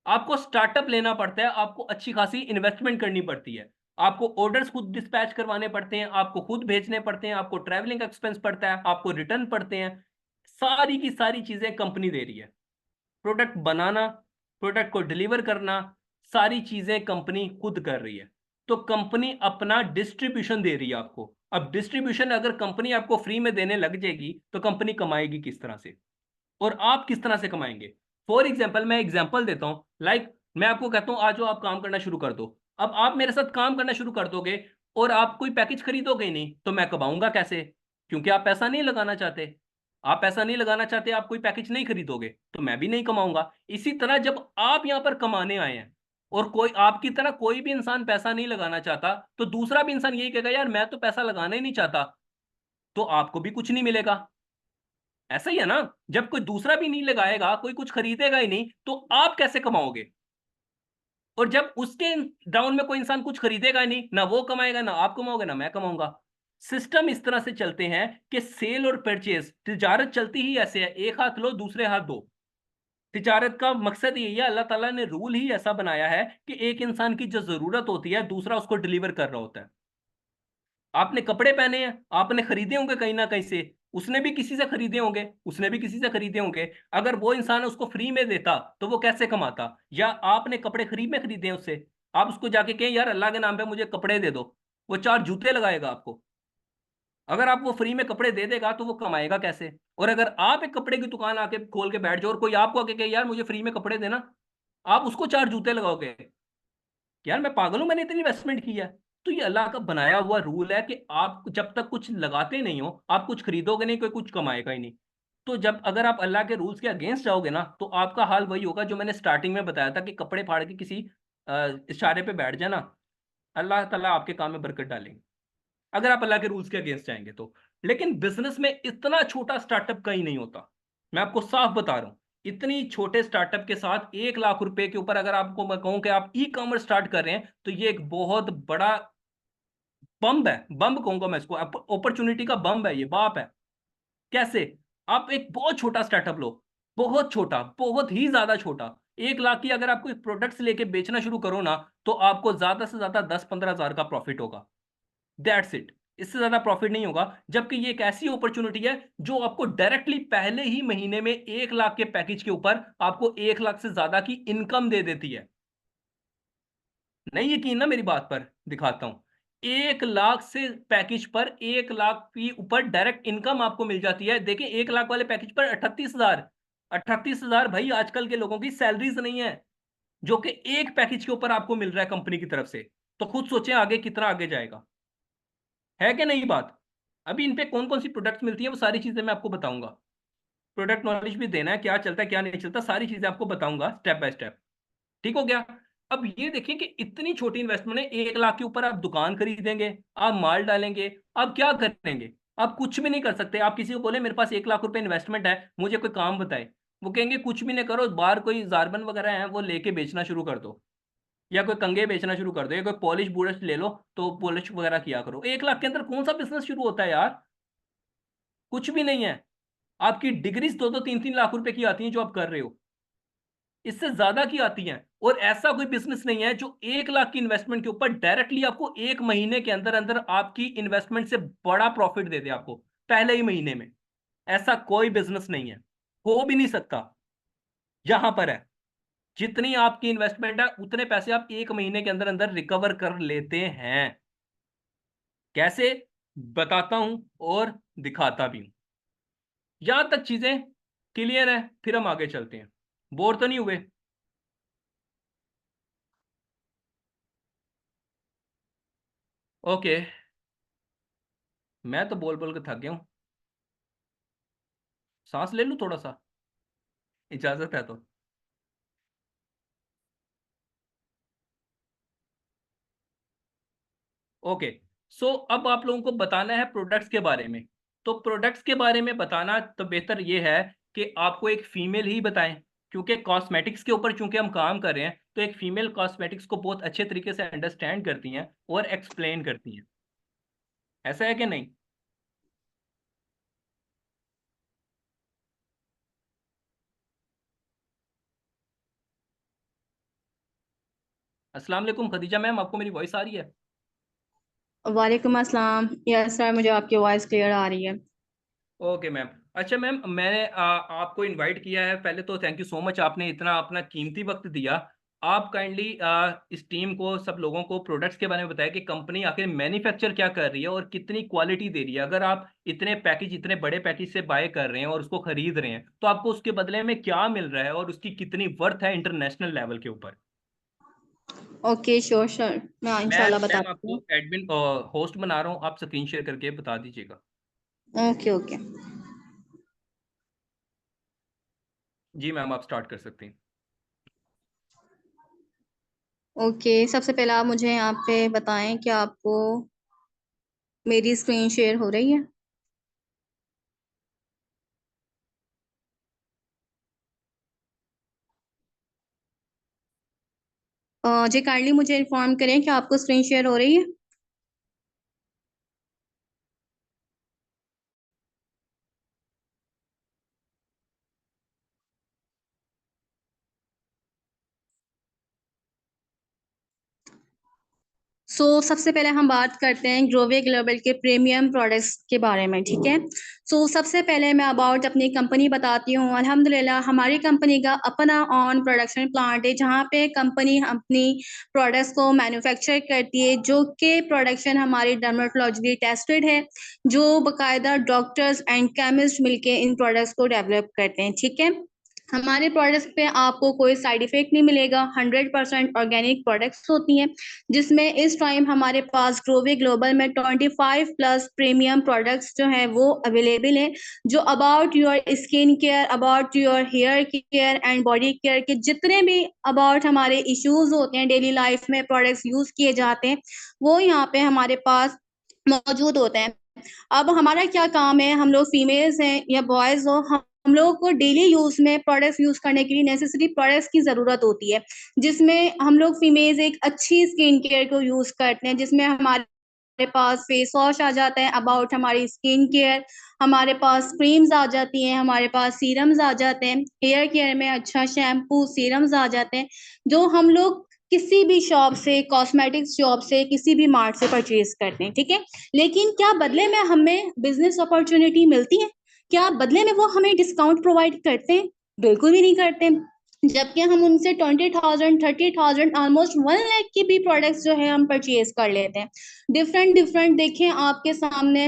आपको स्टार्टअप लेना पड़ता है, आपको अच्छी खासी इन्वेस्टमेंट करनी पड़ती है, आपको ऑर्डर्स खुद डिस्पैच करवाने पड़ते हैं, आपको खुद भेजने पड़ते हैं, आपको ट्रैवलिंग एक्सपेंस पड़ता है, आपको रिटर्न पड़ते हैं। सारी की सारी चीजें कंपनी दे रही है। प्रोडक्ट बनाना, प्रोडक्ट को डिलीवर करना, सारी चीजें कंपनी खुद कर रही है। तो कंपनी अपना डिस्ट्रीब्यूशन दे रही है आपको। अब डिस्ट्रीब्यूशन अगर कंपनी आपको फ्री में देने लग जाएगी तो कंपनी कमाएगी किस तरह से और आप किस तरह से कमाएंगे। फॉर एग्जाम्पल मैं एग्जाम्पल देता हूं, लाइक मैं आपको कहता हूं आज जो आप काम करना शुरू कर दो। अब आप मेरे साथ काम करना शुरू कर दोगे और आप कोई पैकेज खरीदोगे ही नहीं तो मैं कमाऊंगा कैसे? क्योंकि आप पैसा नहीं लगाना चाहते। आप पैसा नहीं लगाना चाहते, आप कोई पैकेज नहीं खरीदोगे तो मैं भी नहीं कमाऊंगा। इसी तरह जब आप यहां पर कमाने आए हैं और कोई आपकी तरह कोई भी इंसान पैसा नहीं लगाना चाहता तो दूसरा भी इंसान यही कहेगा यार मैं तो पैसा लगाना ही नहीं चाहता, तो आपको भी कुछ नहीं मिलेगा। ऐसा ही है ना? जब कोई दूसरा भी नहीं लगाएगा, कोई कुछ खरीदेगा ही नहीं तो आप कैसे कमाओगे? और जब उसके डाउन में कोई इंसान कुछ खरीदेगा ही नहीं, ना वो कमाएगा, ना आप कमाओगे, ना मैं कमाऊंगा। सिस्टम इस तरह से चलते हैं कि सेल और परचेज तिजारत चलती ही ऐसे है, एक हाथ लो दूसरे हाथ दो। तिजारत का मकसद यही है, अल्लाह ताला ने रूल ही ऐसा बनाया है कि एक इंसान की जो जरूरत होती है दूसरा उसको डिलीवर कर रहा होता है। आपने कपड़े पहने हैं, आपने खरीदे होंगे कहीं ना कहीं से, उसने भी किसी से खरीदे होंगे, उसने भी किसी से खरीदे होंगे। अगर वो इंसान उसको फ्री में देता तो वो कैसे कमाता? या आपने कपड़े फ्री में खरीदे हैं उससे, आप उसको जाके कहें यार अल्लाह के नाम पे मुझे कपड़े दे दो, वो 4 जूते लगाएगा आपको। अगर आप वो फ्री में कपड़े दे देगा तो वो कमाएगा कैसे? और अगर आप एक कपड़े की दुकान आके खोल के बैठ जाओ और कोई आपको आके कहे यार मुझे फ्री में कपड़े देना, आप उसको 4 जूते लगाओगे, यार मैं पागल हूं, मैंने इतनी इन्वेस्टमेंट की है। तो ये अल्लाह का बनाया हुआ रूल है कि आप जब तक कुछ लगाते नहीं हो, आप कुछ खरीदोगे नहीं, कोई कुछ कमाएगा ही नहीं। तो जब अगर आप अल्लाह के रूल्स के अगेंस्ट जाओगे ना, तो आपका हाल वही होगा जो मैंने स्टार्टिंग में बताया था कि कपड़े फाड़ के किसी इशारे पे बैठ जाना, अल्लाह ताला आपके काम में बरकत डालेंगे, अगर आप अल्लाह के रूल्स के अगेंस्ट जाएंगे तो। लेकिन बिजनेस में इतना छोटा स्टार्टअप कहीं नहीं होता, मैं आपको साफ बता रहा हूं। इतनी छोटे स्टार्टअप के साथ 1 लाख रुपए के ऊपर अगर आपको मैं कहूं कि आप ई कॉमर्स स्टार्ट कर रहे हैं, तो ये एक बहुत बड़ा बम्ब है, बम्ब कहूंगा मैं इसको, अपॉर्चुनिटी का बम्ब है ये, बाप है। कैसे? आप एक बहुत छोटा स्टार्टअप लो, बहुत छोटा, बहुत ही ज्यादा छोटा, 1 लाख की अगर आप कोई प्रोडक्ट्स लेके बेचना शुरू करो ना, तो आपको ज्यादा से ज्यादा 10-15 हजार का प्रॉफिट होगा, दैट्स इट। इससे ज्यादा प्रॉफिट नहीं होगा। जबकि ये एक ऐसी अपॉर्चुनिटी है जो आपको डायरेक्टली पहले ही महीने में 1 लाख के पैकेज के ऊपर आपको 1 लाख से ज्यादा की इनकम दे देती है। नहीं यकीन ना मेरी बात पर, दिखाता हूं। 1 लाख से पैकेज पर 1 लाख की ऊपर डायरेक्ट इनकम आपको मिल जाती है। देखिए 1 लाख वाले पैकेज पर 38 हजार, 38 हजार भाई आजकल के लोगों की सैलरीज नहीं है, जो कि एक पैकेज के ऊपर आपको मिल रहा है कंपनी की तरफ से। तो खुद सोचें आगे कितना आगे जाएगा, है कि नहीं बात। अभी इन पे कौन कौन सी प्रोडक्ट्स मिलती है वो सारी चीजें मैं आपको बताऊंगा, प्रोडक्ट नॉलेज भी देना है, क्या चलता है क्या नहीं चलता, सारी चीजें आपको बताऊंगा स्टेप बाय स्टेप। ठीक हो गया। अब ये देखिए कि इतनी छोटी इन्वेस्टमेंट है, 1 लाख के ऊपर आप दुकान खरीदेंगे, आप माल डालेंगे, आप क्या करेंगे? आप कुछ भी नहीं कर सकते। आप किसी को बोले मेरे पास 1 लाख रुपए इन्वेस्टमेंट है, मुझे कोई काम बताए, वो कहेंगे कुछ भी नहीं करो, बाहर कोई जारबन वगैरह है वो लेके बेचना शुरू कर दो, या कोई कंगे बेचना शुरू कर दो, या कोई पॉलिश बुलिश ले लो तो पॉलिश वगैरह किया करो। 1 लाख के अंदर कौन सा बिजनेस शुरू होता है यार? कुछ भी नहीं है। आपकी डिग्रीज 2-2 3-3 लाख रुपए की आती हैं जो आप कर रहे हो, इससे ज्यादा की आती हैं। और ऐसा कोई बिजनेस नहीं है जो 1 लाख की इन्वेस्टमेंट के ऊपर डायरेक्टली आपको एक महीने के अंदर अंदर आपकी इन्वेस्टमेंट से बड़ा प्रॉफिट दे दे आपको पहले ही महीने में। ऐसा कोई बिजनेस नहीं है, हो भी नहीं सकता। यहां पर है, जितनी आपकी इन्वेस्टमेंट है उतने पैसे आप एक महीने के अंदर अंदर रिकवर कर लेते हैं। कैसे? बताता हूं और दिखाता भी हूं। यहां तक चीजें क्लियर है, फिर हम आगे चलते हैं। बोर तो नहीं हुए? ओके, मैं तो बोल बोल के थक गया हूं, सांस ले लूं थोड़ा सा, इजाजत है तो। ओके, सो अब आप लोगों को बताना है प्रोडक्ट्स के बारे में। तो प्रोडक्ट्स के बारे में बताना तो बेहतर ये है कि आपको एक फीमेल ही बताएं, क्योंकि कॉस्मेटिक्स के ऊपर चूंकि हम काम कर रहे हैं, तो एक फीमेल कॉस्मेटिक्स को बहुत अच्छे तरीके से अंडरस्टैंड करती हैं और एक्सप्लेन करती हैं। ऐसा है कि नहीं? अस्सलाम वालेकुम खदीजा मैम, आपको मेरी वॉइस आ रही है? वालेकुम अस्सलाम। यस सर, मुझे आपकी वॉइस क्लियर आ रही है। Okay ma'am. अच्छा मैम, मैंने आपको इनवाइट किया है, पहले तो थैंक यू सो मच, आपने इतना अपना कीमती वक्त दिया। आप काइंडली इस टीम को, सब लोगों को प्रोडक्ट्स के बारे में बताएं कि कंपनी आखिर मैन्युफैक्चर क्या कर रही है और कितनी क्वालिटी दे रही है। अगर आप इतने पैकेज, इतने बड़े पैकेज से बाय कर रहे हैं और उसको खरीद रहे हैं, तो आपको उसके बदले में क्या मिल रहा है और उसकी कितनी वर्थ है इंटरनेशनल लेवल के ऊपर। ओके श्योर सर, मैं मैं इंशाल्लाह मैम बताती आपको हूँ। एडमिन होस्ट बना रहा हूँ, आप स्क्रीन शेयर करके बता दीजिएगा। Okay okay. जी मैम, आप स्टार्ट कर सकते हैं। ओके, सबसे पहले आप मुझे यहाँ पे बताएं कि आपको मेरी स्क्रीन शेयर हो रही है। जी काइंडली मुझे इन्फॉर्म करें कि आपको स्क्रीन शेयर हो रही है। सबसे पहले हम बात करते हैं ग्रोवे ग्लोबल के प्रीमियम प्रोडक्ट्स के बारे में, ठीक है। सबसे पहले मैं अबाउट अपनी कंपनी बताती हूँ। अल्हम्दुलिल्लाह हमारी कंपनी का अपना ऑन प्रोडक्शन प्लांट है, जहाँ पे कंपनी अपनी प्रोडक्ट्स को मैन्युफैक्चर करती है, जो कि प्रोडक्शन हमारी डर्मेटोलॉजिकली टेस्टेड है, जो बाकायदा डॉक्टर्स एंड केमिस्ट मिलके इन प्रोडक्ट्स को डेवलप करते हैं, ठीक है। हमारे प्रोडक्ट्स पे आपको कोई साइड इफेक्ट नहीं मिलेगा, 100% ऑर्गेनिक प्रोडक्ट्स होती हैं, जिसमें इस टाइम हमारे पास ग्रोवे ग्लोबल में 25 प्लस प्रीमियम प्रोडक्ट्स जो हैं वो अवेलेबल हैं, जो about your skin care, about your hair care and body care के जितने भी अबाउट हमारे इश्यूज होते हैं डेली लाइफ में प्रोडक्ट्स यूज किए जाते हैं, वो यहाँ पे हमारे पास मौजूद होते हैं। अब हमारा क्या काम है, हम लोग फीमेल्स हैं या बॉयज हो, हम लोगों को डेली यूज में प्रोडक्ट्स यूज करने के लिए नेसेसरी प्रोडक्ट्स की जरूरत होती है, जिसमें हम लोग फीमेल्स एक अच्छी स्किन केयर को यूज करते हैं, जिसमें हमारे पास फेस वॉश आ जाता है अबाउट हमारी स्किन केयर, हमारे पास क्रीम्स आ जाती हैं, हमारे पास सीरम्स आ जाते हैं, हेयर केयर में अच्छा शैम्पू सीरम्स आ जाते हैं, जो हम लोग किसी भी शॉप से, कॉस्मेटिक्स शॉप से, किसी भी मार्ट से परचेज करते हैं, ठीक है। लेकिन क्या बदले में हमें बिजनेस अपॉर्चुनिटी मिलती है? क्या बदले में वो हमें डिस्काउंट प्रोवाइड करते हैं? बिल्कुल भी नहीं करते। जबकि हम उनसे 20,000 30,000 ऑलमोस्ट 1 लाख की भी प्रोडक्ट्स जो है हम परचेज कर लेते हैं। डिफरेंट डिफरेंट देखें आपके सामने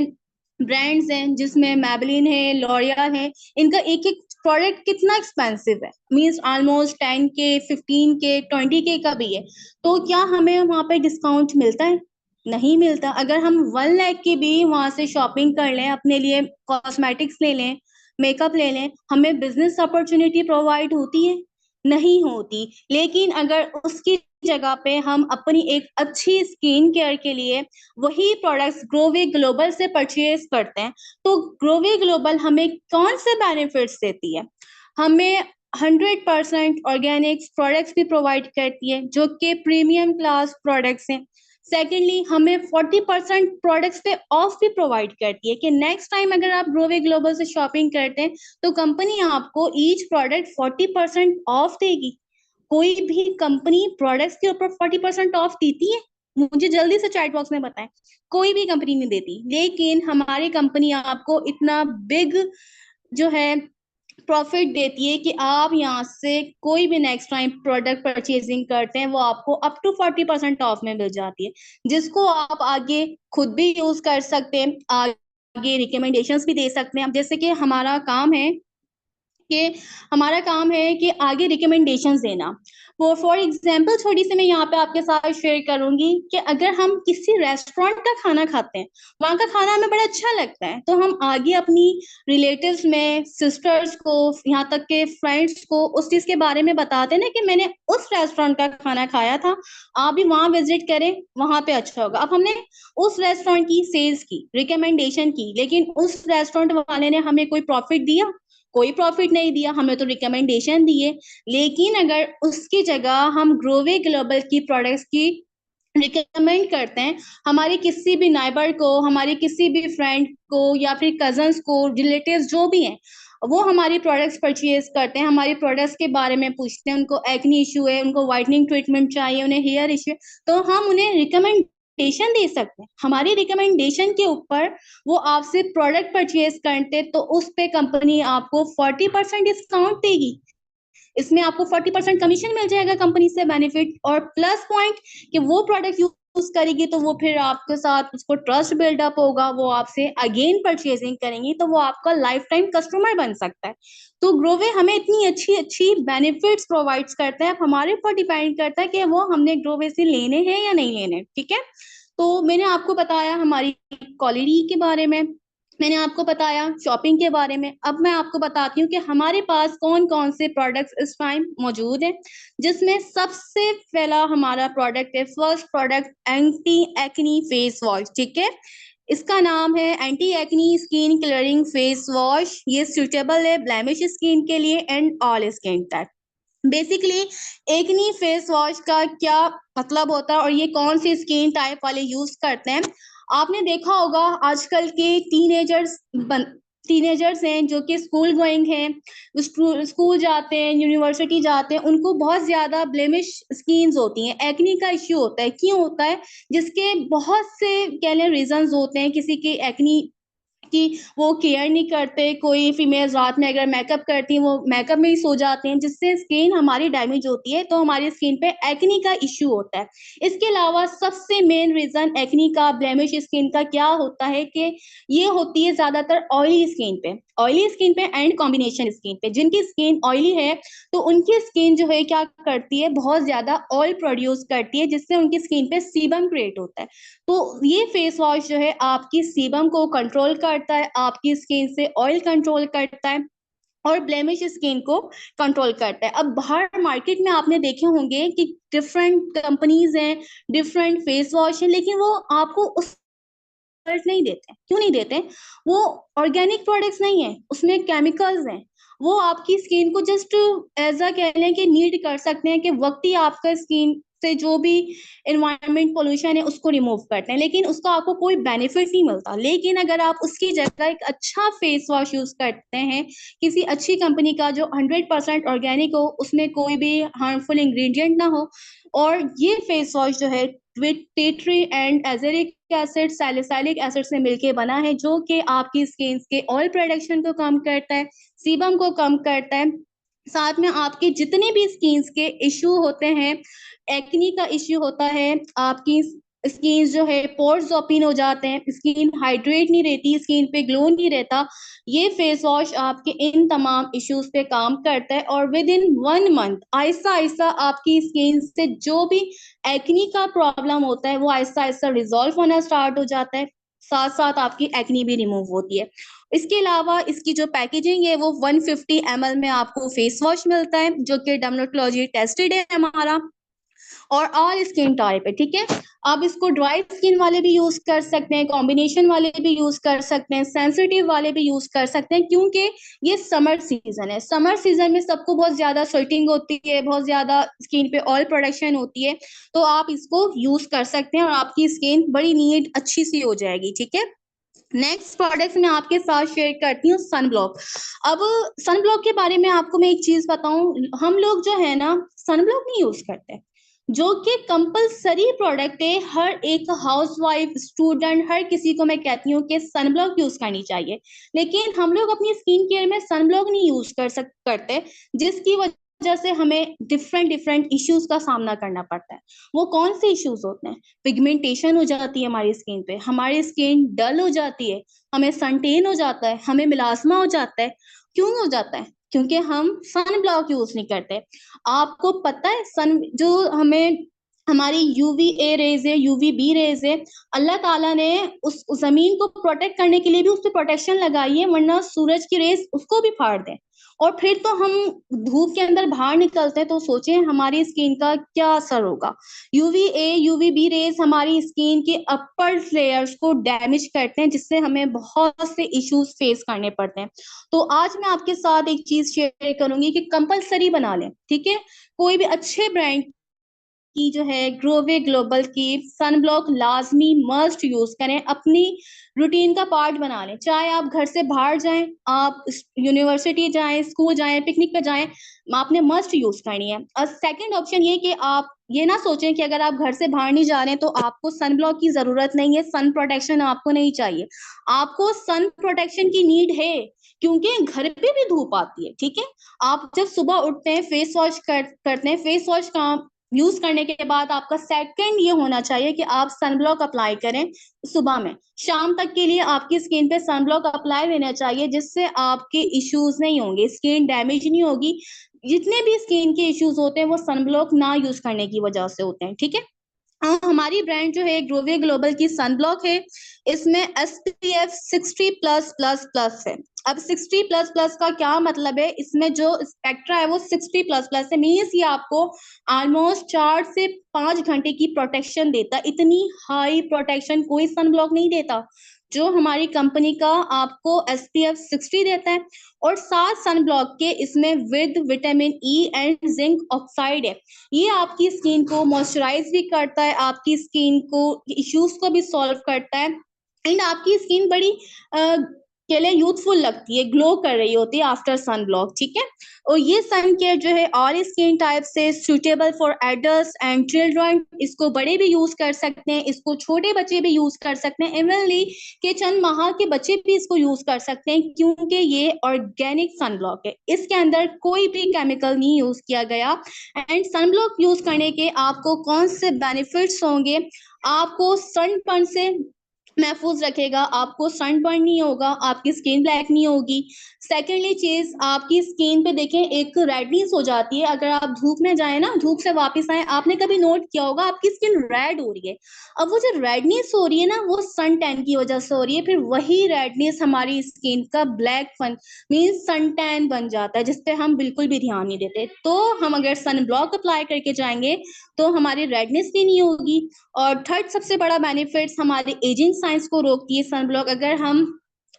ब्रांड्स हैं, जिसमें मैबलिन है, लॉरियल है, इनका एक एक प्रोडक्ट कितना एक्सपेंसिव है, means almost 10K 15K 20K का भी है। तो क्या हमें वहां पे डिस्काउंट मिलता है? नहीं मिलता। अगर हम 1 लाख की भी वहां से शॉपिंग कर लें, अपने लिए कॉस्मेटिक्स ले लें, मेकअप ले लें, हमें बिजनेस अपॉर्चुनिटी प्रोवाइड होती है? नहीं होती। लेकिन अगर उसकी जगह पे हम अपनी एक अच्छी स्किन केयर के लिए वही प्रोडक्ट्स ग्रोवे ग्लोबल से परचेज करते हैं, तो ग्रोवे ग्लोबल हमें कौन से बेनिफिट्स देती है? हमें 100% ऑर्गेनिक प्रोडक्ट्स भी प्रोवाइड करती है, जो कि प्रीमियम क्लास प्रोडक्ट्स हैं। सेकेंडली, हमें 40% प्रोडक्ट्स पे ऑफ भी प्रोवाइड करती है, कि नेक्स्ट टाइम अगर आप ग्रोवे ग्लोबल से शॉपिंग करते हैं तो कंपनी आपको ईच प्रोडक्ट 40% ऑफ देगी। कोई भी कंपनी प्रोडक्ट्स के ऊपर 40% ऑफ देती है? मुझे जल्दी से चैट बॉक्स में बताएं। कोई भी कंपनी नहीं देती। लेकिन हमारी कंपनी आपको इतना बिग जो है प्रॉफिट देती है कि आप यहाँ से कोई भी नेक्स्ट टाइम प्रोडक्ट परचेजिंग करते हैं वो आपको अप टू 40% ऑफ में मिल जाती है, जिसको आप आगे खुद भी यूज कर सकते हैं, आगे रिकमेंडेशंस भी दे सकते हैं। अब जैसे कि हमारा काम है कि आगे रिकमेंडेशंस देना। वो फॉर एग्जांपल थोड़ी सी मैं यहाँ पे आपके साथ शेयर करूंगी कि अगर हम किसी रेस्टोरेंट का खाना खाते हैं, वहां का खाना हमें बड़ा अच्छा लगता है, तो हम आगे अपनी रिलेटिव्स में, सिस्टर्स को, यहाँ तक के फ्रेंड्स को उस चीज के बारे में बताते हैं ना, कि मैंने उस रेस्टोरेंट का खाना खाया था, आप भी वहां विजिट करें, वहां पे अच्छा होगा। अब हमने उस रेस्टोरेंट की सेल्स की, रिकमेंडेशन की, लेकिन उस रेस्टोरेंट वाले ने हमें कोई प्रॉफिट दिया? कोई प्रॉफिट नहीं दिया, हमें तो रिकमेंडेशन दिए। लेकिन अगर उसकी जगह हम ग्रोवे ग्लोबल की प्रोडक्ट्स की रिकमेंड करते हैं हमारे किसी भी नाइबर को, हमारे किसी भी फ्रेंड को, या फिर कजन्स को, रिलेटिव्स जो भी हैं, वो हमारी प्रोडक्ट्स परचेज करते हैं, हमारी प्रोडक्ट्स के बारे में पूछते हैं, उनको एक्ने इशू है, उनको वाइटनिंग ट्रीटमेंट चाहिए, उन्हें हेयर इशू है, तो हम उन्हें रिकमेंडेशन दे सकते हैं। हमारी रिकमेंडेशन के ऊपर वो आपसे प्रोडक्ट परचेज करते, तो उस पे कंपनी आपको 40% डिस्काउंट देगी। इसमें आपको 40% कमीशन मिल जाएगा कंपनी से बेनिफिट, और प्लस पॉइंट कि वो प्रोडक्ट यूज करेगी तो वो फिर आपके साथ उसको ट्रस्ट बिल्डअप होगा, वो आपसे अगेन परचेजिंग करेंगी, तो वो आपका लाइफ टाइम कस्टमर बन सकता है। तो ग्रोवे हमें इतनी अच्छी अच्छी बेनिफिट्स प्रोवाइड करता है। अब हमारे ऊपर डिपेंड करता है कि वो हमने ग्रोवे से लेने हैं या नहीं लेने, ठीक है। तो मैंने आपको बताया हमारी क्वालिटी के बारे में, मैंने आपको बताया शॉपिंग के बारे में। अब मैं आपको बताती हूँ कि हमारे पास कौन कौन से प्रोडक्ट्स इस टाइम मौजूद हैं, जिसमें सबसे पहला हमारा प्रोडक्ट है, first product, anti acne face wash, ठीक है। इसका नाम है anti acne skin clearing face wash. ये सुटेबल है ब्लेमिश स्किन के लिए and all skin type. Basically acne face wash का क्या मतलब होता है और ये कौन सी स्किन टाइप वाले यूज करते हैं? आपने देखा होगा आजकल के टीनेजर्स हैं जो कि स्कूल गोइंग हैं, स्कूल जाते हैं, यूनिवर्सिटी जाते हैं, उनको बहुत ज्यादा ब्लेमिश स्किन्स होती हैं, एक्नी का इश्यू होता है। क्यों होता है? जिसके बहुत से कह लें रीजंस होते हैं। किसी की एक्नी उसकी वो केयर नहीं करते। कोई फीमेल रात में अगर मेकअप करती है वो मेकअप में ही सो जाते हैं, जिससे स्किन हमारी डैमेज होती है, तो हमारी स्किन पे एक्नी का इश्यू होता है। इसके अलावा सबसे मेन रीजन एक्नी का, ब्लेमिश स्किन का क्या होता है कि ये होती है ज्यादातर ऑयली स्किन पे एंड कॉम्बिनेशन स्किन पे। जिनकी स्किन ऑयली है तो उनकी स्किन जो है क्या करती है, बहुत ज्यादा ऑयल प्रोड्यूस करती है, जिससे उनकी स्किन पे सीबम क्रिएट होता है। तो ये फेस वॉश जो है आपकी सीबम को कंट्रोल करता है, आपकी स्किन से ऑयल कंट्रोल करता है और ब्लेमिश स्किन को कंट्रोल करता है। अब बाहर मार्केट में आपने देखे होंगे कि डिफरेंट कंपनीज हैं, डिफरेंट फेस वॉश हैं, लेकिन वो आपको उस रिजल्ट नहीं देते। क्यों नहीं देते? वो ऑर्गेनिक प्रोडक्ट्स नहीं है, उसमें केमिकल्स हैं। वो आपकी स्किन को जस्ट एज अ कह लें कि नीड कर सकते हैं कि वक्ती आपका स्किन से जो भी इन्वायरमेंट पोल्यूशन है उसको रिमूव करते हैं, लेकिन उसका आपको कोई बेनिफिट नहीं मिलता। लेकिन अगर आप उसकी जगह एक अच्छा फेस वॉश यूज करते हैं किसी अच्छी कंपनी का जो 100% ऑर्गेनिक हो, उसमें कोई भी हार्मफुल इंग्रेडिएंट ना हो, और ये फेस वॉश जो है with tea tree and azelaic acid, salicylic acid से मिलके बना है, जो कि आपकी स्किन के ऑयल प्रोडक्शन को कम करता है, सीबम को कम करता है। साथ में आपके जितने भी स्किन के इश्यू होते हैं, एक्नी का इश्यू होता है, आपकी स्किन जो है पोर्स ओपन हो जाते हैं, स्किन हाइड्रेट नहीं रहती, स्किन पे ग्लो नहीं रहता, ये फेस वॉश आपके इन तमाम इश्यूज पे काम करता है। और with in 1 month Aahista Aahista आपकी स्किन से जो भी एक्नी का प्रॉब्लम होता है वो आहिस्ता आहिस्ता रिजॉल्व होना स्टार्ट हो जाता है, साथ साथ आपकी एक्नी भी रिमूव होती है। इसके अलावा इसकी जो पैकेजिंग है वो 150 ml में आपको फेस वॉश मिलता है, जो कि डर्मेटोलॉजी टेस्टेड है हमारा, और ऑल स्किन टाइप है, ठीक है। आप इसको ड्राई स्किन वाले भी यूज कर सकते हैं, कॉम्बिनेशन वाले भी यूज कर सकते हैं, सेंसिटिव वाले भी यूज कर सकते हैं, क्योंकि ये समर सीजन है। समर सीजन में सबको बहुत ज्यादा स्वेटिंग होती है, बहुत ज्यादा स्किन पे ऑयल प्रोडक्शन होती है, तो आप इसको यूज कर सकते हैं और आपकी स्किन बड़ी नीट अच्छी सी हो जाएगी, ठीक है। नेक्स्ट प्रोडक्ट मैं आपके साथ शेयर करती हूँ सन ब्लॉक। अब सन ब्लॉक के बारे में आपको मैं एक चीज बताऊं, हम लोग जो है ना सन ब्लॉक नहीं यूज करते, जो कि कंपलसरी प्रोडक्ट है। हर एक हाउसवाइफ, स्टूडेंट, हर किसी को मैं कहती हूँ कि सन ब्लॉक यूज करनी चाहिए, लेकिन हम लोग अपनी स्किन केयर में सन ब्लॉक नहीं यूज करते, जिसकी वजह से हमें डिफरेंट डिफरेंट इश्यूज का सामना करना पड़ता है। वो कौन से इश्यूज होते हैं? पिगमेंटेशन हो जाती है हमारी स्किन पे, हमारी स्किन डल हो जाती है, हमें सनटेन हो जाता है, हमें मिलास्मा हो जाता है। क्यों हो जाता है? क्योंकि हम सन ब्लॉक यूज नहीं करते। आपको पता है सन जो हमें हमारी यूवी ए रेज है, यूवी बी रेज है, अल्लाह ताला ने उस जमीन को प्रोटेक्ट करने के लिए भी उस पर प्रोटेक्शन लगाई है, वरना सूरज की रेज उसको भी फाड़ दे। और फिर तो हम धूप के अंदर बाहर निकलते हैं तो सोचें हमारी स्किन का क्या असर होगा। UV A UV B rays हमारी स्किन के अपर लेयर्स को डैमेज करते हैं, जिससे हमें बहुत से इश्यूज फेस करने पड़ते हैं। तो आज मैं आपके साथ एक चीज शेयर करूंगी कि कंपलसरी बना लें, ठीक है। कोई भी अच्छे ब्रांड की जो है ग्रोवे ग्लोबल की सन ब्लॉक लाजमी मस्ट यूज करें, अपनी रूटीन का पार्ट बना लें। चाहे आप घर से बाहर जाएं, आप यूनिवर्सिटी जाएं, स्कूल जाएं, पिकनिक पे जाएं, आपने मस्ट यूज करनी है। और सेकंड ऑप्शन ये कि आप ये ना सोचें कि अगर आप घर से बाहर नहीं जा रहे हैं तो आपको सन ब्लॉक की जरूरत नहीं है, सन प्रोटेक्शन आपको नहीं चाहिए। आपको सन प्रोटेक्शन की नीड है, क्योंकि घर पे भी धूप आती है, ठीक है। आप जब सुबह उठते हैं फेस वॉश करते हैं, फेस वॉश का यूज करने के बाद आपका सेकंड ये होना चाहिए कि आप सनब्लॉक अप्लाई करें सुबह में। शाम तक के लिए आपकी स्किन पे सनब्लॉक अप्लाई देना चाहिए, जिससे आपके इश्यूज नहीं होंगे, स्किन डैमेज नहीं होगी। जितने भी स्किन के इश्यूज होते हैं वो सनब्लॉक ना यूज करने की वजह से होते हैं, ठीक है। हमारी ब्रांड जो है ग्रोवे ग्लोबल की सन ब्लॉक है, इसमें SPF 60 प्लस प्लस प्लस है। अब 60 प्लस प्लस का क्या मतलब है? इसमें जो स्पेक्ट्रा है वो 60 प्लस प्लस है, मीन्स ये आपको ऑलमोस्ट 4 से 5 घंटे की प्रोटेक्शन देता है। इतनी हाई प्रोटेक्शन कोई सन ब्लॉक नहीं देता जो हमारी कंपनी का आपको SPF 60 देता है। और 7 सन ब्लॉक के इसमें with vitamin E and zinc oxide है। ये आपकी स्किन को मॉइस्चराइज भी करता है, आपकी स्किन को इश्यूज को भी सॉल्व करता है, एंड आपकी स्किन बड़ी के लिए यूथफुल लगती है, ग्लो कर रही होती है आफ्टर सन ब्लॉक, ठीक है। और ये सन केयर जो है ऑल स्किन टाइप से suitable for adults and children, इसको बड़े भी यूज कर सकते हैं, इसको छोटे बच्चे भी यूज कर सकते हैं, इवनली के चंद माह के बच्चे भी इसको यूज कर सकते हैं, क्योंकि ये ऑर्गेनिक सन ब्लॉक है, इसके अंदर कोई भी केमिकल नहीं यूज किया गया। एंड सन ब्लॉक यूज करने के आपको कौन से बेनिफिट्स होंगे, आपको सन बर्न से महफूज रखेगा, आपको सनबर्न नहीं होगा, आपकी स्किन ब्लैक नहीं होगी। सेकेंडली चीज, आपकी स्किन पे देखें एक रेडनेस हो जाती है, अगर आप धूप में जाए ना, धूप से वापस आए, आपने कभी नोट किया होगा आपकी स्किन रेड हो रही है। अब वो जो रेडनेस हो रही है ना, वो सन टैन की वजह से हो रही है, फिर वही रेडनेस हमारी स्किन का ब्लैक फन मीन सन टैन बन जाता है, जिसपे हम बिल्कुल भी ध्यान नहीं देते। तो हम अगर सन ब्लॉक अप्लाई करके जाएंगे तो हमारी रेडनेस भी नहीं होगी। और थर्ड सबसे बड़ा बेनिफिट्स, हमारे एजिंग साइंस को रोकती है सन ब्लॉक। अगर हम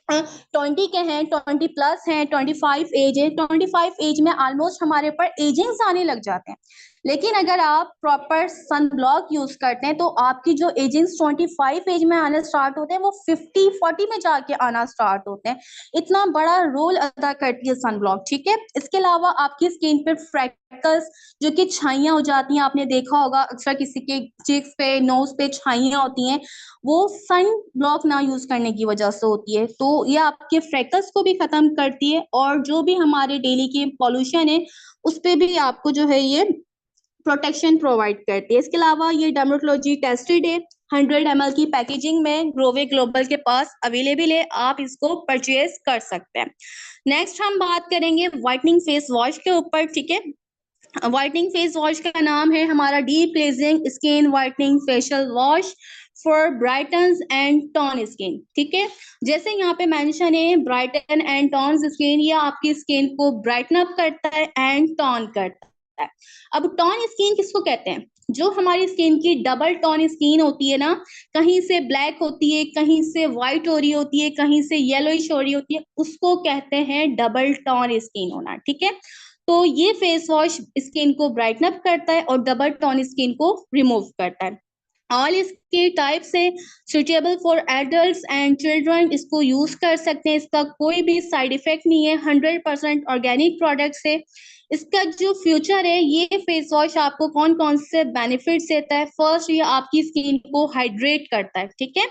20 के हैं, 20+ हैं, 25 एज है, 25 एज में ऑलमोस्ट हमारे ऊपर एजिंग्स आने लग जाते हैं। लेकिन अगर आप प्रॉपर सन ब्लॉक यूज करते हैं तो आपकी जो एजिंग्स 25 एज में आने स्टार्ट होते हैं वो 50-40 में जाके आना स्टार्ट होते हैं। इतना बड़ा रोल अदा करती है सन ब्लॉक, ठीक है। इसके अलावा आपकी स्किन पे फ्रैकल्स जो कि छाइयां हो जाती हैं, आपने देखा होगा अक्सर किसी के चिक्स पे, नोज पे छाइयां होती हैं, वो सन ब्लॉक ना यूज करने की वजह से होती है। तो ये आपके फ्रैकल्स को भी खत्म करती है, और जो भी हमारे डेली के पॉल्यूशन है उस पे भी आपको जो है ये प्रोटेक्शन प्रोवाइड करती है। इसके अलावा ये डर्मेटोलॉजी टेस्टेड है, 100 ml की पैकेजिंग में ग्रोवे ग्लोबल के पास अवेलेबल है, आप इसको परचेज कर सकते हैं। नेक्स्ट हम बात करेंगे व्हाइटनिंग फेस वॉश के ऊपर, ठीक है। व्हाइटनिंग फेस वॉश का नाम है हमारा deep cleansing skin whitening facial wash for brightens and tone skin, ठीक है। जैसे यहाँ पे मेंशन है ब्राइटन एंड टोन स्किन, ये आपकी स्किन को ब्राइटन अप करता है एंड टोन करता है। अब टोन स्किन किसको कहते हैं, जो हमारी स्किन की डबल टोन स्किन होती है ना, कहीं से ब्लैक होती है, कहीं से व्हाइट हो रही होती है, कहीं से येलोइश हो रही होती है, उसको कहते हैं डबल टोन स्किन होना, ठीक है। तो ये फेस वॉश स्किन को ब्राइटन अप करता है और डबल टोन स्किन को रिमूव करता है। ऑल स्किन टाइप से suitable for adults and children, इसको यूज कर सकते हैं, इसका कोई भी साइड इफेक्ट नहीं है, 100% ऑर्गेनिक प्रोडक्ट है। इसका जो फ्यूचर है, ये फेस वॉश आपको कौन कौन से बेनिफिट्स देता है। फर्स्ट, ये आपकी स्किन को हाइड्रेट करता है, ठीक है,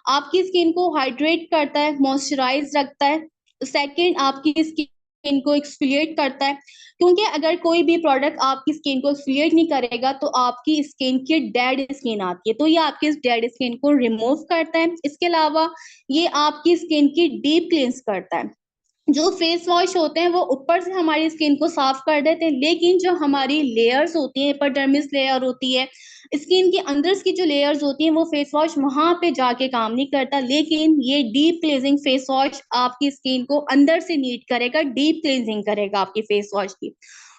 आपकी स्किन को हाइड्रेट करता है, मॉइस्चराइज रखता है। सेकेंड, आपकी स्किन को एक्सफोलिएट करता है, क्योंकि अगर कोई भी प्रोडक्ट आपकी स्किन को एक्सफोलिएट नहीं करेगा तो आपकी स्किन की डेड स्किन आती है, तो ये आपकी डेड स्किन को रिमूव करता है। इसके अलावा ये आपकी स्किन की डीप क्लींस करता है। जो फेस वॉश होते हैं वो ऊपर से हमारी स्किन को साफ कर देते हैं, लेकिन जो हमारी लेयर्स होती हैं, एपिडर्मिस लेयर होती है, स्किन के अंदर की जो लेयर्स होती हैं, वो फेस वॉश वहां पे जाके काम नहीं करता। लेकिन ये डीप क्लींजिंग फेस वॉश आपकी स्किन को अंदर से नीट करेगा, डीप क्लींजिंग करेगा आपकी फेस वॉश की।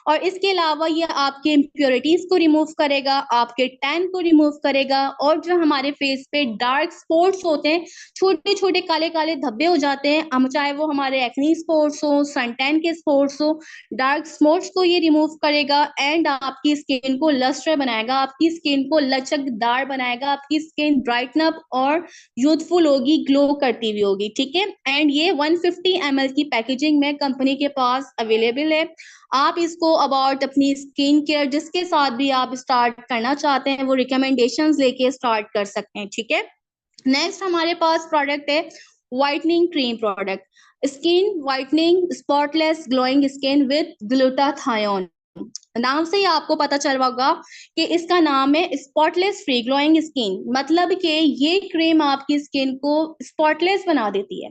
और इसके अलावा ये आपके इम्प्योरिटीज को रिमूव करेगा, आपके टैन को रिमूव करेगा, और जो हमारे फेस पे डार्क स्पॉट्स होते हैं, छोटे छोटे काले काले धब्बे हो जाते हैं, हम चाहे वो हमारे एक्नी स्पॉट्स हो, सन टैन के स्पॉट्स हो, डार्क स्पॉट्स को ये रिमूव करेगा एंड आपकी स्किन को लस्टर बनाएगा, आपकी स्किन को लचकदार बनाएगा, आपकी स्किन ब्राइटन अप और यूथफुल होगी, ग्लो करती हुई होगी, ठीक है। एंड ये 150 ml की पैकेजिंग में कंपनी के पास अवेलेबल है। आप इसको अबाउट अपनी स्किन केयर जिसके साथ भी आप स्टार्ट करना चाहते हैं वो रिकमेंडेशंस लेके स्टार्ट कर सकते हैं, ठीक है। नेक्स्ट हमारे पास प्रोडक्ट है whitening cream product, skin whitening spotless glowing skin with glutathione. नाम से ही आपको पता चल होगा कि इसका नाम है स्पॉटलेस फ्री ग्लोइंग स्किन, मतलब कि ये क्रीम आपकी स्किन को स्पॉटलेस बना देती है।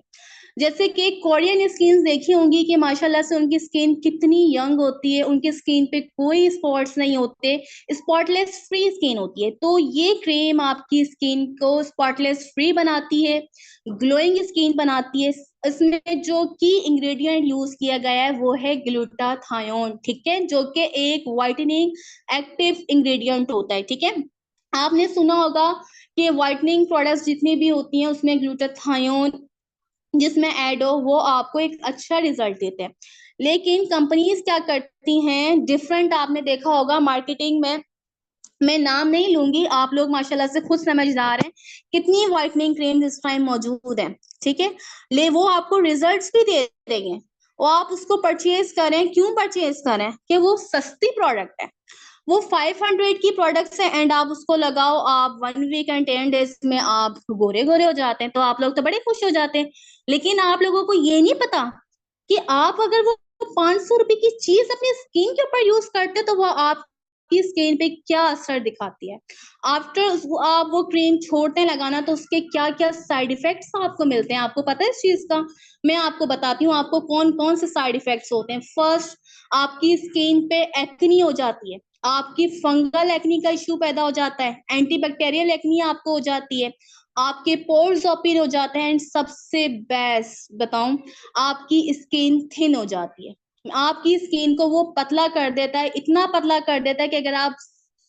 जैसे कि कोरियन स्किन देखी होंगी कि माशाल्लाह से उनकी स्किन कितनी यंग होती है, उनकी स्किन पे कोई स्पॉट्स नहीं होते, स्पॉटलेस फ्री स्किन होती है। तो ये क्रीम आपकी स्किन को स्पॉटलेस फ्री बनाती है, ग्लोइंग स्किन बनाती है। इसमें जो की इंग्रेडिएंट यूज किया गया है वो है ग्लूटाथायोन, ठीक है, जो कि एक व्हाइटनिंग एक्टिव इंग्रेडिएंट होता है, ठीक है। आपने सुना होगा कि व्हाइटनिंग प्रोडक्ट्स जितनी भी होती हैं उसमें ग्लूटाथायोन जिसमें ऐड हो वो आपको एक अच्छा रिजल्ट देते हैं। लेकिन कंपनीज क्या करती हैं डिफरेंट, आपने देखा होगा मार्केटिंग में मैं नाम नहीं लूंगी, आप लोग माशाल्लाह से खुद समझदार हैं कितनी व्हाइटनिंग क्रीम इस टाइम मौजूद है, ठीक है। ले वो आपको रिजल्ट्स भी दे देंगे और आप उसको परचेज करें। क्यों परचेज करें? कि वो सस्ती प्रोडक्ट है, वो 500 की प्रोडक्ट्स है एंड आप उसको लगाओ, आप 1 वीक एंड 10 डेज में आप गोरे गोरे हो जाते हैं, तो आप लोग तो बड़े खुश हो जाते हैं। लेकिन आप लोगों को ये नहीं पता कि आप अगर वो 500 रुपए की चीज अपनी स्किन के ऊपर यूज करते तो वो आपकी स्किन पे क्या असर दिखाती है। आफ्टर आप वो क्रीम छोड़ते हैं लगाना तो उसके क्या क्या साइड इफेक्ट्स आपको मिलते हैं, आपको पता है इस चीज का? मैं आपको बताती हूँ आपको कौन कौन से साइड इफेक्ट्स होते हैं। फर्स्ट, आपकी स्किन पे एक्नी हो जाती है, आपकी फंगल एक्नी का इश्यू पैदा हो जाता है, एंटीबैक्टीरियल एक्नी आपको हो जाती है, आपके पोर्स ओपन हो जाते हैं एंड सबसे बेस्ट बताऊं, आपकी स्किन थिन हो जाती है। आपकी स्किन को वो पतला कर देता है, इतना पतला कर देता है कि अगर आप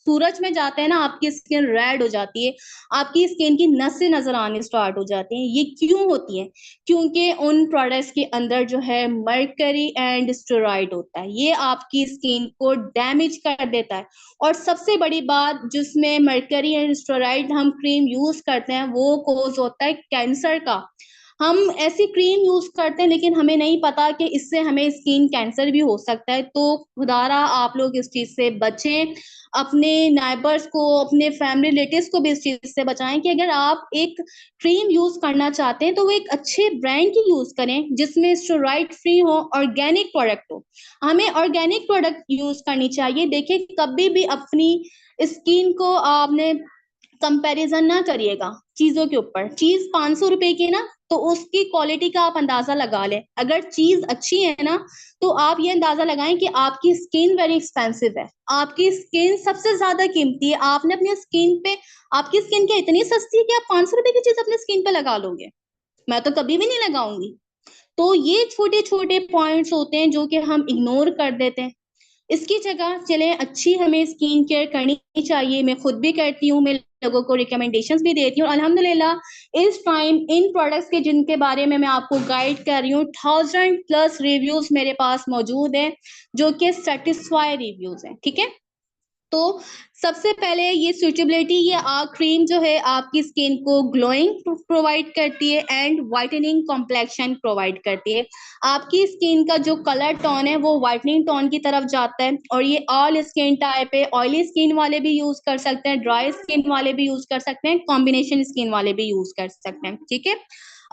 सूरज में जाते हैं ना आपकी स्किन रेड हो जाती है, आपकी स्किन की नसें नजर आने स्टार्ट हो जाती हैं। ये क्यों होती है? क्योंकि उन प्रोडक्ट्स के अंदर जो है मर्करी एंड स्टेरॉइड होता है, ये आपकी स्किन को डैमेज कर देता है। और सबसे बड़ी बात, जिसमें मर्करी एंड स्टेरॉइड हम क्रीम यूज करते हैं वो कोज होता है कैंसर का। हम ऐसी क्रीम यूज करते हैं लेकिन हमें नहीं पता कि इससे हमें स्किन कैंसर भी हो सकता है। तो खुदारा आप लोग इस चीज से बचें, अपने नाइबर्स को, अपने फैमिली रिलेटिव्स को भी इस चीज से बचाएं कि अगर आप एक क्रीम यूज करना चाहते हैं तो वो एक अच्छे ब्रांड की यूज करें जिसमें स्टेरॉइड फ्री हो, ऑर्गेनिक प्रोडक्ट हो। हमें ऑर्गेनिक प्रोडक्ट यूज करनी चाहिए। देखिए कभी भी अपनी स्किन को आपने कंपैरिजन ना करिएगा चीजों के ऊपर। चीज 500 रुपए की ना तो उसकी क्वालिटी का आप अंदाजा लगा लें। अगर चीज अच्छी है ना तो आप ये अंदाजा लगाएं कि आपकी स्किन वेरी एक्सपेंसिव है, आपकी स्किन सबसे ज्यादा कीमती है। आपने अपनी स्किन पे, आपकी स्किन क्या इतनी सस्ती है कि आप 500 रुपए की चीज अपने स्किन पे लगा लोगे? मैं तो कभी भी नहीं लगाऊंगी। तो ये छोटे छोटे पॉइंट्स होते हैं जो कि हम इग्नोर कर देते हैं। इसकी जगह चले अच्छी हमें स्किन केयर करनी चाहिए। मैं खुद भी करती हूँ, मैं लोगों को रिकमेंडेशंस भी देती हूँ। अल्हम्दुलिल्लाह इस टाइम इन प्रोडक्ट्स के जिनके बारे में मैं आपको गाइड कर रही हूँ, 1000+ रिव्यूज मेरे पास मौजूद है जो कि सेटिस्फाई रिव्यूज हैं, ठीक है। तो सबसे पहले ये सूटेबिलिटी, ये क्रीम जो है आपकी स्किन को ग्लोइंग प्रोवाइड करती है एंड वाइटनिंग कॉम्प्लेक्शन प्रोवाइड करती है। आपकी स्किन का जो कलर टोन है वो वाइटनिंग टोन की तरफ जाता है और ये ऑल स्किन टाइप है। ऑयली स्किन वाले भी यूज कर सकते हैं, ड्राई स्किन वाले भी यूज कर सकते हैं, कॉम्बिनेशन स्किन वाले भी यूज कर सकते हैं, ठीक है।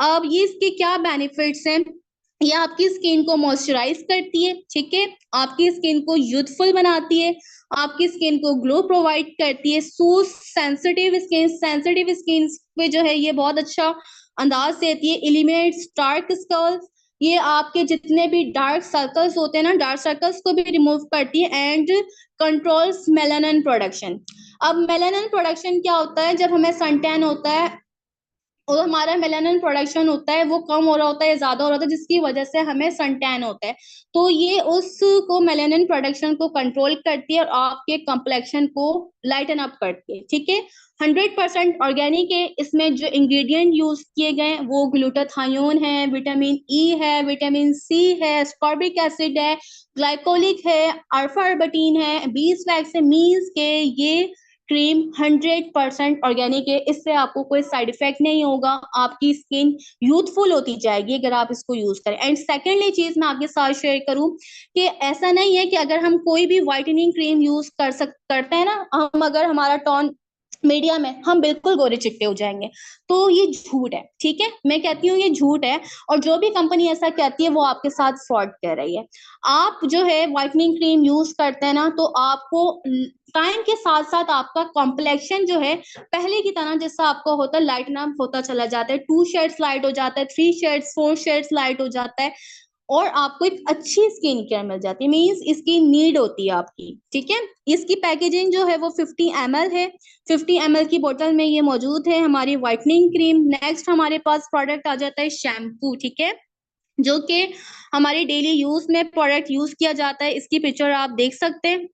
अब ये इसके क्या बेनिफिट्स हैं? ये आपकी स्किन को मॉइस्चराइज करती है, ठीक है, आपकी स्किन को यूथफुल बनाती है, आपकी स्किन को ग्लो प्रोवाइड करती है। सो सेंसिटिव स्किन पे जो है ये बहुत अच्छा अंदाज देती है। एलिमिनेट्स डार्क स्कल्स, ये आपके जितने भी डार्क सर्कल्स होते हैं ना, डार्क सर्कल्स को भी रिमूव करती है एंड कंट्रोल्स मेलानिन प्रोडक्शन। अब मेलानिन प्रोडक्शन क्या होता है? जब हमें सन टैन होता है और हमारा मेलानिन प्रोडक्शन होता है वो कम हो रहा होता है या ज्यादा हो रहा होता है जिसकी वजह से हमें सन टैन होता है। तो ये उसको मेलानिन प्रोडक्शन को कंट्रोल करती है और आपके कम्प्लेक्शन को लाइटन अप करती है, ठीक है। 100% ऑर्गेनिक है। इसमें जो इंग्रेडिएंट यूज किए गए वो ग्लूटाथायोन है, विटामिन ई है, विटामिन सी है, स्कॉर्बिक एसिड है, ग्लाइकोलिक है, अल्फा अर्बटीन है, बीस वैक्स है। मीन्स के ये क्रीम 100% ऑर्गेनिक है, इससे आपको कोई साइड इफेक्ट नहीं होगा, आपकी स्किन यूथफुल होती जाएगी अगर आप इसको यूज करें। एंड सेकेंडली चीज मैं आपके साथ शेयर करूं कि ऐसा नहीं है कि अगर हम कोई भी व्हाइटनिंग क्रीम यूज करते हैं ना, हम अगर हमारा टोन मीडियम है हम बिल्कुल गोरे चिट्टे हो जाएंगे। तो ये झूठ है, ठीक है, मैं कहती हूँ ये झूठ है। और जो भी कंपनी ऐसा कहती है वो आपके साथ फ्रॉड कर रही है। आप जो है व्हाइटनिंग क्रीम यूज करते हैं ना तो आपको टाइम के साथ साथ आपका कॉम्प्लेक्शन जो है पहले की तरह जैसा आपको होता है लाइटन अप होता चला जाता है। 2 शेड्स लाइट हो जाता है, 3 शेड्स 4 शेड्स लाइट हो जाता है और आपको एक अच्छी स्किन केयर मिल जाती है। मीन्स इसकी नीड होती है आपकी, ठीक है। इसकी पैकेजिंग जो है वो 50 ml है। 50 ml की बोतल में ये मौजूद है हमारी व्हाइटनिंग क्रीम। नेक्स्ट हमारे पास प्रोडक्ट आ जाता है शैम्पू, ठीक है, जो कि हमारे डेली यूज में प्रोडक्ट यूज किया जाता है। इसकी पिक्चर आप देख सकते हैं।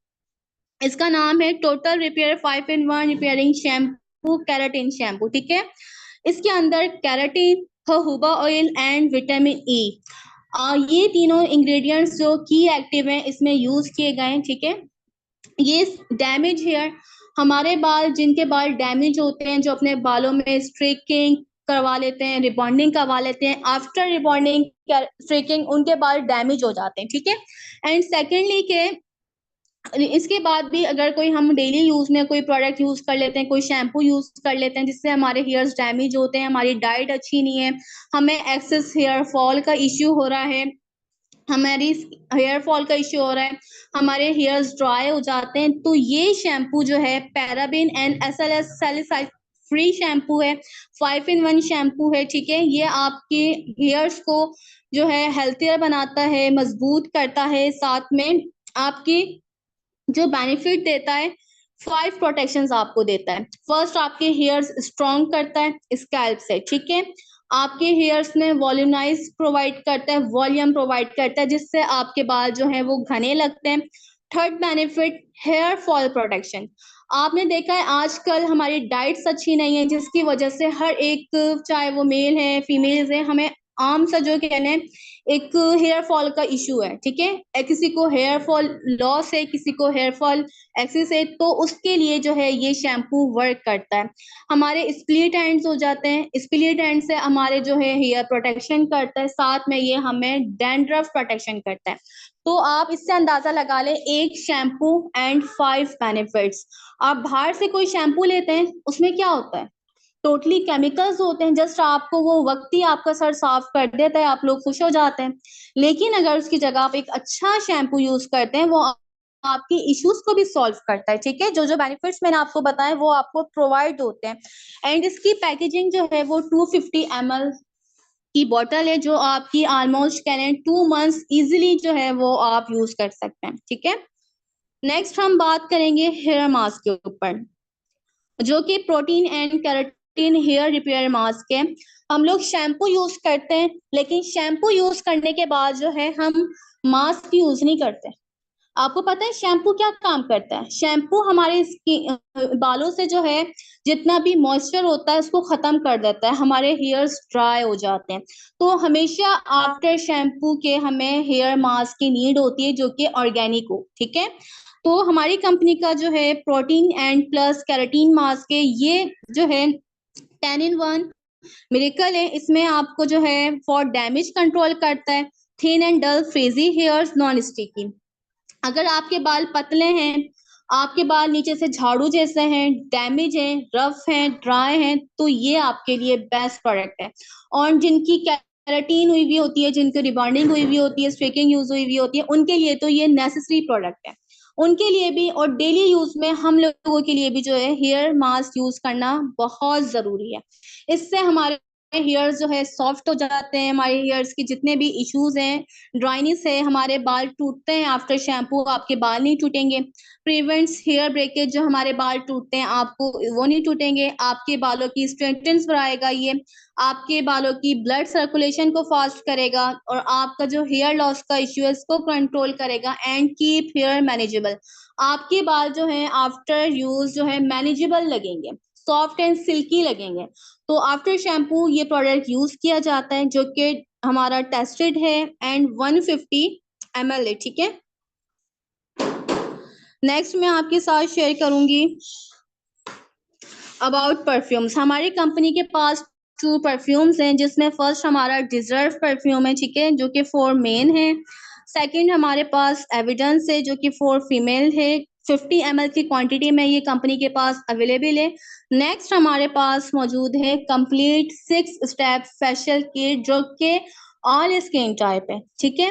इसका नाम है total repair 5-in-1 repairing shampoo keratin shampoo, ठीक है। इसके अंदर keratin, jojoba oil and vitamin E, ये तीनों इंग्रेडिएंट्स जो की एक्टिव हैं इसमें यूज किए गए हैं, ठीक है। ये डैमेज हेयर हमारे बाल, जिनके बाल डैमेज होते हैं, जो अपने बालों में स्ट्रेकिंग करवा लेते हैं, रिबॉन्डिंग करवा लेते हैं, आफ्टर रिबॉन्डिंग स्ट्रेकिंग उनके बाल डैमेज हो जाते हैं, ठीक है। एंड सेकेंडली के इसके बाद भी अगर कोई हम डेली यूज में कोई प्रोडक्ट यूज कर लेते हैं, कोई शैम्पू यूज कर लेते हैं जिससे हमारे हेयर्स डैमेज होते हैं, हमारी डाइट अच्छी नहीं है, हमें एक्सेस हेयर फॉल का इश्यू हो रहा है, हमारी हेयर फॉल का इश्यू हो रहा है, हमारे हेयर्स ड्राई हो जाते हैं, तो ये शैम्पू जो है पैराबेन एंड SLS सैलिसाइड फ्री शैम्पू है, 5 in 1 शैम्पू है, ठीक है। ये आपके हेयर्स को जो है हेल्थियर बनाता है, मजबूत करता है, साथ में आपकी जो बेनिफिट देता है, 5 प्रोटेक्शंस आपको देता है। फर्स्ट, आपके हेयर्स स्ट्रॉन्ग करता है स्कैल्प से, ठीक है। आपके हेयर्स में वॉल्यूमाइज प्रोवाइड करता है, वॉल्यूम प्रोवाइड करता है, जिससे आपके बाल जो है वो घने लगते हैं। Third benefit, hair fall protection. आपने देखा है आजकल हमारी डाइट्स अच्छी नहीं है, जिसकी वजह से हर एक, चाहे वो मेल है फीमेल्स है, हमें आम सा जो कहने हैं एक हेयर फॉल का इशू है, ठीक है। किसी को हेयर फॉल लॉस है, किसी को हेयर फॉल एक्सेस है, तो उसके लिए जो है ये शैम्पू वर्क करता है। हमारे स्प्लिट एंड्स हो जाते हैं, स्प्लिट एंड से हमारे जो है हेयर प्रोटेक्शन करता है, साथ में ये हमें डैंड्रफ प्रोटेक्शन करता है। तो आप इससे अंदाजा लगा लें, एक शैम्पू एंड 5 बेनिफिट्स। आप बाहर से कोई शैम्पू लेते हैं, उसमें क्या होता है, टोटली केमिकल्स होते हैं, जस्ट आपको वो वक्त ही आपका सर साफ कर देता है, आप लोग खुश हो जाते हैं। लेकिन अगर उसकी जगह आप एक अच्छा शैम्पू यूज करते हैं, वो आपकी इश्यूज को भी सॉल्व करता है, ठीक है। जो जो बेनिफिट्स मैंने आपको बताए वो आपको प्रोवाइड होते हैं। एंड इसकी पैकेजिंग जो है वो 250 ml की बॉटल है, जो आपकी ऑलमोस्ट करें 2 मंथ्स इजिली जो है वो आप यूज कर सकते हैं, ठीक है। नेक्स्ट हम बात करेंगे हेयर मास्क के ऊपर, जो कि protein and keratin hair repair mask है। हम लोग शैम्पू यूज करते हैं, लेकिन शैम्पू यूज करने के बाद जो है हम मास्क यूज नहीं करते। आपको पता है शैम्पू क्या काम करता है? शैम्पू हमारे बालों से जो है जितना भी मॉइस्चर होता है उसको खत्म कर देता है, हमारे हेयर्स ड्राई हो जाते हैं। तो हमेशा आफ्टर शैम्पू के हमें हेयर मास्क की नीड होती है, जो कि ऑर्गेनिक हो, ठीक है। तो हमारी कंपनी का जो है protein and plus keratin mask है, ये जो है 10 in 1 मिरेकल है। इसमें आपको जो है फॉर डैमेज कंट्रोल करता है, thin and dull frizzy hairs, non sticky. अगर आपके बाल पतले हैं, आपके बाल नीचे से झाड़ू जैसे हैं, डैमेज हैं, रफ हैं, ड्राई हैं, तो ये आपके लिए बेस्ट प्रोडक्ट है। और जिनकी केराटिन हुई हुई होती है, जिनकी रिबॉन्डिंग हुई हुई होती है, स्ट्रेकिंग यूज हुई हुई होती है, उनके लिए तो ये नेसेसरी प्रोडक्ट है, उनके लिए भी। और डेली यूज में हम लोगों के लिए भी जो है हेयर मास्क यूज करना बहुत जरूरी है। इससे हमारे हेयर्स जो है सॉफ्ट हो जाते हैं, हमारे हेयर्स के जितने भी इश्यूज हैं, ड्राइनेस है, हमारे बाल टूटते हैं आफ्टर शैम्पू, आपके बाल नहीं टूटेंगे। प्रिवेंट्स हेयर ब्रेकेज, जो हमारे बाल टूटते हैं आपको वो नहीं टूटेंगे, आपके बालों की स्ट्रेंथनेस बढ़ाएगा ये, आपके बालों की ब्लड सर्कुलेशन को फास्ट करेगा, और आपका जो हेयर लॉस का इश्यू है इसको कंट्रोल करेगा, एंड कीप हेयर मैनेजेबल। आपके बाल जो है आफ्टर यूज जो है मैनेजेबल लगेंगे, सॉफ्ट एंड सिल्की लगेंगे। तो आफ्टर शैम्पू ये प्रोडक्ट यूज किया जाता है, जो कि हमारा टेस्टेड है एंड 150 ml है, ठीक है। नेक्स्ट मैं आपके साथ शेयर करूंगी अबाउट परफ्यूम्स। हमारी कंपनी के पास 2 परफ्यूम्स हैं, जिसमें फर्स्ट हमारा डिजर्व परफ्यूम है, ठीक है, जो कि 4 मेन है। सेकंड हमारे पास एविडेंस है, जो कि 4 फीमेल है। 50 ml की क्वांटिटी में ये कंपनी के पास अवेलेबल है। नेक्स्ट हमारे पास मौजूद है कंप्लीट 6 स्टेप फेशियल किट, जो कि ऑल स्किन टाइप है, ठीक है।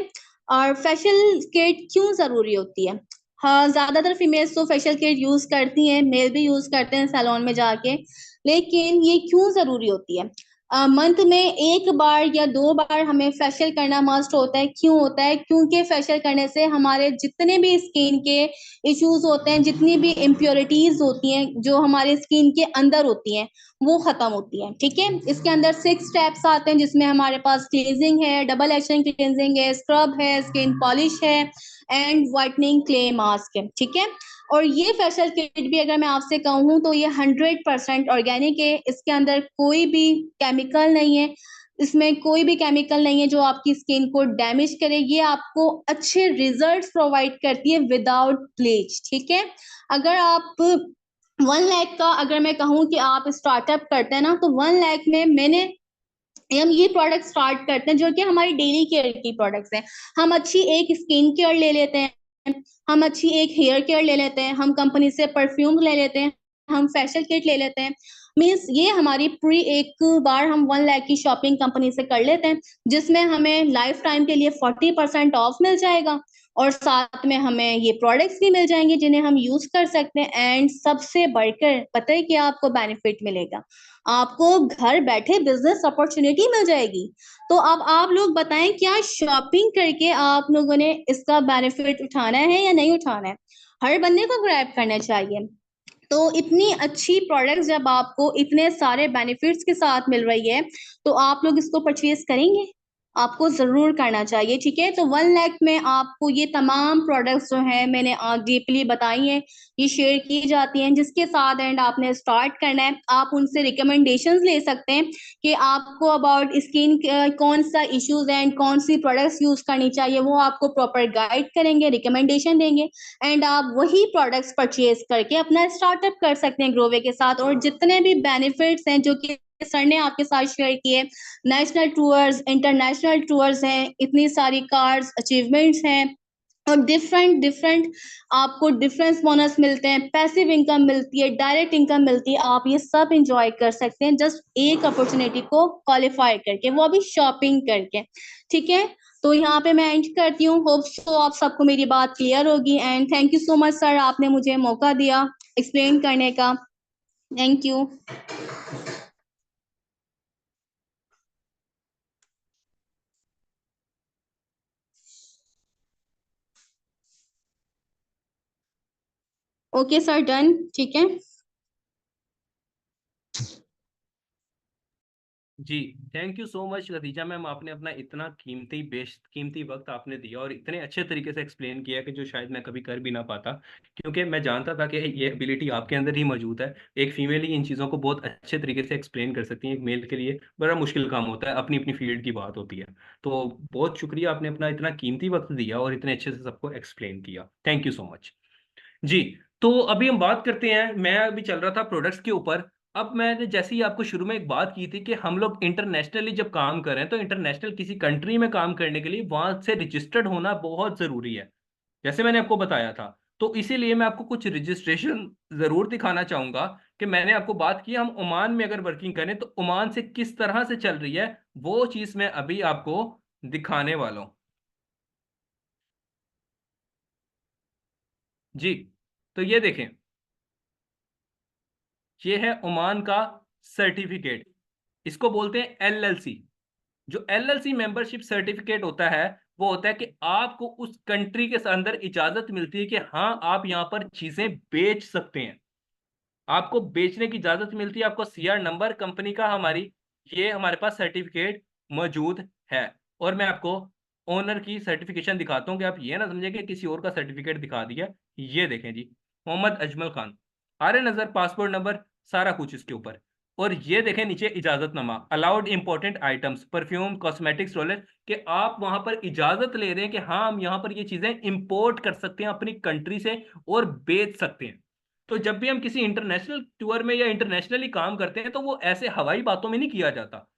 और फेशियल किट क्यों जरूरी होती है? हाँ, ज्यादातर फीमेल्स तो फेशियल किट यूज करती हैं, मेल भी यूज करते हैं सैलून में जाके, लेकिन ये क्यों जरूरी होती है? मंथ में 1 बार या 2 बार हमें फेशियल करना मस्ट होता है। क्यों होता है? क्योंकि फेशियल करने से हमारे जितने भी स्किन के इश्यूज होते हैं, जितनी भी इम्प्योरिटीज होती हैं जो हमारे स्किन के अंदर होती हैं, वो खत्म होती है, ठीक है। इसके अंदर 6 स्टेप्स आते हैं, जिसमें हमारे पास क्लींजिंग है, डबल एक्शन क्लींजिंग है, स्क्रब है, स्किन पॉलिश है, एंड व्हाइटनिंग क्ले मास्क है, ठीक है। और ये फेशियल किट भी अगर मैं आपसे कहूँ तो ये 100% ऑर्गेनिक है, इसके अंदर कोई भी केमिकल नहीं है, इसमें कोई भी केमिकल नहीं है जो आपकी स्किन को डैमेज करे। ये आपको अच्छे रिजल्ट्स प्रोवाइड करती है विदाउट ब्लीच, ठीक है। अगर आप 1 लाख का अगर मैं कहूँ कि आप स्टार्टअप करते हैं ना, तो 1 लाख में हम ये प्रोडक्ट स्टार्ट करते हैं जो कि हमारी डेली केयर की प्रोडक्ट्स हैं। हम अच्छी एक स्किन केयर ले लेते हैं, हम अच्छी एक हेयर केयर ले लेते हैं, हम कंपनी से परफ्यूम ले लेते हैं, हम फेशियल किट ले लेते हैं। मीन्स ये हमारी पूरी एक बार हम 1 लाख की शॉपिंग कंपनी से कर लेते हैं, जिसमें हमें लाइफ टाइम के लिए 40% ऑफ मिल जाएगा, और साथ में हमें ये प्रोडक्ट्स भी मिल जाएंगे जिन्हें हम यूज कर सकते हैं। एंड सबसे बढ़कर पता है कि आपको बेनिफिट मिलेगा, आपको घर बैठे बिजनेस अपॉर्चुनिटी मिल जाएगी। तो अब आप लोग बताएं, क्या शॉपिंग करके आप लोगों ने इसका बेनिफिट उठाना है या नहीं उठाना है? हर बंदे को ग्रैब करना चाहिए। तो इतनी अच्छी प्रोडक्ट्स जब आपको इतने सारे बेनिफिट्स के साथ मिल रही है, तो आप लोग इसको परचेज करेंगे? आपको जरूर करना चाहिए, ठीक है। तो 1 लाख में आपको ये तमाम प्रोडक्ट्स जो है मैंने डीपली बताई हैं, ये शेयर की जाती हैं, जिसके साथ एंड आपने स्टार्ट करना है। आप उनसे रिकमेंडेशंस ले सकते हैं कि आपको अबाउट स्किन कौन सा इश्यूज है एंड कौन सी प्रोडक्ट्स यूज करनी चाहिए, वो आपको प्रॉपर गाइड करेंगे, रिकमेंडेशन देंगे, एंड आप वही प्रोडक्ट्स परचेज करके अपना स्टार्टअप कर सकते हैं ग्रोवे के साथ। और जितने भी बेनिफिट्स हैं जो कि सर ने आपके साथ शेयर किए, नेशनल टूर्स, इंटरनेशनल टूर्स हैं, इतनी सारी कार्ड्स, अचीवमेंट्स हैं, और डिफरेंट डिफरेंट आपको डिफरेंस बोनस मिलते हैं, पैसिव इनकम मिलती है, डायरेक्ट इनकम मिलती है, आप ये सब इंजॉय कर सकते हैं जस्ट एक अपॉर्चुनिटी को क्वालिफाई करके, वो भी शॉपिंग करके, ठीक है। तो यहाँ पे मैं एंड करती हूँ। होप सो आप सबको मेरी बात क्लियर होगी, and thank you so much sir, आपने मुझे मौका दिया एक्सप्लेन करने का। Thank you. Okay sir, done, ठीक है। जी, thank you so much Khadija ma'am, आपने अपना इतना कीमती वक्त आपने दिया और इतने अच्छे तरीके से एक्सप्लेन किया कि जो शायद मैं कभी कर भी ना पाता, क्योंकि मैं जानता था कि ये एबिलिटी आपके अंदर ही मौजूद है। एक फीमेल ही इन चीज़ों को बहुत अच्छे तरीके से एक्सप्लेन कर सकती है, एक मेल के लिए बड़ा मुश्किल काम होता है, अपनी अपनी फील्ड की बात होती है। तो बहुत शुक्रिया, आपने अपना इतना कीमती वक्त दिया और इतने अच्छे से सबको एक्सप्लेन किया। Thank you so much. जी, तो अभी हम बात करते हैं, मैं अभी चल रहा था प्रोडक्ट्स के ऊपर। अब मैंने जैसे ही आपको शुरू में एक बात की थी कि हम लोग इंटरनेशनली जब काम कर रहे हैं, तो इंटरनेशनल किसी कंट्री में काम करने के लिए वहां से रजिस्टर्ड होना बहुत ज़रूरी है, जैसे मैंने आपको बताया था। तो इसीलिए मैं आपको कुछ रजिस्ट्रेशन ज़रूर दिखाना चाहूँगा कि मैंने आपको बात की, हम ओमान में अगर वर्किंग करें तो ओमान से किस तरह से चल रही है, वो चीज़ मैं अभी आपको दिखाने वाला हूँ। जी, तो ये देखें, ये है ओमान का सर्टिफिकेट, इसको बोलते हैं एलएलसी। जो एलएलसी मेंबरशिप सर्टिफिकेट होता है, वो होता है कि आपको उस कंट्री के अंदर इजाजत मिलती है कि हाँ, आप यहां पर चीजें बेच सकते हैं, आपको बेचने की इजाजत मिलती है, आपको सीआर नंबर कंपनी का हमारी, ये हमारे पास सर्टिफिकेट मौजूद है। और मैं आपको ओनर की सर्टिफिकेशन दिखाता हूँ कि आप ये ना समझे कि किसी और का सर्टिफिकेट दिखा दिया। ये देखें जी, मोहम्मद अजमल खान, आर्य नजर, पासपोर्ट नंबर, सारा कुछ इसके ऊपर। और ये देखें नीचे इजाजतनामा, allowed important items, perfume, cosmetics, roller, कि आप वहां पर इजाजत ले रहे हैं कि हाँ, हम यहाँ पर ये चीजें इंपोर्ट कर सकते हैं अपनी कंट्री से और बेच सकते हैं। तो जब भी हम किसी इंटरनेशनल टूर में या इंटरनेशनली काम करते हैं, तो वो ऐसे हवाई बातों में नहीं किया जाता।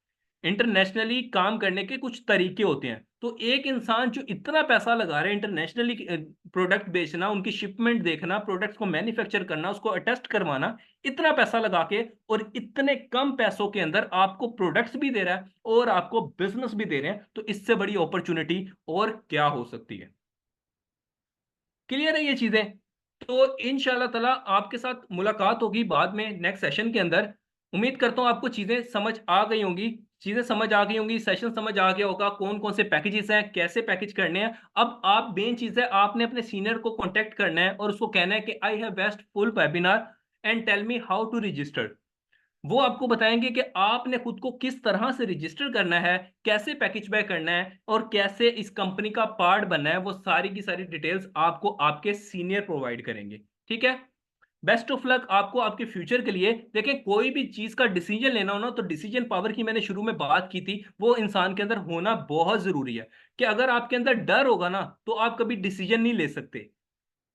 इंटरनेशनली काम करने के कुछ तरीके होते हैं। तो एक इंसान जो इतना पैसा लगा रहा है इंटरनेशनली प्रोडक्ट बेचना, उनकी शिपमेंट देखना, प्रोडक्ट्स को मैन्युफैक्चर करना, उसको अटेस्ट करवाना, इतना पैसा लगा के और इतने कम पैसों के अंदर आपको प्रोडक्ट्स भी दे रहा है और आपको बिजनेस भी दे रहे हैं, तो इससे बड़ी अपॉर्चुनिटी और क्या हो सकती है? क्लियर है ये चीजें? तो इंशाल्लाह ताला आपके साथ मुलाकात होगी बाद में नेक्स्ट सेशन के अंदर। उम्मीद करता हूँ आपको चीजें समझ आ गई होंगी, चीजें समझ आ गई होंगी, सेशन समझ आ गया होगा, कौन कौन से पैकेजेस हैं, कैसे पैकेज करने हैं। अब आप, मेन चीज है, आपने अपने सीनियर को कांटेक्ट करना है और उसको कहना है कि I have best full webinar and tell me how to register. वो आपको बताएंगे कि आपने खुद को किस तरह से रजिस्टर करना है, कैसे पैकेज बाय करना है और कैसे इस कंपनी का पार्ट बनना है। वो सारी की सारी डिटेल्स आपको आपके सीनियर प्रोवाइड करेंगे, ठीक है। बेस्ट ऑफ लक आपको आपके फ्यूचर के लिए। देखें, कोई भी चीज का डिसीजन लेना हो ना, तो डिसीजन पावर की मैंने शुरू में बात की थी, वो इंसान के अंदर होना बहुत जरूरी है। कि अगर आपके अंदर डर होगा ना, तो आप कभी डिसीजन नहीं ले सकते।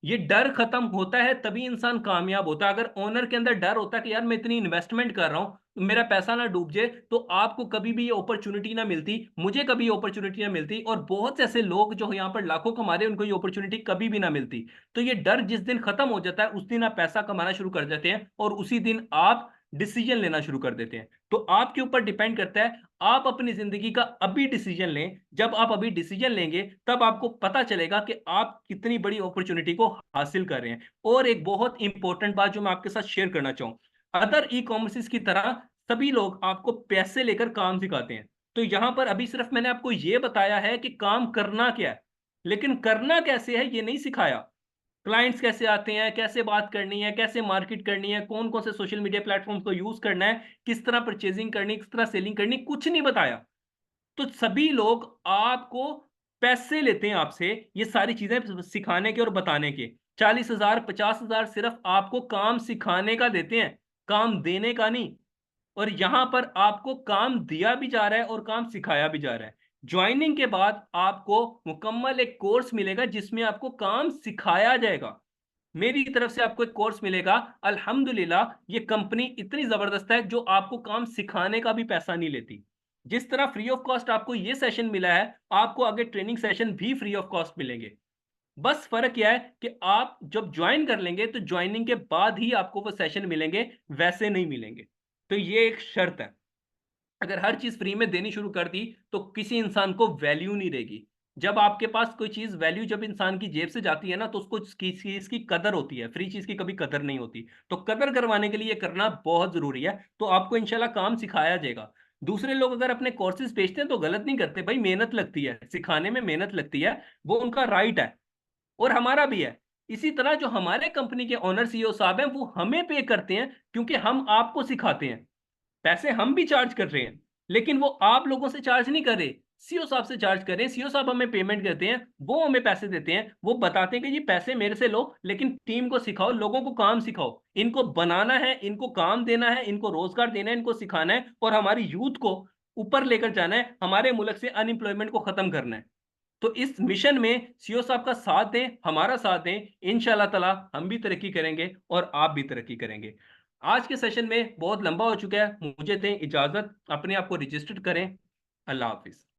ये डर खत्म होता है तभी इंसान कामयाब होता है। अगर ओनर के अंदर डर होता है कि यार मैं इतनी इन्वेस्टमेंट कर रहा हूं, मेरा पैसा ना डूब जाए, तो आपको कभी भी ये अपॉर्चुनिटी ना मिलती, मुझे कभी ये अपॉर्चुनिटी ना मिलती, और बहुत से ऐसे लोग जो यहाँ पर लाखों कमा रहे हैं उनको ये अपॉर्चुनिटी कभी भी ना मिलती। तो ये डर जिस दिन खत्म हो जाता है उस दिन आप पैसा कमाना शुरू कर देते हैं, और उसी दिन आप डिसीजन लेना शुरू कर देते हैं। तो आपके ऊपर डिपेंड करता है, आप अपनी जिंदगी का अभी डिसीजन लें। जब आप अभी डिसीजन लेंगे तब आपको पता चलेगा कि आप कितनी बड़ी अपॉर्चुनिटी को हासिल कर रहे हैं। और एक बहुत इंपॉर्टेंट बात जो मैं आपके साथ शेयर करना चाहूँ, अदर ई कॉमर्सेस की तरह सभी लोग आपको पैसे लेकर काम सिखाते हैं। तो यहां पर अभी सिर्फ मैंने आपको यह बताया है कि काम करना क्या है, लेकिन करना कैसे है ये नहीं सिखाया। क्लाइंट्स कैसे आते हैं, कैसे बात करनी है, कैसे मार्केट करनी है, कौन कौन से सोशल मीडिया प्लेटफॉर्म्स को यूज करना है, किस तरह परचेजिंग करनी, किस तरह सेलिंग करनी, कुछ नहीं बताया। तो सभी लोग आपको पैसे लेते हैं आपसे ये सारी चीजें सिखाने के और बताने के। 40,000 50,000 सिर्फ आपको काम सिखाने का देते हैं, काम देने का नहीं। और यहां पर आपको काम दिया भी जा रहा है और काम सिखाया भी जा रहा है। ज्वाइनिंग के बाद आपको मुकम्मल एक कोर्स मिलेगा जिसमें आपको काम सिखाया जाएगा। मेरी तरफ से आपको एक कोर्स मिलेगा। अल्हम्दुलिल्लाह ये कंपनी इतनी जबरदस्त है जो आपको काम सिखाने का भी पैसा नहीं लेती। जिस तरह फ्री ऑफ कॉस्ट आपको ये सेशन मिला है, आपको आगे ट्रेनिंग सेशन भी फ्री ऑफ कॉस्ट मिलेंगे। बस फर्क यह है कि आप जब ज्वाइन कर लेंगे तो ज्वाइनिंग के बाद ही आपको वो सेशन मिलेंगे, वैसे नहीं मिलेंगे। तो ये एक शर्त है। अगर हर चीज फ्री में देनी शुरू कर दी तो किसी इंसान को वैल्यू नहीं रहेगी। जब आपके पास कोई चीज वैल्यू जब इंसान की जेब से जाती है ना, तो उसको चीज की कदर होती है। फ्री चीज की कभी कदर नहीं होती। तो कदर करवाने के लिए करना बहुत जरूरी है। तो आपको इंशाल्लाह काम सिखाया जाएगा। दूसरे लोग अगर अपने कोर्सेज बेचते हैं तो गलत नहीं करते भाई, मेहनत लगती है सिखाने में, मेहनत लगती है, वो उनका राइट है और हमारा भी है। इसी तरह जो हमारे कंपनी के ओनर सीईओ साहब हैं वो हमें पे करते हैं क्योंकि हम आपको सिखाते हैं। पैसे हम भी चार्ज कर रहे हैं, लेकिन वो आप लोगों से चार्ज नहीं कर रहे, सीओ साहब से चार्ज कर रहे हैं। सीओ साहब हमें पेमेंट करते हैं, वो हमें पैसे देते हैं, वो बताते हैं कि ये पैसे मेरे से लो लेकिन टीम को सिखाओ, लोगों को काम सिखाओ, इनको बनाना है, इनको काम देना है, इनको रोजगार देना है, इनको सिखाना है, और हमारी यूथ को ऊपर लेकर जाना है, हमारे मुल्क से अनएम्प्लॉयमेंट को खत्म करना है। तो इस मिशन में सीओ साहब का साथ दें, हमारा साथ दें, इंशाल्लाह ताला हम भी तरक्की करेंगे और आप भी तरक्की करेंगे। आज के सेशन में बहुत लंबा हो चुका है, मुझे दें इजाजत, अपने आप को रजिस्टर करें। अल्लाह हाफिज।